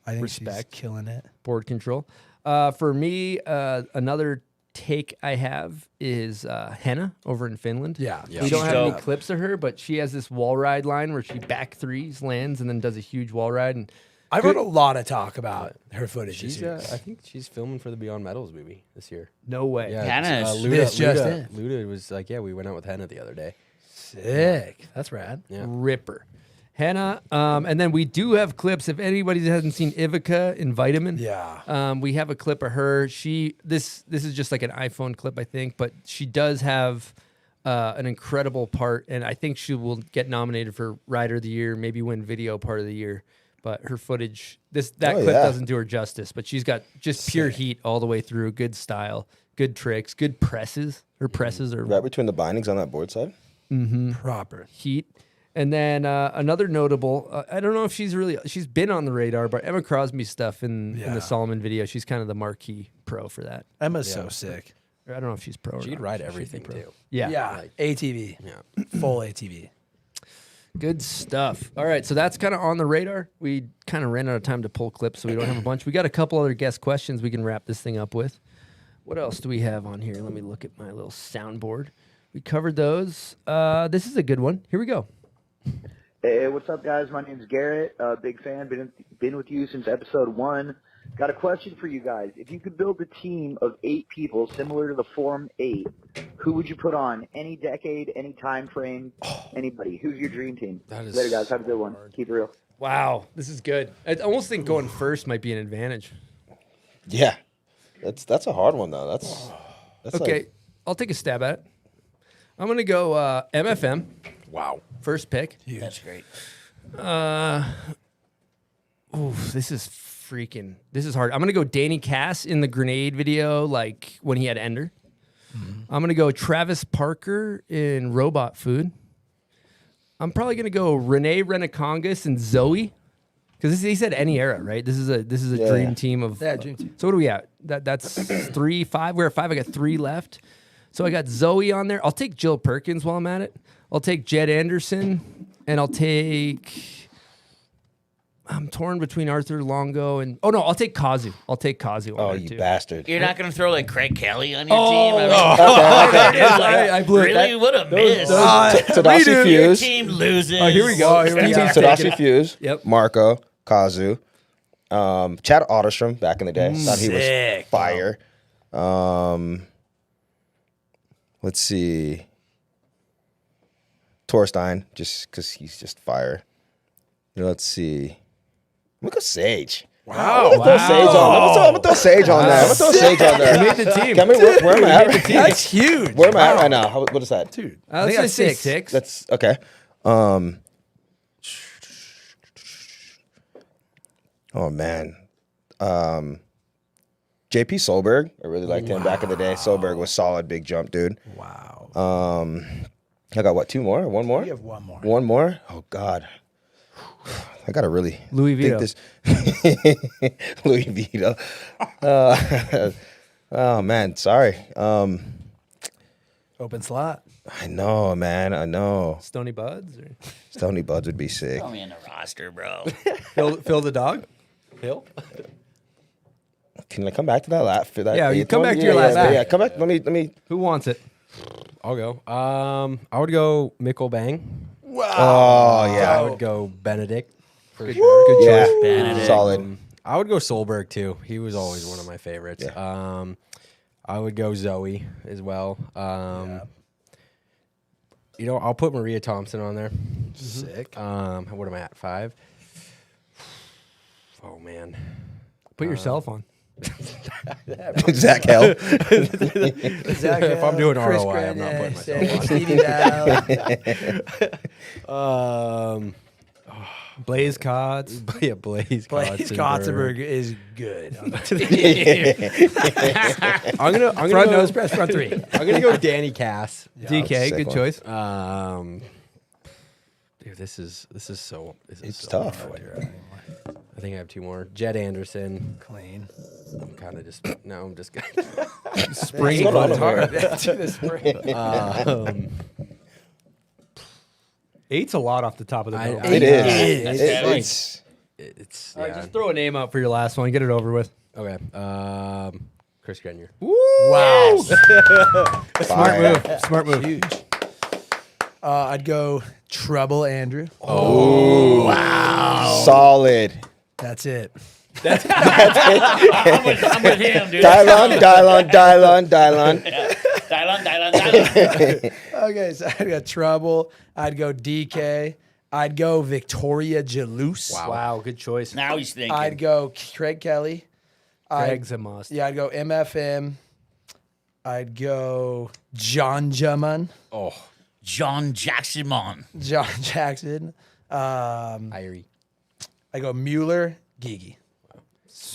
I think Respect. she's killing it. Board control. For me, another take I have is Henna over in Finland. Yeah. Yeah. We don't She's have any dope. clips of her, but she has this wall ride line where she back threes, lands, and then does a huge wall ride. And I've heard a lot of talk about her footage. She's I think she's filming for the Beyond Medals movie this year. no way. Yeah, Hannah is- This just in. Luda was like, yeah, we went out with Hannah the other day. Sick. That's rad. Yeah. Ripper. Henna. And then we do have clips. If anybody hasn't seen Ivica in Vitamin, Yeah. we have a clip of her. This is just like an iPhone clip, I think, but she does have an incredible part, and I think she will get nominated for Rider of the Year, maybe win Video Part of the Year. But her footage, that Oh, clip yeah. doesn't do her justice. But she's got just pure heat all the way through. Good style, good tricks, good presses. Her presses are Right between the bindings on that board side. Proper. heat. And then another notable, I don't know if she's been on the radar, but Emma Crosby's stuff in Yeah. the Solomon video, she's kind of the marquee pro for that. Emma's so sick. Or I don't know if she's pro or She'd not. ride She should be everything pro. too. Yeah. Yeah. ATV. Yeah. Full ATV. Good stuff. All right, so that's kind of on the radar. We kind of ran out of time to pull clips, so we don't have a bunch. We got a couple other guest questions we can wrap this thing up with. What else do we have on here? Let me look at my little soundboard. We covered those. This is a good one. Here we go. Hey, what's up, guys? My name's Garrett. Big fan. Been with you since episode 1. Got a question for you guys. If you could build a team of 8 people similar to the Form 8, who would you put on? Any decade, any time frame, anybody? Who's your dream team? Later, guys. Have a good one. Keep it real. Wow, this is good. I almost think going first might be an advantage. Yeah, that's a hard one though. That's okay. like- I'll take a stab at it. I'm gonna go MFM. Wow, first pick. That's great. This is hard. I'm gonna go Danny Cass in the grenade video, like when he had Ender. I'm gonna go Travis Parker in Robot Food. I'm probably gonna go Renee Renacongas and Zoe, because he said any era, right? This is a dream team of. Yeah, dream team. So what are we at? That's 3, 5. We're at 5. I got 3 left. So I got Zoe on there. I'll take Jill Perkins while I'm at it. I'll take Jed Anderson, and I'll take. I'm torn between Arthur Longo and. Oh no, I'll take Kazu. I'll take Kazu. Oh, you bastard! You're not going to throw like Craig Kelly on your Oh, team? I blew it. Really? What a miss. Tadashi Fuse. Your team loses. Oh, here we go. Tadashi Fuse. Yep. Marco, Kazu, Chad Otterstrom back in the day. Thought he was Sick. fire. Let's see. Torstein, just because he's just fire. Let's see. I'm gonna go Sage. Wow. I'm gonna throw Sage on. I'm gonna throw Sage on there. I'm gonna throw Sage on there. You made the team. Where am I at? That's huge. Where am I at right now? What is that? Dude, I think that's 6. That's okay. Oh man. JP Solberg. I really liked him back in the day. Solberg was solid, big jump, dude. Wow. I got what? 2 more? 1 more? You have 1 more. 1 more? Oh God. I gotta really Louis think Vuitton. this. Louis Vuitton. Oh man, sorry. Open slot. I know, man. I know. Stony Buds or Stony Buds would be sick. Throw me in the roster, bro. Phil the dog. Phil. Can I come back to that? Yeah, you 8th come one? back to your last pick. Yeah, come back. Let me. Who wants it? I'll go. I would go Mikkel Bang. Wow. Oh yeah. I would go Benedict for sure. Good Yeah. choice. Benedict. Solid. I would go Solberg too. He was always one of my favorites. Yeah. I would go Zoe as well. You know, I'll put Maria Thompson on there. Sick. What am I at? 5? Oh man. Put yourself on. Zach Hale. If I'm doing Chris ROI, I'm not Grenier, putting myself on. Stevie Bell. Blaze Cots. Yeah, Blaze Kotsenburg is good. I'm gonna Front go, nose press, front 3. I'm gonna go Danny Cass. DK, sick good one. choice. Dude, this is so. It's so tough. hard. I think I have 2 more. Jed Anderson. Clean. I'm kind of just. No, I'm just. Spring What's going on hard. To the spring. 8's a lot off the top of the dome. It is. It's It's. All right, Yeah. just throw a name out for your last one. Get it over with. Okay. Chris Grenier. wow. Smart move. Smart move. Huge. I'd go Trouble Andrew. Solid. That's it. I'm with him, dude. Dylon. Dylon. Okay, so I'd go Trouble. I'd go DK. I'd go Victoria Jalouse. Wow, good choice. Now he's thinking. I'd go Craig Kelly. Craig's a must. Yeah, I'd go MFM. I'd go John Jaman. Oh, John Jackson. John Jackson. Irie. I go Mueller, Gigi.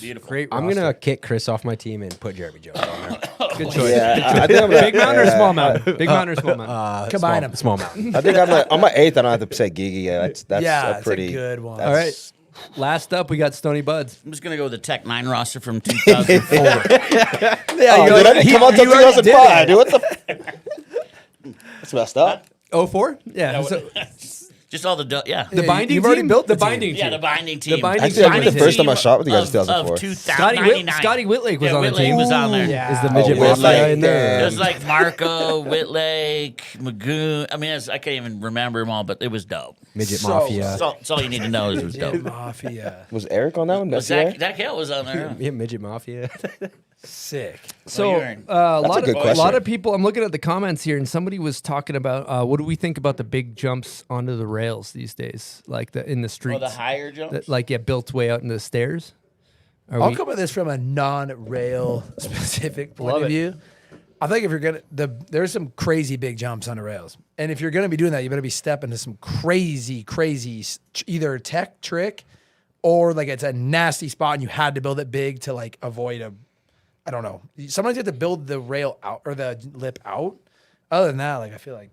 Beautiful. Great. I'm roster. gonna kick Chris off my team and put Jeremy Jones on there. Good choice. Yeah, I think I'm gonna, Big mountain or small mountain? Big mountain or small mountain? Combine them. Small mountain. I think on my 8th. I don't have to say Gigi. Yeah, that's Yeah, a pretty a good one. that's- All right. Last up, we got Stony Buds. I'm just going to go with the Tech 9 roster from 2004. Yeah, Oh, dude, I didn't come out till 2005, dude. What the? That's messed up. 04? Yeah. So, Just all the yeah. The binding You've already team? built the the team. binding Yeah, team. the binding team. The binding Actually, I think team. the first time I shot with you guys of, was 2004. of Scotty, 2099. Scotty Whitlake was Yeah, on the Whitlake team. was on there. Yeah. Is the midget Whitlake, mafia in there? It was like Marco, Whitlake, Magoon. I mean, I can't even remember them all, but it was dope. Midget Mafia. That's all you need to know is it was dope. Mafia. Was Eric on that one? Well, Messier? Zach Hale was on there. Yeah, Midget Mafia. Sick. So you're in. a lot good of question. people. I'm looking at the comments here, and somebody was talking about what do we think about the big jumps onto the rails these days, like in the streets, the higher jumps? that, like built way out into the stairs. I'll come at this from a non-rail specific point Love of it. view. I think if you're gonna, there's some crazy big jumps on the rails, and if you're gonna be doing that, you better be stepping to some crazy either tech trick, or like it's a nasty spot and you had to build it big to like avoid I don't know. Sometimes you have to build the rail out or the lip out. Other than that, like I feel like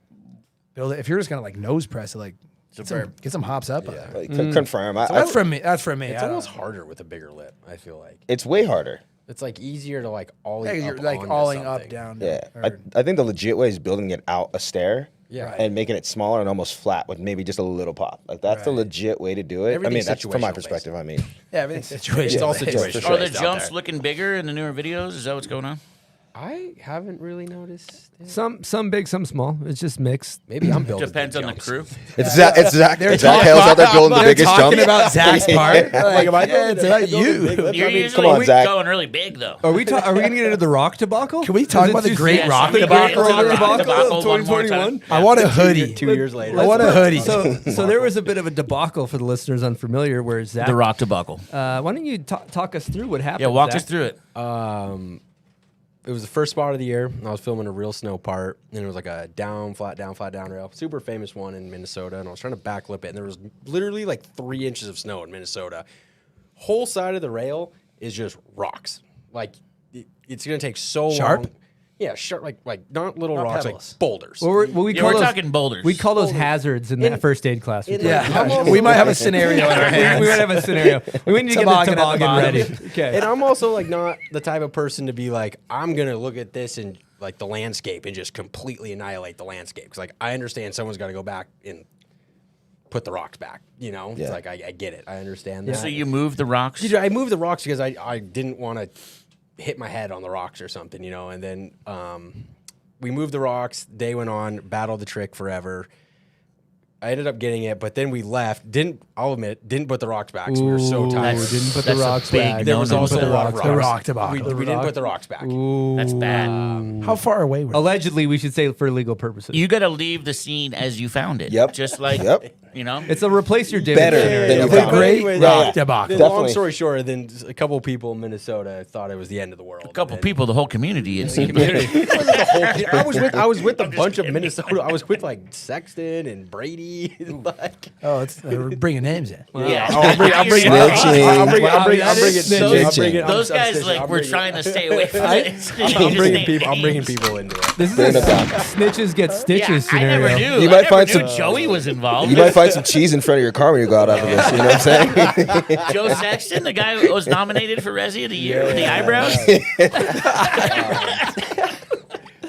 build it. If you're just gonna like nose press it, like get some hops up. Like, confirm. That's from me. That's from me. It's I don't almost know. harder with a bigger lip, I feel like. It's way harder. It's like easier to like ollie Yeah, up you're like onto alling up, something. down. Yeah. or- I think the legit way is building it out a stair. Yeah. And making it smaller and almost flat with maybe just a little pop. Like that's the legit way to do it. I mean, Everything's that's from my situational perspective. I mean, yeah, everything's situational. It's all based. situational. sure. Are the based out jumps there. looking bigger in the newer videos? Is that what's going on? I haven't really noticed. it. Some big, some small. It's just mixed. Maybe I'm building. Depends big on the jumps. crew. it's Zach. It's Zach talking Hale's out there building the They're biggest talking jump. about Zach's part. Like, am I yeah, it's about you. You're usually on, Zach. going really big though. Are we gonna get into the rock debacle? Can we talk about the great rock should we get debacle? into the rock Debacle debacle of one more 2021? time? I want a hoodie. 2 years later. I want a hoodie. So there was a bit of a debacle for the listeners unfamiliar, where Zach. The rock debacle. Why don't you talk us through what happened? Yeah, walk Zach? us through it. It was the first spot of the year. And I was filming a real snow part, and it was like a flat down rail. Super famous one in Minnesota, and I was trying to backlip it, and there was literally like 3 inches of snow in Minnesota. Whole side of the rail is just rocks. Like it's gonna take so Sharp? long. Yeah, sharp, like not little Not rocks, pebbles. like boulders. Well, we're talking boulders. We call those hazards in that first aid class. Yeah, we might have a scenario in our hands. we might have a scenario. We need to get the Toboggan at the toboggan bottom. ready. Okay. And I'm also like not the type of person to be like, I'm gonna look at this and like the landscape and just completely annihilate the landscape. Because like I understand someone's got to go back and put the rocks back. You know, Yeah. it's like I get it. I understand that. So you move the rocks. Dude, I moved the rocks because I didn't want to hit my head on the rocks or something, you know. And then we moved the rocks. Day went on, battled the trick forever. I ended up getting it, but then we left. I'll admit, didn't put the rocks back. So we were so tired. Didn't put the That's a rocks big back. There was no-no. also The a lot of The rocks. rock debacle. We didn't put the rocks back. That's bad. How far away were they? Allegedly, we should say for legal purposes. You got to leave the scene as you found it. Yep. Just like Yep. you know. It's a replace your David Better scenario. than you The found it. great Anyway, rock yeah. debacle. Long Definitely. story short, then a couple of people in Minnesota thought it was the end of the world. A couple people, the whole community. It seemed. I was with a bunch of Minnesota. I was with like Sexton and Brady. Like, Oh, we're bringing names in. Yeah. I'm bringing Those guys were trying to stay away from it. I'm bringing people into it. This is Bring a it back. snitches get stitches I scenario. never knew. You might I find never knew some- Joey was involved. You might find some cheese in front of your car when you go out after this. You know what I'm saying? Joe Sexton, the guy who was nominated for Resi of the Year with the eyebrows.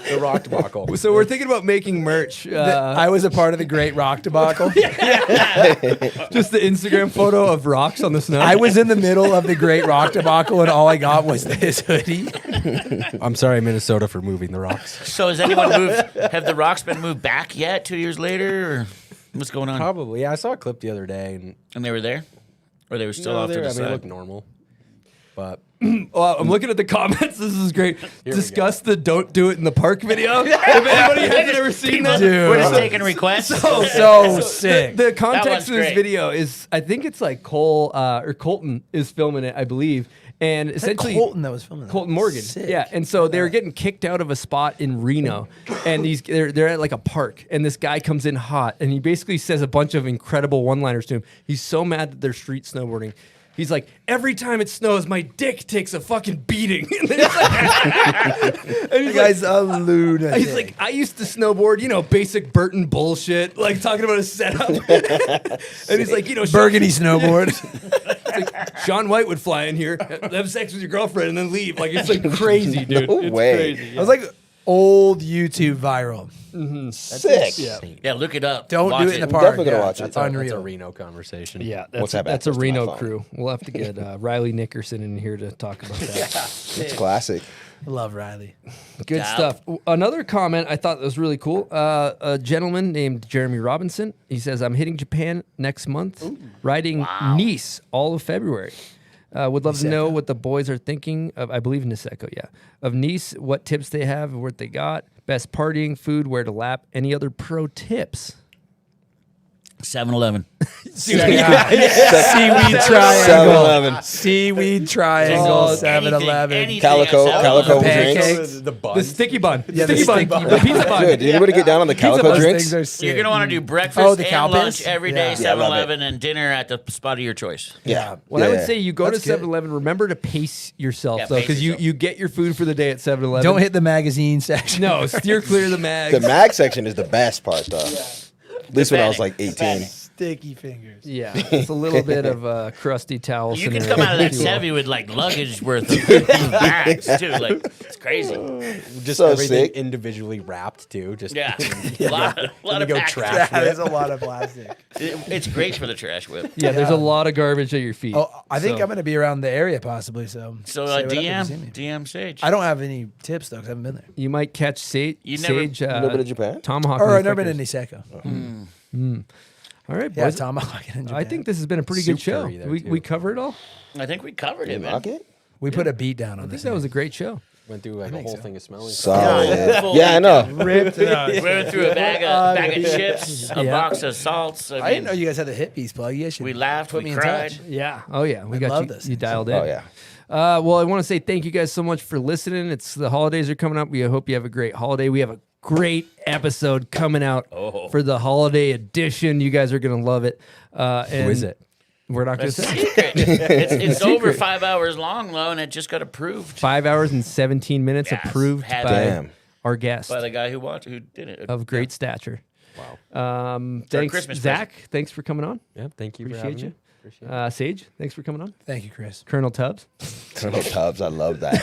The rock debacle. So we're thinking about making merch. I was a part of the great rock debacle. Just the Instagram photo of rocks on the snow. I was in the middle of the great rock debacle, and all I got was this hoodie. I'm sorry, Minnesota, for moving the rocks. So has anyone moved? Have the rocks been moved back yet? 2 years later, or what's going on? Probably. Yeah, I saw a clip the other day, And they were there, or they were still no, off to the it side. looked normal. But Well, I'm looking at the comments. This is great. Discuss the "Don't Do It in the Park" video. If anybody hasn't ever seen that, Dude. We're just taking requests. So sick. The context of one's this great. video is, I think it's like Cole or Colton is filming it, I believe, and essentially Colton that was filming that. Colton Morgan. Sick. Yeah, and so they were getting kicked out of a spot in Reno, and they're at like a park, and this guy comes in hot, and he basically says a bunch of incredible one-liners to him. He's so mad that they're street snowboarding. He's like, every time it snows, my dick takes a fucking beating. And he's The guy's a lunatic. He's like, I used to snowboard, basic Burton bullshit, like talking about a setup. And he's like, burgundy snowboard. It's like, Sean White would fly in here, have sex with your girlfriend, and then leave. Like, it's like crazy, dude. No It's way. crazy. I was like, old YouTube viral. Sick. Yeah, look it up. Don't Watch do it in the I'm park. definitely gonna Yeah, watch it. It's That's a unreal. Reno conversation. Yeah, What's that's, that that's a access to my Reno phone? crew. We'll have to get Riley Nickerson in here to talk about that. It's classic. I love Riley. Good Dab. stuff. Another comment I thought was really cool. A gentleman named Jeremy Robinson. He says, "I'm hitting Japan next month, riding Nice all of February. Would love to know what the boys are thinking of. I believe Niseko, yeah, of Nice. What tips they have, what they got, best partying, food, where to lap, any other pro tips." 7-Eleven. Seaweed triangle. 7-Eleven. Seaweed triangle. Oh, 7-Eleven. anything Calico, at 7-Eleven. calico Pancakes. drinks. The bun. The sticky bun, Yeah, the sticky bun, sticky bun. the pizza bun. Dude, did anybody get down on the calico Those drinks? things are sick. You're going to want to do breakfast Oh, the and cow lunch pins? every day, Yeah. I love 7-Eleven, and dinner at the spot of your choice. Yeah. Well, I Yeah. would say you go That's to good. 7-Eleven. Remember to pace yourself, Yeah, though, pace because yourself. you get your food for the day at 7-Eleven. Don't hit the magazine section. No, steer clear of the mags. The mag section is the best part, though. At least when I was like 18. Sticky fingers. Yeah, it's a little bit of crusty towel. You can scenario, come out of that if you will. Chevy with like luggage worth of bags, too. Like, it's crazy. Just So everything sick. individually wrapped too. Just Yeah. A lot When you of go packages. trash That whip. is a lot of plastic. It's great for the trash whip. Yeah, there's a lot of garbage at your feet. Oh, I think So- I'm going to be around the area possibly. So So say what up if you see me. DM Sage. I don't have any tips though because I haven't been there. You might catch Sage. You never- Sage You never been to Japan? Tomahawk. Or on I've the never been to flickers. Niseko. All right, Yeah, boys. tomahawk in Japan. I think this has been a pretty good Soup show. curry there, We too. we covered it all. I think we covered You it, man. knock it? we put a beat down on I think this. that was a great show. Went through like a think whole so. thing of smelling. Solid. Full Yeah, I know. ripped it out. We went through a bag of chips, a Yeah. box of salts. I didn't know you guys had the hit piece plug. You guys should We laughed, put we me cried. in touch. Yeah. Oh yeah. We I got love you. this. You dialed in. Oh, yeah. Well, I want to say thank you guys so much for listening. It's the holidays are coming up. We hope you have a great holiday. We have a great episode coming out for the holiday edition. You guys are gonna love it. And Who is it? We're not gonna That's say. secret. It's over Secret. 5 hours long, though, and it just got approved 5 hours and 17 minutes Yes, approved had by to. Damn. our guest by the guy who did it. of great stature. Wow. Wow. our Thanks, Christmas Zach. Thanks for coming on. Yeah, thank you. for Appreciate having you. me. Appreciate it. Sage, thanks for coming on. Thank you, Chris. Colonel Tubbs. Colonel Tubbs, I love that.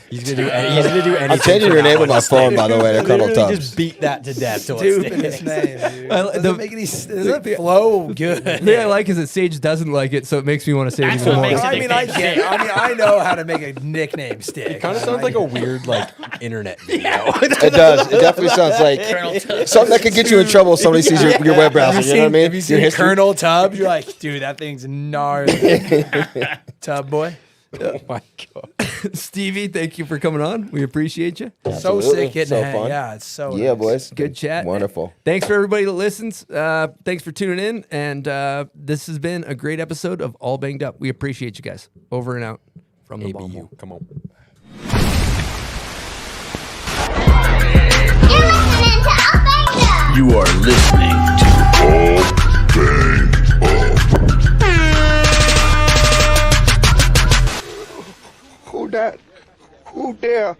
He's gonna do. He's gonna do anything. I'm changing for your that name one. on my phone, by the way, to Colonel Literally Tubbs. just beat that to death. Till it Stupidest sticks. name, dude. I- Doesn't the- make any. Doesn't flow good. The thing I like is that Sage doesn't like it, so it makes me want to say it That's even what more. makes it I mean, I get. I mean, I know how to make a nickname stick. It kind of sounds like a weird like internet video. It does. It definitely sounds like Colonel Tubbs. something that could get you in trouble if somebody sees your web browser. You know what I mean? Have you Your seen history. Colonel Tubbs? You're like, dude, that thing's gnarly. Tub boy. Oh my god. Stevie, thank you for coming on. We appreciate you. So Absolutely. sick getting So to hang. fun. Yeah, it's so Yeah, nice. boys. Good chat. Wonderful. Thanks for everybody that listens. Thanks for tuning in. And this has been a great episode of All Banged Up. We appreciate you guys. Over and out from the bomb hole. ABU, come on. You are listening to All Banged Up. Who that? Who there?